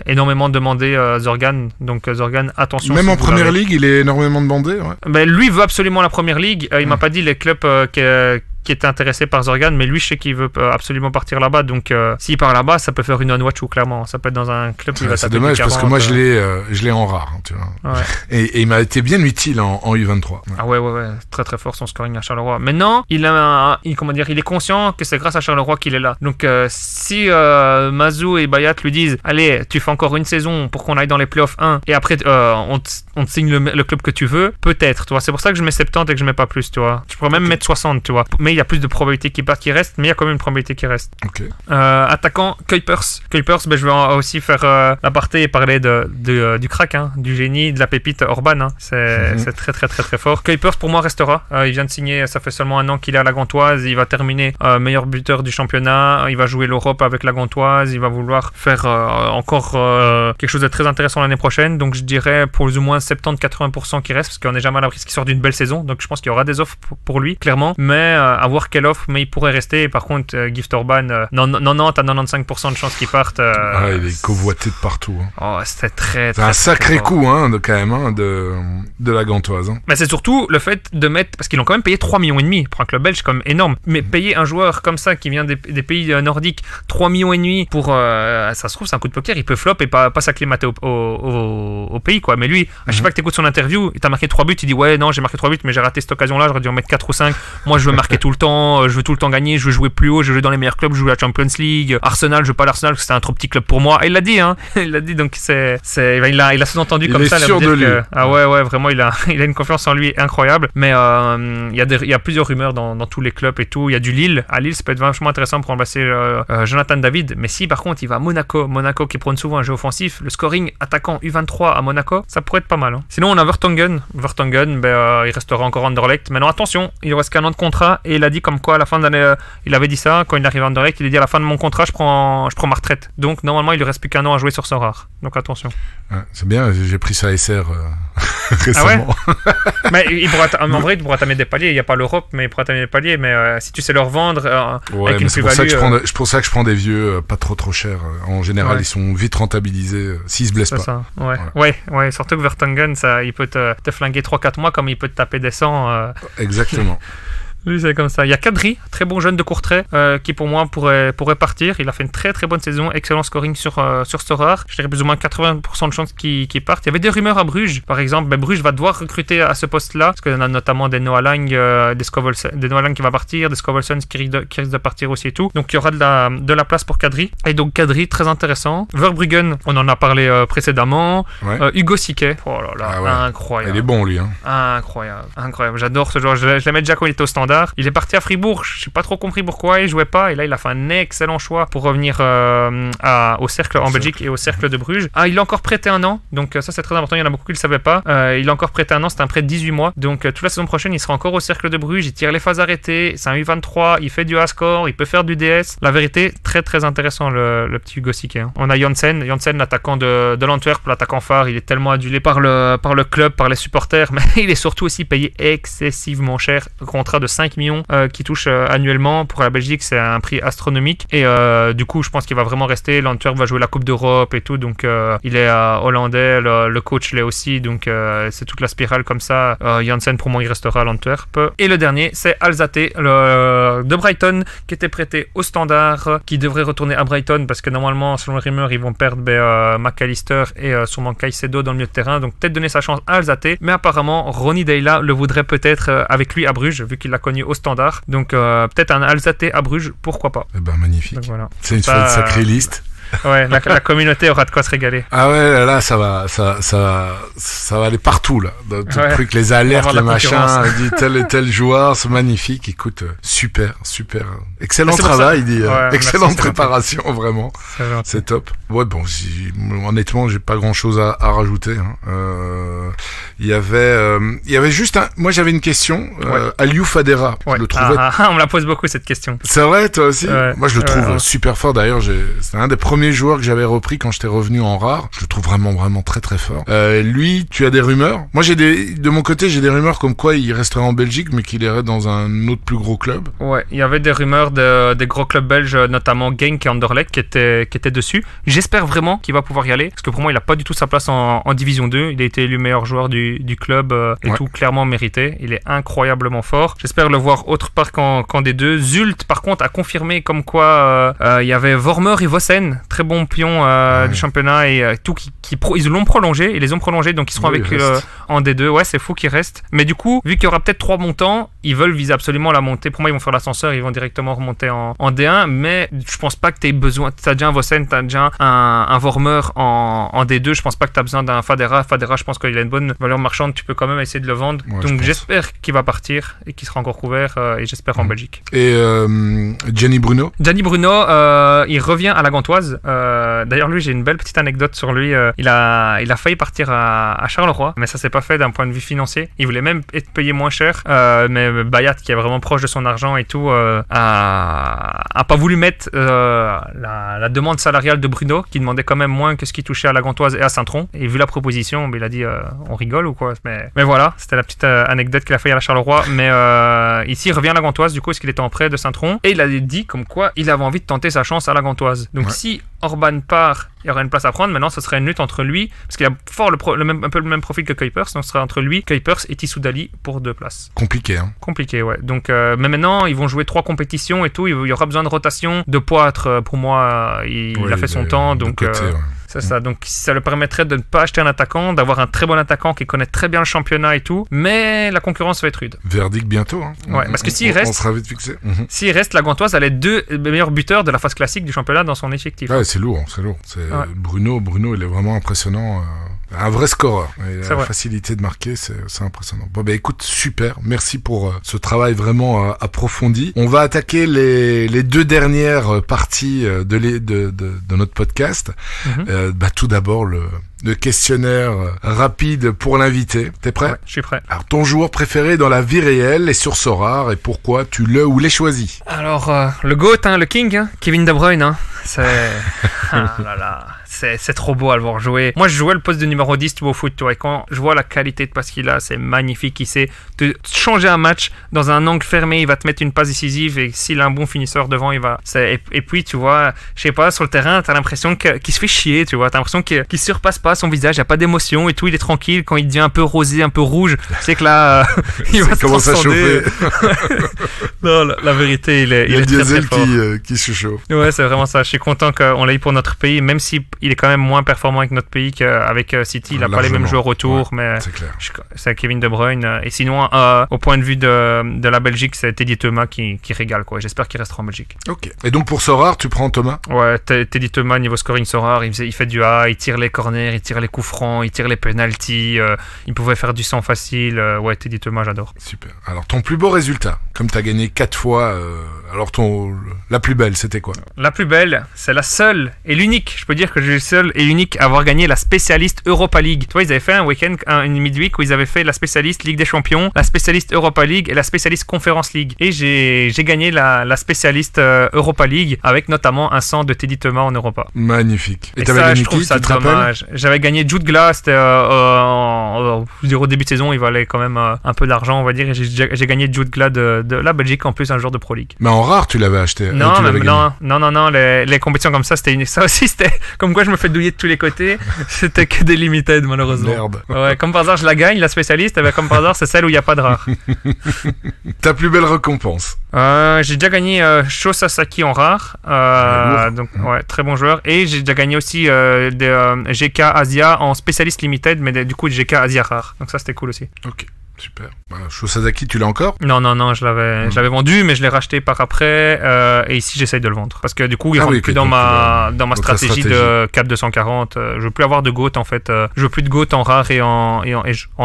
C: énormément demandé Zorgan, donc Zorgan, attention.
B: Même en première ligue il est énormément demandé,
C: Ben, lui veut absolument la première ligue, il m'a pas dit les clubs qui était intéressé par Zorgan, mais lui je sais qu'il veut absolument partir là-bas, donc s'il part là-bas ça peut faire une Onwatchu clairement, ça peut être dans un club qui va
B: c'est dommage 40, parce que moi je l'ai en rare, tu vois. Et il m'a été bien utile en U23.
C: Ah ouais, très très fort son scoring à Charleroi. Maintenant il est conscient que c'est grâce à Charleroi qu'il est là, donc si Mazou et Bayat lui disent allez tu fais encore une saison pour qu'on aille dans les playoffs 1 et après on te signe le club que tu veux, peut-être, tu vois. C'est pour ça que je mets 70 et que je mets pas plus, tu vois. Je pourrais même mettre 60, tu vois, mais il y a plus de probabilité qu'il reste, mais il y a quand même une probabilité qu'il reste. Attaquant, Kuipers, je vais aussi faire l'aparté et parler du crack, hein, du génie, de la pépite Orban, hein. C'est très très très très fort. Kuipers pour moi restera, il vient de signer, ça fait seulement un an qu'il est à la Gantoise, il va terminer meilleur buteur du championnat, il va jouer l'Europe avec la Gantoise, il va vouloir faire encore quelque chose de très intéressant l'année prochaine, donc je dirais pour plus ou moins 70-80% qui reste, parce qu'on est jamais à l'abri qu'il sort d'une belle saison, donc je pense qu'il y aura des offres pour lui, clairement, mais à voir quelle offre, mais il pourrait rester. Et par contre, Gift Orban, 90 à 95% de chances qu'il parte.
B: Il est convoité de partout. Hein.
C: Oh, c'était très.
B: C'est un sacré coup, hein, quand même, de la Gantoise. Hein.
C: Mais c'est surtout le fait de mettre, parce qu'ils l'ont quand même payé 3,5 millions pour un club belge, c'est quand même énorme. Mais payer un joueur comme ça qui vient des pays nordiques 3,5 millions pour, ça se trouve, c'est un coup de poker, il peut flop et pas s'acclimater au pays, quoi. Mais lui, à chaque fois que tu écoutes son interview, il t'a marqué 3 buts, il dit ouais, non, j'ai marqué 3 buts, mais j'ai raté cette occasion-là, j'aurais dû en mettre 4 ou 5. Moi, je veux marquer tout le temps, je veux tout le temps gagner, je veux jouer plus haut, je veux jouer dans les meilleurs clubs, je veux la Champions League. Arsenal, je veux pas l'Arsenal parce que c'est un trop petit club pour moi. Et il l'a dit, hein. Il l'a dit, donc il a sous-entendu comme ça.
B: Il est sûr de lui.
C: Ah ouais, vraiment, il a une confiance en lui incroyable. Mais il y a plusieurs rumeurs dans tous les clubs et tout. Il y a du Lille. À Lille, ça peut être vachement intéressant pour remplacer Jonathan David. Mais si par contre il va à Monaco qui prône souvent un jeu offensif, le scoring attaquant U23 à Monaco, ça pourrait être pas mal. Hein. Sinon, on a Vertonghen, il restera encore Anderlecht. Maintenant, attention, il reste qu'un an de contrat et il a dit comme quoi à la fin de l'année, il avait dit ça quand il arrive à Anderlecht, il a dit à la fin de mon contrat, je prends ma retraite. Donc normalement, il lui reste plus qu'un an à jouer sur Sorare. Donc attention.
B: C'est bien, j'ai pris ça à SR récemment.
C: Ah ouais. Mais en vrai, il pourra t'amener des paliers. Il n'y a pas l'Europe, mais il pourra t'amener des paliers. Mais si tu sais leur vendre avec une plus-value.
B: C'est pour ça que je prends des vieux pas trop chers. En général, ils sont vite rentabilisés s'ils se blessent pas.
C: Ça. Ouais. Surtout que Vertonghen, il peut te flinguer 3-4 mois comme il peut te taper des 100.
B: Exactement.
C: Lui, c'est comme ça. Il y a Kadri, très bon jeune de Courtrai, qui pour moi pourrait partir. Il a fait une très très bonne saison, excellent scoring sur Sorare. Je dirais plus ou moins 80% de chances qu'il parte. Il y avait des rumeurs à Bruges, par exemple. Bruges va devoir recruter à ce poste-là, parce qu'il y en a notamment des Noah Lang, des Noah Lang qui va partir, des Scovelson qui risquent de partir aussi et tout. Donc il y aura de la place pour Kadri. Et donc Kadri, très intéressant. Verbruggen, on en a parlé précédemment. Hugo Siquet, oh là là, incroyable.
B: Il est bon lui. Hein.
C: Incroyable. J'adore ce joueur. Je l'aimais déjà quand il était au Standard. Standard. Il est parti à Fribourg, je n'ai pas trop compris pourquoi il jouait pas. Et là, il a fait un excellent choix pour revenir au Cercle en Belgique et au Cercle de Bruges. Ah, il l'a encore prêté un an, donc ça c'est très important. Il y en a beaucoup qui ne le savaient pas. Il a encore prêté un an, c'est un prêt de 18 mois. Donc toute la saison prochaine, il sera encore au Cercle de Bruges. Il tire les phases arrêtées, c'est un U23, il fait du A-score, il peut faire du DS. La vérité, très très intéressant le petit Hugo Sique. Hein. On a Janssen, l'attaquant de l'Antwerp, l'attaquant phare. Il est tellement adulé par le club, par les supporters, mais il est surtout aussi payé excessivement cher. Un contrat de 5 millions qui touche annuellement. Pour la Belgique, c'est un prix astronomique. Et du coup, je pense qu'il va vraiment rester. L'Antwerp va jouer la Coupe d'Europe et tout, donc il est hollandais, le coach l'est aussi, donc c'est toute la spirale comme ça. Janssen, pour moi, il restera à l'Antwerp. Et le dernier, c'est Alzate, de Brighton, qui était prêté au Standard, qui devrait retourner à Brighton, parce que normalement, selon les rumeurs, ils vont perdre McAllister et sûrement Caicedo dans le milieu de terrain, donc peut-être donner sa chance à Alzate, mais apparemment, Ronny Deila le voudrait peut-être avec lui à Bruges, vu qu'il l'a connu au Standard, donc peut-être un Alzate à Bruges, pourquoi pas.
B: Eh ben, magnifique.
C: Donc, voilà.
B: C'est une sacrée liste.
C: Ouais, la communauté aura de quoi se régaler.
B: Ah ouais, là, ça va aller partout, là. Dans tout le truc, les alertes, les machins, dit tel et tel joueur, c'est magnifique. Écoute, super. Excellent travail, dit. Excellente préparation, vraiment. C'est top. Ouais, bon, honnêtement, j'ai pas grand chose à rajouter, hein. Il y avait juste moi j'avais une question, Aliou Fadera, je le trouvais.
C: On me la pose beaucoup cette question.
B: C'est vrai, toi aussi? Moi, je le trouve super fort. D'ailleurs, c'est un des premiers joueurs que j'avais repris quand j'étais revenu en rare. Je le trouve vraiment très très fort. Lui, tu as des rumeurs? Moi, de mon côté, j'ai des rumeurs comme quoi il resterait en Belgique, mais qu'il irait dans un autre plus gros club. Ouais,
C: il y avait des rumeurs des gros clubs belges, notamment Genk et Anderlecht, qui étaient dessus. J'espère vraiment qu'il va pouvoir y aller, parce que pour moi, il a pas du tout sa place en Division 2. Il a été élu meilleur joueur du club et tout, clairement mérité. Il est incroyablement fort. J'espère le voir autre part qu'en D2. Zult, par contre, a confirmé comme quoi il y avait Vormer et Vossen, très bon pion du championnat, et tout ils l'ont prolongé, ils les ont prolongés, donc ils seront avec en D2. Ouais, c'est fou qu'ils restent. Mais du coup, vu qu'il y aura peut-être 3 montants, ils veulent viser absolument la montée. Pour moi, ils vont faire l'ascenseur, ils vont directement remonter en D1, mais je pense pas que tu aies besoin. Tu as déjà un Vossen, tu as déjà un Vormer en D2. Je pense pas que tu as besoin d'un Fadera. Fadera, je pense qu'il a une bonne valeur marchande, tu peux quand même essayer de le vendre. Ouais, donc j'espère qu'il va partir et qu'il sera encore couvert, et j'espère en Belgique.
B: Et Gianni Bruno,
C: il revient à la Gantoise. D'ailleurs, lui, j'ai une belle petite anecdote sur lui. Il a failli partir à Charleroi, mais ça s'est pas fait d'un point de vue financier. Il voulait même être payé moins cher, mais Bayat, qui est vraiment proche de son argent et tout, a pas voulu mettre la demande salariale de Bruno, qui demandait quand même moins que ce qu'il touchait à la Gantoise et à Saint-Tron. Et vu la proposition, il a dit on rigole ou quoi. Mais voilà, c'était la petite anecdote qu'il a failli à la Charleroi. Mais ici, il revient à la Gantoise, du coup, parce qu'il était en prêt de Saint-Tron, et il a dit comme quoi il avait envie de tenter sa chance à la Gantoise. Donc si Orban part, il y aurait une place à prendre. Maintenant, ce serait une lutte entre lui, parce qu'il a fort un peu le même profil que Kuipers, donc ce serait entre lui, Kuipers et Tissoudali pour 2 places.
B: Compliqué, hein.
C: Compliqué, ouais. Donc, mais maintenant, ils vont jouer 3 compétitions et tout. Il y aura besoin de rotation, de Poitre. Pour moi, il a fait son temps, donc. C'est ça, donc ça le permettrait de ne pas acheter un attaquant, d'avoir un très bon attaquant qui connaît très bien le championnat et tout, mais la concurrence va être rude.
B: Verdict bientôt, hein.
C: Ouais, parce que s'il reste,
B: on sera vite fixé.
C: S'il reste, la Gantoise, elle est 2 meilleurs buteurs de la phase classique du championnat dans son effectif.
B: Ouais, c'est lourd. Bruno, il est vraiment impressionnant. Un vrai scoreur. Et la facilité de marquer, c'est impressionnant. Bon, écoute, super. Merci pour ce travail vraiment approfondi. On va attaquer les 2 dernières parties de notre podcast. Tout d'abord, le questionnaire rapide pour l'invité. T'es prêt?
C: Ouais, je suis prêt.
B: Alors, ton joueur préféré dans la vie réelle et sur Sorare, et pourquoi tu le ou les choisis?
C: Alors, le GOAT, le King, Kevin De Bruyne, c'est... C'est trop beau à le voir jouer. Moi, je jouais le poste de numéro 10 au foot, tu vois, et quand je vois la qualité de passe qu'il a, c'est magnifique. Il sait te changer un match dans un angle fermé, il va te mettre une passe décisive, et s'il a un bon finisseur devant, il va... Et puis, tu vois, je sais pas, sur le terrain, t'as l'impression qu'il se fait chier, tu vois, t'as l'impression qu'il surpasse pas son visage, il n'y a pas d'émotion et tout, il est tranquille. Quand il devient un peu rosé, un peu rouge, c'est que là, il va se transcender. Non, la vérité, il est
B: diesel
C: très, très fort.
B: qui se chauffe.
C: Ouais, c'est vraiment ça. Je suis content qu'on l'ait eu pour notre pays, même si il est quand même moins performant avec notre pays qu'avec City. Il n'a pas les mêmes joueurs autour, mais c'est Kevin De Bruyne. Et sinon, au point de vue de la Belgique, c'est Teddy Thomas qui régale, quoi. J'espère qu'il restera en Belgique.
B: Ok. Et donc pour Sorare, tu prends Thomas?
C: Ouais, Teddy Thomas, niveau scoring Sorare, il fait du A, il tire les corners, il tire les coups francs, il tire les penalties, il pouvait faire du 100 facile. Ouais, Teddy Thomas, j'adore.
B: Super. Alors ton plus beau résultat, comme tu as gagné 4 fois, alors la plus belle, c'était quoi?
C: La plus belle, c'est la seule et l'unique. Je peux dire que je suis le seul et l'unique à avoir gagné la spécialiste Europa League. Tu vois, ils avaient fait un week-end, une midweek où ils avaient fait la spécialiste Ligue des Champions, la spécialiste Europa League et la spécialiste Conference League. Et j'ai gagné la spécialiste Europa League avec notamment un centre de Teddy Thomas en Europa.
B: Magnifique.
C: Et t'avais gagné qui, tu te rappelles? J'avais gagné Jude Glass, c'était au début de saison, il valait quand même un peu d'argent, on va dire. Et j'ai gagné Jude Glass de la Belgique, en plus un joueur de Pro League.
B: Mais en rare, tu l'avais acheté?
C: Non, les compétitions comme ça, ça aussi, c'était comme quoi je me fais douiller de tous les côtés. C'était que des limited, malheureusement.
B: Merde.
C: Ouais, comme par hasard, je la gagne, la spécialiste, et bien comme par hasard, c'est celle où il n'y a pas de rare.
B: Ta plus belle récompense?
C: J'ai déjà gagné Sho Sasaki en rare, donc ouais, très bon joueur. Et j'ai déjà gagné aussi des GK Asia en spécialiste limited, mais du coup GK Asia rare. Donc ça, c'était cool aussi.
B: Ok. Super. Sho Sasaki, tu l'as encore?
C: Non, je l'avais vendu, mais je l'ai racheté par après. Et ici, j'essaye de le vendre. Parce que du coup, il rentre plus dans ma stratégie de cap 240. Je veux plus avoir de GOAT en fait. Je veux plus de GOAT en rare et en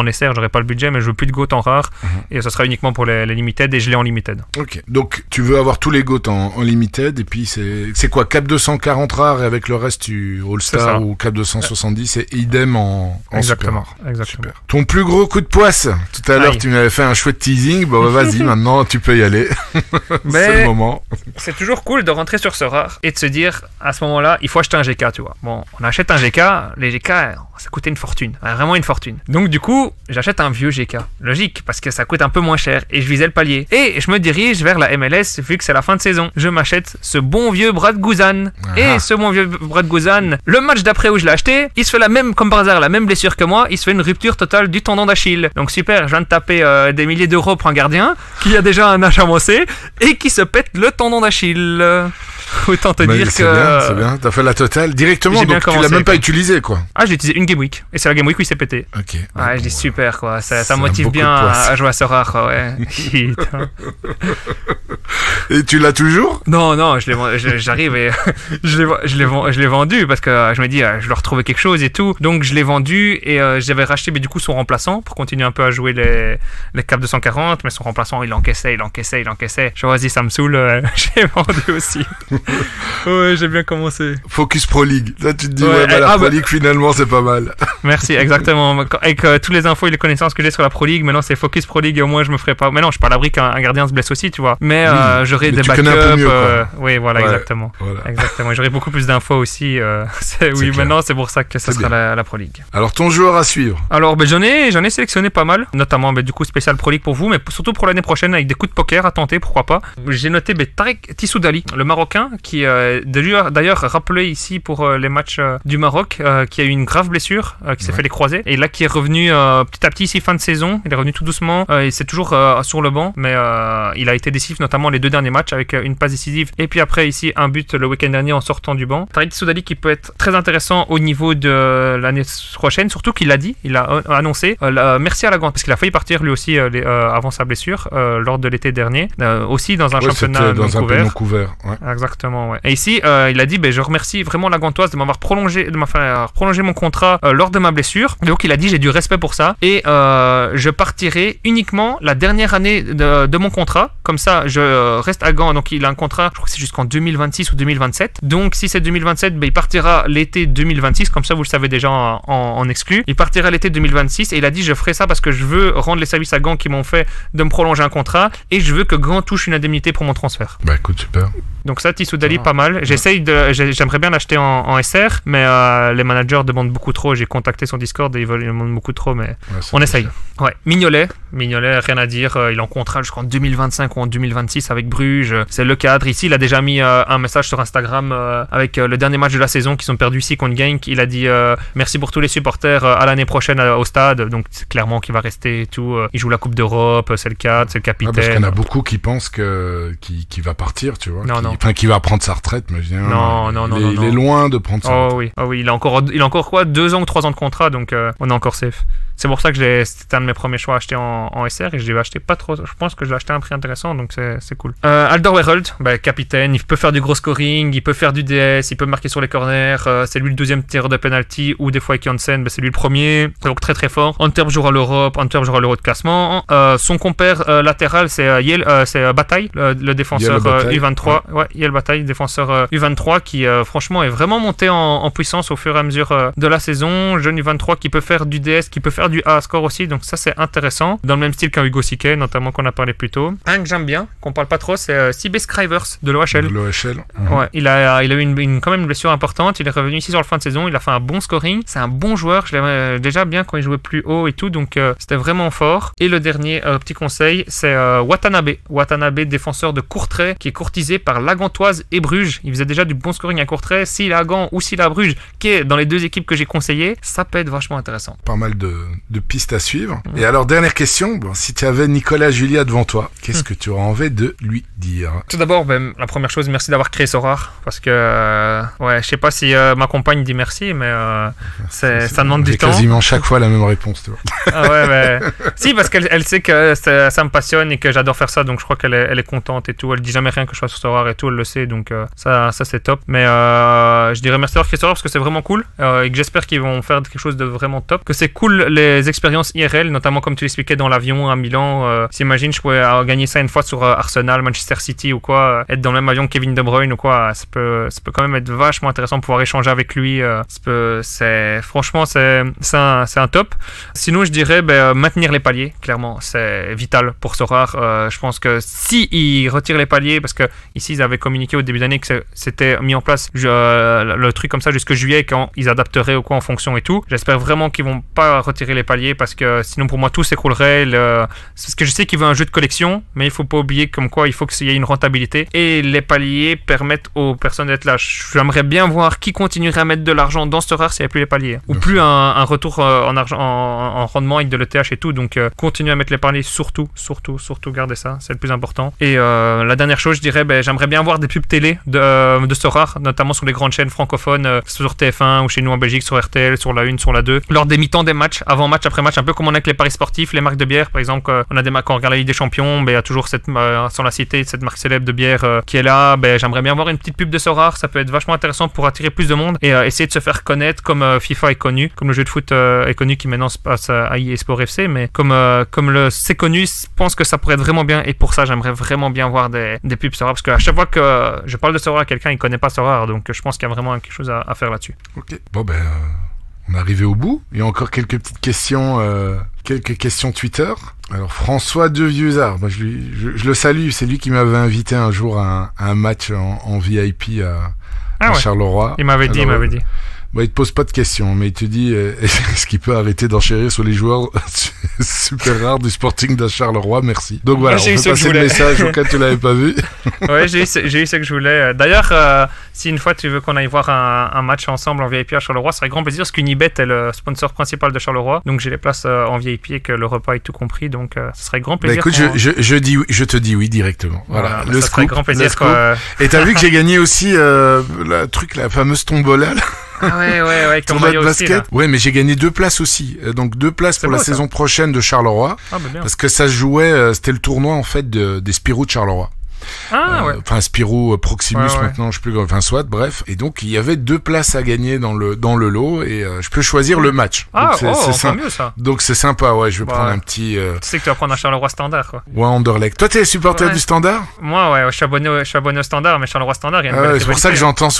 C: SR. J'aurais pas le budget, mais je veux plus de GOAT en rare. Et ça sera uniquement pour les limited. Et je l'ai en limited. Ok.
B: Donc, tu veux avoir tous les GOAT en limited. Et puis, c'est quoi? Cap 240 rare et avec le reste, tu All-Star ou cap 270 et idem en
C: Exactement.
B: Super.
C: Exactement.
B: Super. Ton plus gros coup de poisse? Tout à l'heure, tu m'avais fait un chouette teasing. Bon, vas-y, maintenant, tu peux y aller. C'est le moment.
C: C'est toujours cool de rentrer sur ce rare et de se dire, à ce moment-là, il faut acheter un GK, tu vois. Bon, on achète un GK. Les GK, ça coûtait une fortune. Vraiment une fortune. Donc, du coup, j'achète un vieux GK. Logique, parce que ça coûte un peu moins cher. Et je visais le palier. Et je me dirige vers la MLS, vu que c'est la fin de saison. Je m'achète ce bon vieux Brad Guzan. Et ce bon vieux Brad Guzan, le match d'après où je l'ai acheté, il se fait comme par hasard, la même blessure que moi. Il se fait une rupture totale du tendon d'Achille. Donc, super, je viens de taper des milliers d'euros pour un gardien qui a déjà un âge avancé et qui se pète le tendon d'Achille. Autant te dire que...
B: C'est bien, t'as fait la totale directement, donc tu l'as même pas utilisé, quoi.
C: Ah, j'ai utilisé une Game Week, et c'est la Game Week où il s'est pété.
B: Ok.
C: Ouais, je dis super, quoi, ça motive bien à jouer à ce rare, quoi, ouais.
B: Et tu l'as toujours?
C: Non, j'arrive et je l'ai vendu, parce que je me dis, je dois retrouver quelque chose et tout, donc je l'ai vendu, et j'avais racheté, mais du coup, son remplaçant, pour continuer un peu à jouer les Cap 240, mais son remplaçant, il encaissait. Je vas-y, ça me saoule, j'ai vendu aussi. Ouais, j'ai bien commencé.
B: Focus Pro League. Là, tu te dis, la Pro League, finalement, c'est pas mal.
C: Merci, exactement. Avec toutes les infos et les connaissances que j'ai sur la Pro League, maintenant, c'est Focus Pro League et au moins, je me ferai pas. Mais non, je suis pas à l'abri qu'un gardien se blesse aussi, tu vois. Mais j'aurai des backups. Oui, voilà, ouais, exactement. Exactement. J'aurai beaucoup plus d'infos aussi. Maintenant, c'est pour ça que ça sera la Pro League.
B: Alors, ton joueur à suivre? Alors,
C: j'en ai sélectionné pas mal, notamment, du coup, spécial Pro League pour vous, mais surtout pour l'année prochaine, avec des coups de poker à tenter, pourquoi pas. J'ai noté Tarek Tissoudali, le Marocain, qui d'ailleurs rappelé ici pour les matchs du Maroc, qui a eu une grave blessure, qui s'est fait les croisés, et là qui est revenu petit à petit ici fin de saison. Il est revenu tout doucement, et c'est toujours sur le banc, mais il a été décisif notamment les 2 derniers matchs avec une passe décisive, et puis après ici un but le week-end dernier en sortant du banc. Tarek Tissoudali qui peut être très intéressant au niveau de l'année prochaine, surtout qu'il l'a dit, il a annoncé merci à la grande, parce qu'il a failli partir lui aussi avant sa blessure lors de l'été dernier, aussi dans un championnat non
B: couvert. Ouais.
C: Exactement, ouais. Et ici, il a dit, je remercie vraiment la Gantoise de m'avoir prolongé mon contrat lors de ma blessure. Donc il a dit, j'ai du respect pour ça, et je partirai uniquement la dernière année de mon contrat. Comme ça, je reste à Gand. Donc il a un contrat, je crois que c'est jusqu'en 2026 ou 2027. Donc si c'est 2027, il partira l'été 2026. Comme ça, vous le savez déjà en exclu. Il partira l'été 2026, et il a dit, je ferai ça parce que je veux rendre les services à Gand qui m'ont fait de me prolonger un contrat, et je veux que Gand touche une indemnité pour mon transfert.
B: Bah écoute, super.
C: Donc ça, Tissoudali, pas mal. J'aimerais bien l'acheter en SR, mais les managers demandent beaucoup trop. J'ai contacté son Discord et ils demandent beaucoup trop, mais on essaye. Ouais. Mignolet, rien à dire. Il est en contrat jusqu'en 2025 ou en 2026 avec Bruges. C'est le cadre. Ici, il a déjà mis un message sur Instagram avec le dernier match de la saison qu'ils ont perdu ici contre Genk. Il a dit merci pour tous les supporters à l'année prochaine au stade. Donc c'est clairement qu'il va rester et tout. Il joue la Coupe d'Europe, c'est le cadre, c'est le capitaine.
B: Parce qu'il y en a beaucoup qui pensent qu'il va partir, tu vois.
C: Non.
B: Enfin, qui va prendre sa retraite, mais je dis,
C: Non.
B: Il est loin de prendre sa retraite.
C: Oui, il a encore quoi, 2 ans ou 3 ans de contrat, donc on est encore safe. C'est pour ça que c'était un de mes premiers choix à acheter en SR et je l'ai acheté pas trop. Je pense que je l'ai acheté à un prix intéressant, donc c'est cool. Alderweireld, capitaine, il peut faire du gros scoring, il peut faire du DS, il peut marquer sur les corners. C'est lui le deuxième tireur de penalty, ou des fois avec Janssen, c'est lui le premier. Donc très très fort. Antwerp jouera l'Europe, Antwerp jouera l'Euro de classement. Son compère latéral, c'est Bataille, le défenseur U23. Ouais, Yel Bataille, défenseur U23 qui franchement est vraiment monté en puissance au fur et à mesure de la saison. Jeune U23 qui peut faire du DS, qui peut faire du A score aussi, donc ça c'est intéressant, dans le même style qu'un Hugo Siquet notamment qu'on a parlé plus tôt. Un que j'aime bien, qu'on parle pas trop, c'est Sibé Scrivers de l'OHL. Ouais, il a eu quand même une blessure importante, il est revenu ici sur la fin de saison, il a fait un bon scoring, c'est un bon joueur, je l'aimais déjà bien quand il jouait plus haut et tout, donc c'était vraiment fort. Et le dernier petit conseil, c'est Watanabe, défenseur de Courtrai, qui est courtisé par la Gantoise et Bruges. Il faisait déjà du bon scoring à Courtrai, s'il est à Gand ou s'il est à Bruges, qui est dans les 2 équipes que j'ai conseillées, ça peut être vachement intéressant.
B: Pas mal de pistes à suivre. Et alors, dernière question, si tu avais Nicolas Julia devant toi, qu'est-ce que tu aurais envie de lui dire?
C: Tout d'abord, la première chose, merci d'avoir créé Sorare, parce que je sais pas si ma compagne dit merci, mais ça demande du temps.
B: C'est quasiment chaque fois la même réponse, tu vois.
C: Ah ouais, si, parce qu'elle sait que ça me passionne et que j'adore faire ça, donc je crois qu'elle est contente et tout. Elle dit jamais rien que je sois sur Sorare et tout, elle le sait, donc ça c'est top. Mais je dirais merci d'avoir créé Sorare parce que c'est vraiment cool et que j'espère qu'ils vont faire quelque chose de vraiment top, que c'est cool les expériences IRL, notamment comme tu l'expliquais dans l'avion à Milan. S'imagine je pouvais gagner ça une fois sur Arsenal, Manchester City ou quoi, être dans le même avion que Kevin De Bruyne ou quoi, ça peut quand même être vachement intéressant de pouvoir échanger avec lui. Franchement c'est un top. Sinon je dirais maintenir les paliers, clairement c'est vital pour Sorare. Je pense que si ils retirent les paliers, parce que ici ils avaient communiqué au début d'année que c'était mis en place le truc comme ça jusqu'à juillet, quand ils adapteraient ou quoi en fonction et tout. J'espère vraiment qu'ils vont pas retirer les paliers, parce que sinon pour moi tout s'écroulerait. Parce que je sais qu'il veut un jeu de collection, mais il faut pas oublier comme quoi il faut qu'il y ait une rentabilité, et les paliers permettent aux personnes d'être là. J'aimerais bien voir qui continuerait à mettre de l'argent dans Sorare s'il n'y avait plus les paliers, ou plus un retour en rendement avec de l'ETH et tout. Donc continuer à mettre les paliers, surtout garder ça, c'est le plus important. Et la dernière chose, je dirais, j'aimerais bien voir des pubs télé de Sorare, notamment sur les grandes chaînes francophones, sur TF1 ou chez nous en Belgique, sur RTL, sur la 1, sur la 2, lors des mi-temps des matchs, avant match, après match, un peu comme on a avec les paris sportifs, les marques de bière par exemple. On a quand on regarde la Ligue des Champions, il y a toujours sans la citer, cette marque célèbre de bière qui est là. J'aimerais bien voir une petite pub de Sorare, ça peut être vachement intéressant pour attirer plus de monde et essayer de se faire connaître comme FIFA est connu, comme le jeu de foot est connu, qui maintenant se passe à EA Sport FC, mais comme c'est connu, je pense que ça pourrait être vraiment bien, et pour ça j'aimerais vraiment bien voir des pubs Sorare, parce qu'à chaque fois que je parle de Sorare à quelqu'un, il connaît pas Sorare, donc je pense qu'il y a vraiment quelque chose à faire là-dessus.
B: Ok, bon on est arrivé au bout. Il y a encore quelques petites questions, quelques questions Twitter. Alors François de Vieux-Art, moi je le salue, c'est lui qui m'avait invité un jour à un match en VIP à Charleroi.
C: Il m'avait dit.
B: Il te pose pas de questions, mais il te dit est-ce qu'il peut arrêter d'enchérir sur les joueurs super rares du Sporting de Charleroi, merci. Donc voilà, on peut passer le message au cas où tu l'avais pas vu.
C: Ouais, j'ai eu ce que je voulais. D'ailleurs, si une fois tu veux qu'on aille voir un match ensemble en VIP à Charleroi, ce serait grand plaisir, parce qu'Unibet est le sponsor principal de Charleroi, donc j'ai les places en VIP et que le repas est tout compris, donc ce serait grand plaisir.
B: Écoute, je te dis oui directement. Voilà, le
C: ça serait grand plaisir.
B: Et t'as vu que j'ai gagné aussi la fameuse tombola là.
C: Ah ouais, comme maillot aussi, là.
B: Ouais, mais j'ai gagné 2 places aussi. Donc 2 places pour la saison prochaine de Charleroi. Parce que ça se jouait, c'était le tournoi en fait des Spirou de Charleroi. Enfin Spirou Proximus maintenant, je sais plus, enfin soit, bref. Et donc il y avait 2 places à gagner dans le lot, et je peux choisir le match.
C: C'est mieux ça.
B: Donc c'est sympa, je vais prendre un petit.
C: Tu sais que tu vas prendre un Charleroi Standard, quoi.
B: Ouais, Anderlecht. Toi t'es supporter du Standard?
C: Moi je suis abonné au Standard, mais Charleroi Standard, il y a une belle
B: c'est pour ça que j'entendais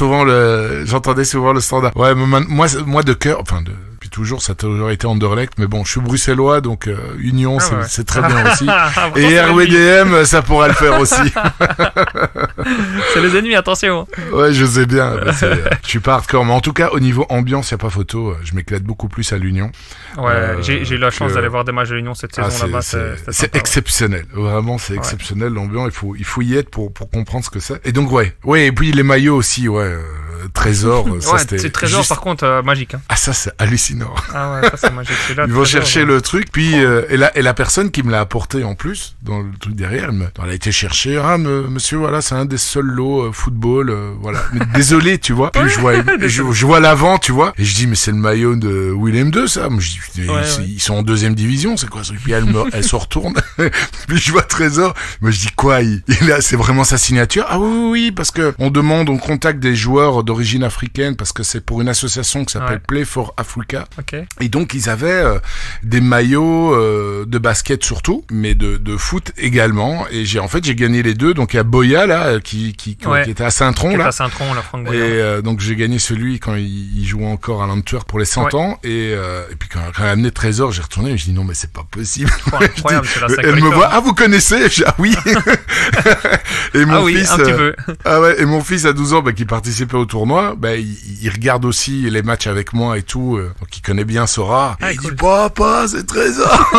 B: souvent le Standard. Ouais, moi de cœur, enfin depuis toujours, ça a toujours été Anderlecht, mais bon, je suis bruxellois, donc Union, c'est très bien aussi. Et RWDM, ça pourra le faire aussi.
C: C'est les ennemis, attention.
B: Ouais, je sais bien. Je suis pas hardcore, mais en tout cas, au niveau ambiance, y a pas photo. Je m'éclate beaucoup plus à l'Union.
C: Ouais, j'ai eu la chance d'aller voir des matchs de l'Union cette saison là-bas.
B: C'est exceptionnel. Vraiment, c'est exceptionnel l'ambiance. Il faut y être pour comprendre ce que c'est. Et donc, et puis les maillots aussi, Trésor. Ça,
C: Ouais, c'est Trésor, par contre, magique. Hein.
B: Ah, ça, c'est hallucinant.
C: Ah ouais, ça, c'est magique. Là,
B: Ils vont
C: Trésor,
B: chercher le truc, puis et la personne qui me l'a apporté en plus, dans le truc derrière, elle a été chercher, monsieur, voilà, c'est un des seuls lots football, voilà. Mais désolé, tu vois. Puis je vois l'avant, tu vois, et je dis, mais c'est le maillot de Willem II, ça. Moi, je dis, ils sont en 2e division, c'est quoi ça? Puis elle se retourne, puis je vois Trésor. Moi, je dis, quoi, c'est vraiment sa signature? Ah oui, parce que on contacte des joueurs d'origine africaine, parce que c'est pour une association qui s'appelle Play for Africa.
C: Okay.
B: Et donc, ils avaient des maillots de basket surtout, mais de foot également. Et j'ai gagné les deux. Donc, il y a Boya, là, qui était à Saint-Tron, là.
C: À Saint-Tron, la Franck Boya.
B: Et donc, j'ai gagné celui quand il jouait encore à l'Antwerp pour les 100 ans. Et puis, quand elle a amené Trésor, j'ai retourné et je dis, non, mais c'est pas possible.
C: Incroyable, c'est la sacrée.
B: Elle me voit, vous connaissez? Ah oui. Et mon fils,
C: un petit peu.
B: Et mon fils à 12 ans, qui participait au tournoi, il regarde aussi les matchs avec moi et tout, donc il connaît bien Sora. Il dit, papa, c'est Trésor.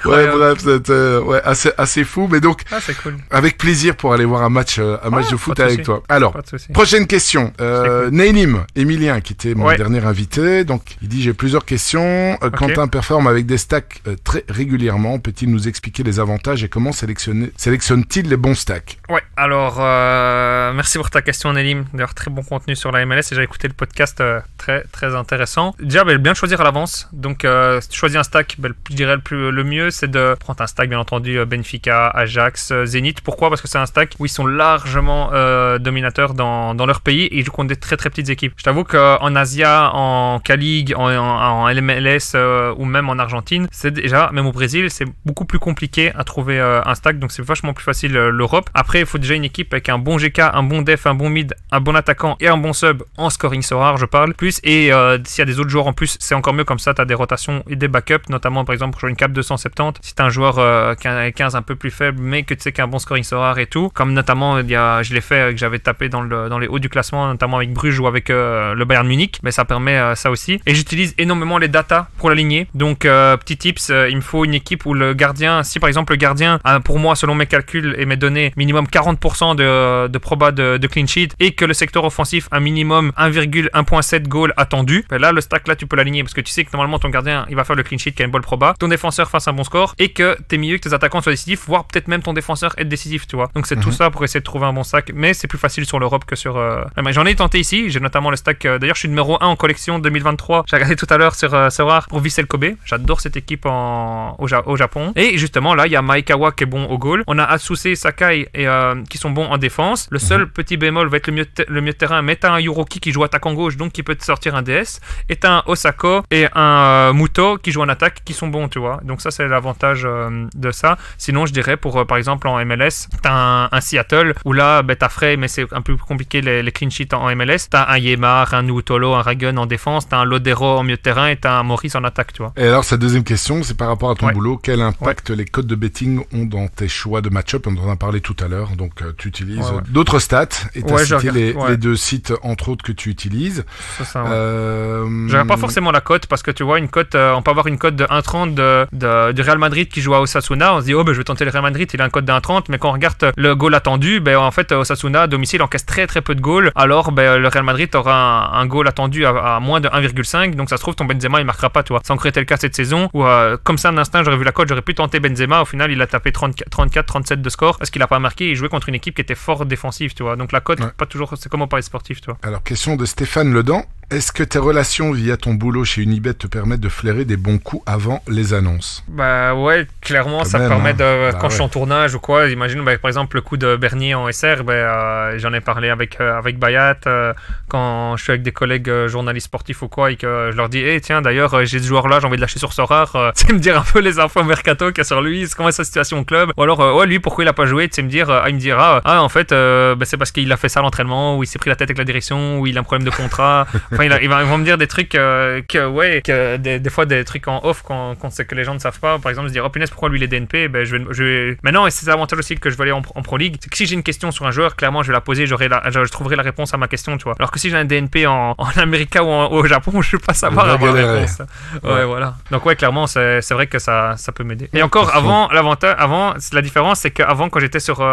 B: Ouais, bref, c'était assez fou, mais donc
C: c'est cool.
B: Avec plaisir pour aller voir un match de foot avec toi. Alors, prochaine question.
C: Cool.
B: Nailim, Emilien, qui était mon dernier invité, donc il dit, j'ai plusieurs questions. Quentin performe avec des stacks très régulièrement. Peut-il nous expliquer les avantages et comment sélectionne-t-il les bons stacks? Ouais,
C: alors merci pour ta question, Nailim. D'ailleurs, très bon contenu sur la MLS et j'ai écouté le podcast, très très intéressant. Déjà, bien choisir à l'avance. Donc, si tu choisis un stack, je dirais le mieux, c'est de prendre un stack, bien entendu, Benfica, Ajax, Zénith. Pourquoi? Parce que c'est un stack où ils sont largement dominateurs dans leur pays et ils jouent contre des très très petites équipes. Je t'avoue qu'en Asia, en K-League, en MLS ou même en Argentine, c'est déjà, même au Brésil, c'est beaucoup plus compliqué à trouver un stack, donc c'est vachement plus facile l'Europe. Après, il faut déjà une équipe avec un bon GK, un bon def, un bon mid, un bon attaquant et un bon sub en scoring so rare, je parle plus. Et s'il y a des autres joueurs en plus, c'est encore mieux, comme ça, tu as des rotations et des backups, notamment par exemple pour jouer une cap 270. Si tu as un joueur qui a 15 un peu plus faible, mais que tu sais qu'il a un bon scoring so rare et tout, comme notamment, je l'ai fait, que j'avais tapé dans les hauts du classement, notamment avec Bruges ou avec le Bayern Munich, mais ça permet ça aussi. Et j'utilise énormément les data pour l'aligner. Donc, petit tips, il me faut une équipe où le gardien, si par exemple le gardien a pour moi, selon mes calculs et mes données, minimum 40% de proba de clean sheet et que le secteur offensif a minimum 1,7 goal attendu, ben là, le stack là, tu peux l'aligner parce que tu sais que normalement ton gardien il va faire le clean sheet qui a une bonne proba, ton défenseur fasse un bon score et que tes milieux, que tes attaquants soient décisifs, voire peut-être même ton défenseur être décisif, tu vois. Donc c'est tout ça pour essayer de trouver un bon stack, mais c'est plus facile sur l'Europe que sur. J'en ai tenté ici, j'ai notamment le stack. D'ailleurs, je suis numéro 1 en collection 2023. J'ai regardé tout à l'heure sur Rare pour Vissel Kobe. J'adore cette équipe au Japon. Et justement, là, il y a Maekawa qui est bon au goal. On a Atsuse, Sakai qui sont bons en défense. Le seul petit bémol va être le mieux de terrain, mais t'as un Yuroki qui joue attaquant gauche, donc qui peut te sortir un DS. Et t'as un Osako et un Muto qui jouent en attaque, qui sont bons, tu vois. Donc ça, c'est l'avantage de ça. Sinon, je dirais pour par exemple en MLS, t'as un Seattle où là, t'as frais, mais c'est un peu plus compliqué les clean sheets en MLS. T'as un Yemar, un Nuutolo, un Ragun en défense, t'as un Lodero en milieu de terrain et t'as un Maurice en attaque, tu vois.
B: Et alors, sa deuxième question, c'est par rapport à ton boulot. Quel impact les codes de betting ont dans tes choix de match-up? On en a parlé tout à l'heure. Donc, tu utilises d'autres stats et tu as cité les deux sites, entre autres, que tu utilises.
C: C'est ça, Je regarde pas forcément la cote parce que tu vois, une cote, on peut avoir une cote de 1,30 du Real Madrid qui joue à Osasuna. On se dit, je vais tenter le Real Madrid, il a un code de 1,30. Mais quand on regarde le goal attendu, en fait, Osasuna, à domicile, encaisse très très peu de goals. Alors, le Real Madrid aura un goal attendu à moins de 1,5. Donc, ça se trouve, ton Benzema, il marquera pas, tu vois. Ça aurait été le cas cette saison où, comme ça, d'un instinct, j'aurais vu la cote, j'aurais pu tenter Benzema. Au final, il a tapé 34, 37 de score parce qu'il a pas marqué. Il jouait contre une équipe qui était fort défensive, tu vois. Donc, la cote, pas toujours, c'est comme au pari sportif, tu vois.
B: Alors, question de Stéphane Ledan. Est-ce que tes relations via ton boulot chez Unibet te permettent de flairer des bons coups avant les annonces?
C: Ouais, clairement, ça me permet de, quand je suis en tournage ou quoi, imagine, par exemple, le coup de Bernier en SR, j'en ai parlé avec Bayat, quand je suis avec des collègues journalistes sportifs ou quoi, et que je leur dis, tiens, d'ailleurs, j'ai ce joueur-là, j'ai envie de lâcher sur Sorare, tu sais me dire un peu les infos mercato qu'il y a sur lui, comment est sa situation au club, ou alors, lui, pourquoi il a pas joué, tu sais me dire, il me dira, en fait, c'est parce qu'il a fait ça à l'entraînement, ou il s'est pris la tête avec la direction, ou il a un problème de contrat, enfin, ils vont me dire des trucs que des fois des trucs en off qu'on sait que les gens ne savent pas. Par exemple, se dire, oh punaise, pourquoi lui il est DNP? Ben, je vais... Maintenant, et c'est l'avantage aussi que je vais aller en Pro League, c'est que si j'ai une question sur un joueur, clairement, je vais la poser, je trouverai la réponse à ma question, tu vois. Alors que si j'ai un DNP en Amérique ou au Japon, je ne vais pas savoir avoir la réponse. Ouais, voilà. Donc, ouais, clairement, c'est vrai que ça peut m'aider. Et encore, avant, la différence, c'est qu'avant, quand j'étais sur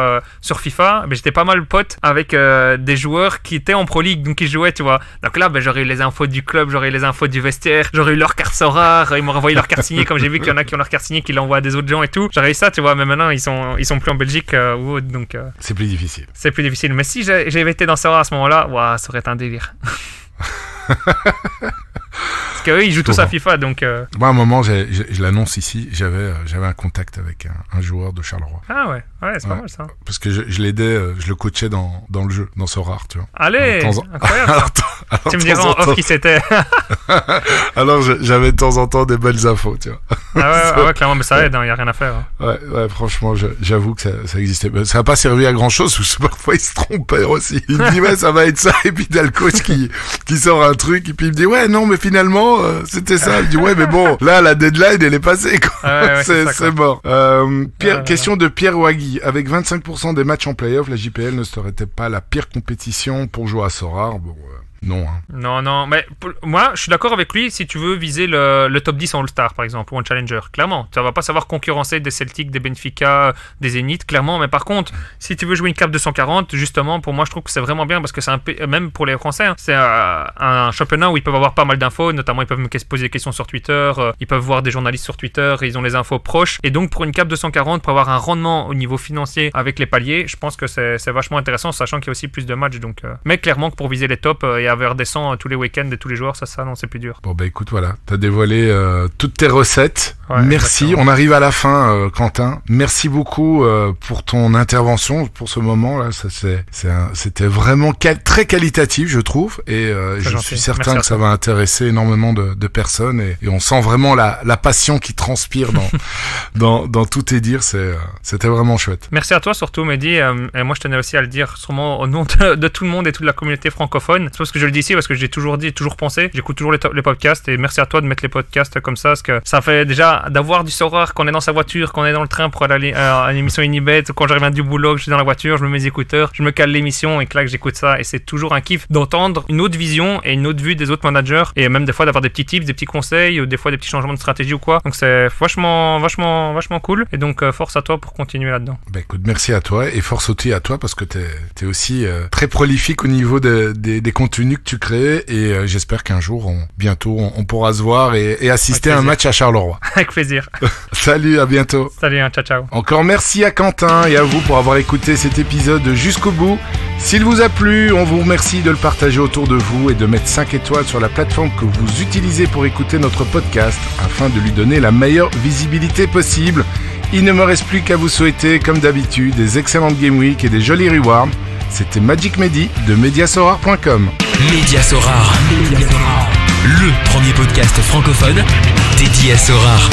C: FIFA, ben, j'étais pas mal pote avec des joueurs qui étaient en Pro League, donc qui jouaient, tu vois. Donc là, ben, j'aurais eu les infos du club, j'aurais eu les infos du vestiaire, j'aurais eu leur carte rare, ils m'ont renvoyé leur carte signée, comme j'ai vu qu'il y en a qui ont leur carte signée, qui l'envoient à des autres gens et tout. J'aurais eu ça, tu vois, mais maintenant, ils sont plus en Belgique ou autre, donc...
B: C'est plus difficile.
C: C'est plus difficile. Mais si j'avais été dans Sora à ce moment-là, ouah, ça aurait été un délire. Parce qu'eux, ils jouent tous à FIFA, donc...
B: Moi, à un moment, je l'annonce ici, j'avais un contact avec un joueur de Charleroi.
C: Ah ouais, c'est pas mal ça.
B: Parce que je l'aidais, je le coachais dans le jeu, dans Sora, tu vois.
C: Allez, incroyable. Alors, tu me diras en off qui c'était.
B: Alors, j'avais de temps en temps des belles infos, tu vois.
C: Ah ouais, clairement, mais ça aide, il n'y a rien à faire.
B: Ouais, franchement, j'avoue que ça existait. Ça n'a pas servi à grand chose, parce que parfois il se trompait aussi. Il me dit, ouais, ça va être ça, et puis t'as le coach qui sort un truc, et puis il me dit, ouais, non, mais finalement, c'était ça. Il dit, ouais, mais bon, là, la deadline, elle est passée, quoi. C'est mort. Question de Pierre Wagui. Avec 25% des matchs en play-off, la JPL ne serait-elle pas la pire compétition pour jouer à Sora? Bon, non. Hein.
C: Non, mais moi, je suis d'accord avec lui si tu veux viser le top 10 en All-Star, par exemple, ou en Challenger. Clairement, tu vas pas savoir concurrencer des Celtics, des Benfica, des Zénith, clairement. Mais par contre, si tu veux jouer une Cap 240, justement, pour moi, je trouve que c'est vraiment bien parce que c'est même pour les Français, hein, c'est un championnat où ils peuvent avoir pas mal d'infos. Notamment, ils peuvent me poser des questions sur Twitter, ils peuvent voir des journalistes sur Twitter, ils ont les infos proches. Et donc, pour une Cap 240, pour avoir un rendement au niveau financier avec les paliers, je pense que c'est vachement intéressant, sachant qu'il y a aussi plus de matchs. Donc, mais clairement, que pour viser les tops et avoir des 100 tous les week-ends de tous les joueurs, ça non, c'est plus dur.
B: Bon, bah écoute, voilà, t'as dévoilé toutes tes recettes. Ouais, merci, exactement. On arrive à la fin, Quentin. Merci beaucoup pour ton intervention, pour ce moment-là. C'était vraiment très qualitatif, je trouve, et je suis certain que ça va intéresser énormément de personnes, et on sent vraiment la passion qui transpire dans tous tes dires. C'était vraiment chouette.
C: Merci à toi surtout, Mehdi, et moi je tenais aussi à le dire sûrement au nom de tout le monde et toute la communauté francophone. C'est parce que je le dis ici, parce que j'ai toujours dit, toujours pensé, j'écoute toujours les podcasts, et merci à toi de mettre les podcasts comme ça, parce que ça fait déjà d'avoir du Sora, qu'on est dans sa voiture, qu'on est dans le train pour aller à l'émission Unibet, quand je reviens du boulot, que je suis dans la voiture, je mets mes écouteurs, je me cale l'émission et que là que j'écoute ça, et c'est toujours un kiff d'entendre une autre vision et une autre vue des autres managers, et même des fois d'avoir des petits tips, des petits conseils, ou des fois des petits changements de stratégie ou quoi. Donc c'est vachement cool, et donc force à toi pour continuer là-dedans.
B: Bah écoute, merci à toi, et force aussi à toi parce que t'es aussi très prolifique au niveau des contenus que tu crées, et j'espère qu'un jour bientôt on pourra se voir et assister à un match à Charleroi.
C: Avec plaisir.
B: Salut, à bientôt.
C: Salut, ciao.
B: Encore merci à Quentin et à vous pour avoir écouté cet épisode jusqu'au bout. S'il vous a plu, on vous remercie de le partager autour de vous et de mettre 5 étoiles sur la plateforme que vous utilisez pour écouter notre podcast afin de lui donner la meilleure visibilité possible. Il ne me reste plus qu'à vous souhaiter, comme d'habitude, des excellentes Game Week et des jolis rewards. C'était Magic Mehdi de Mediasorar.com.
A: Mediasorar, le premier podcast francophone dédié à Sorar.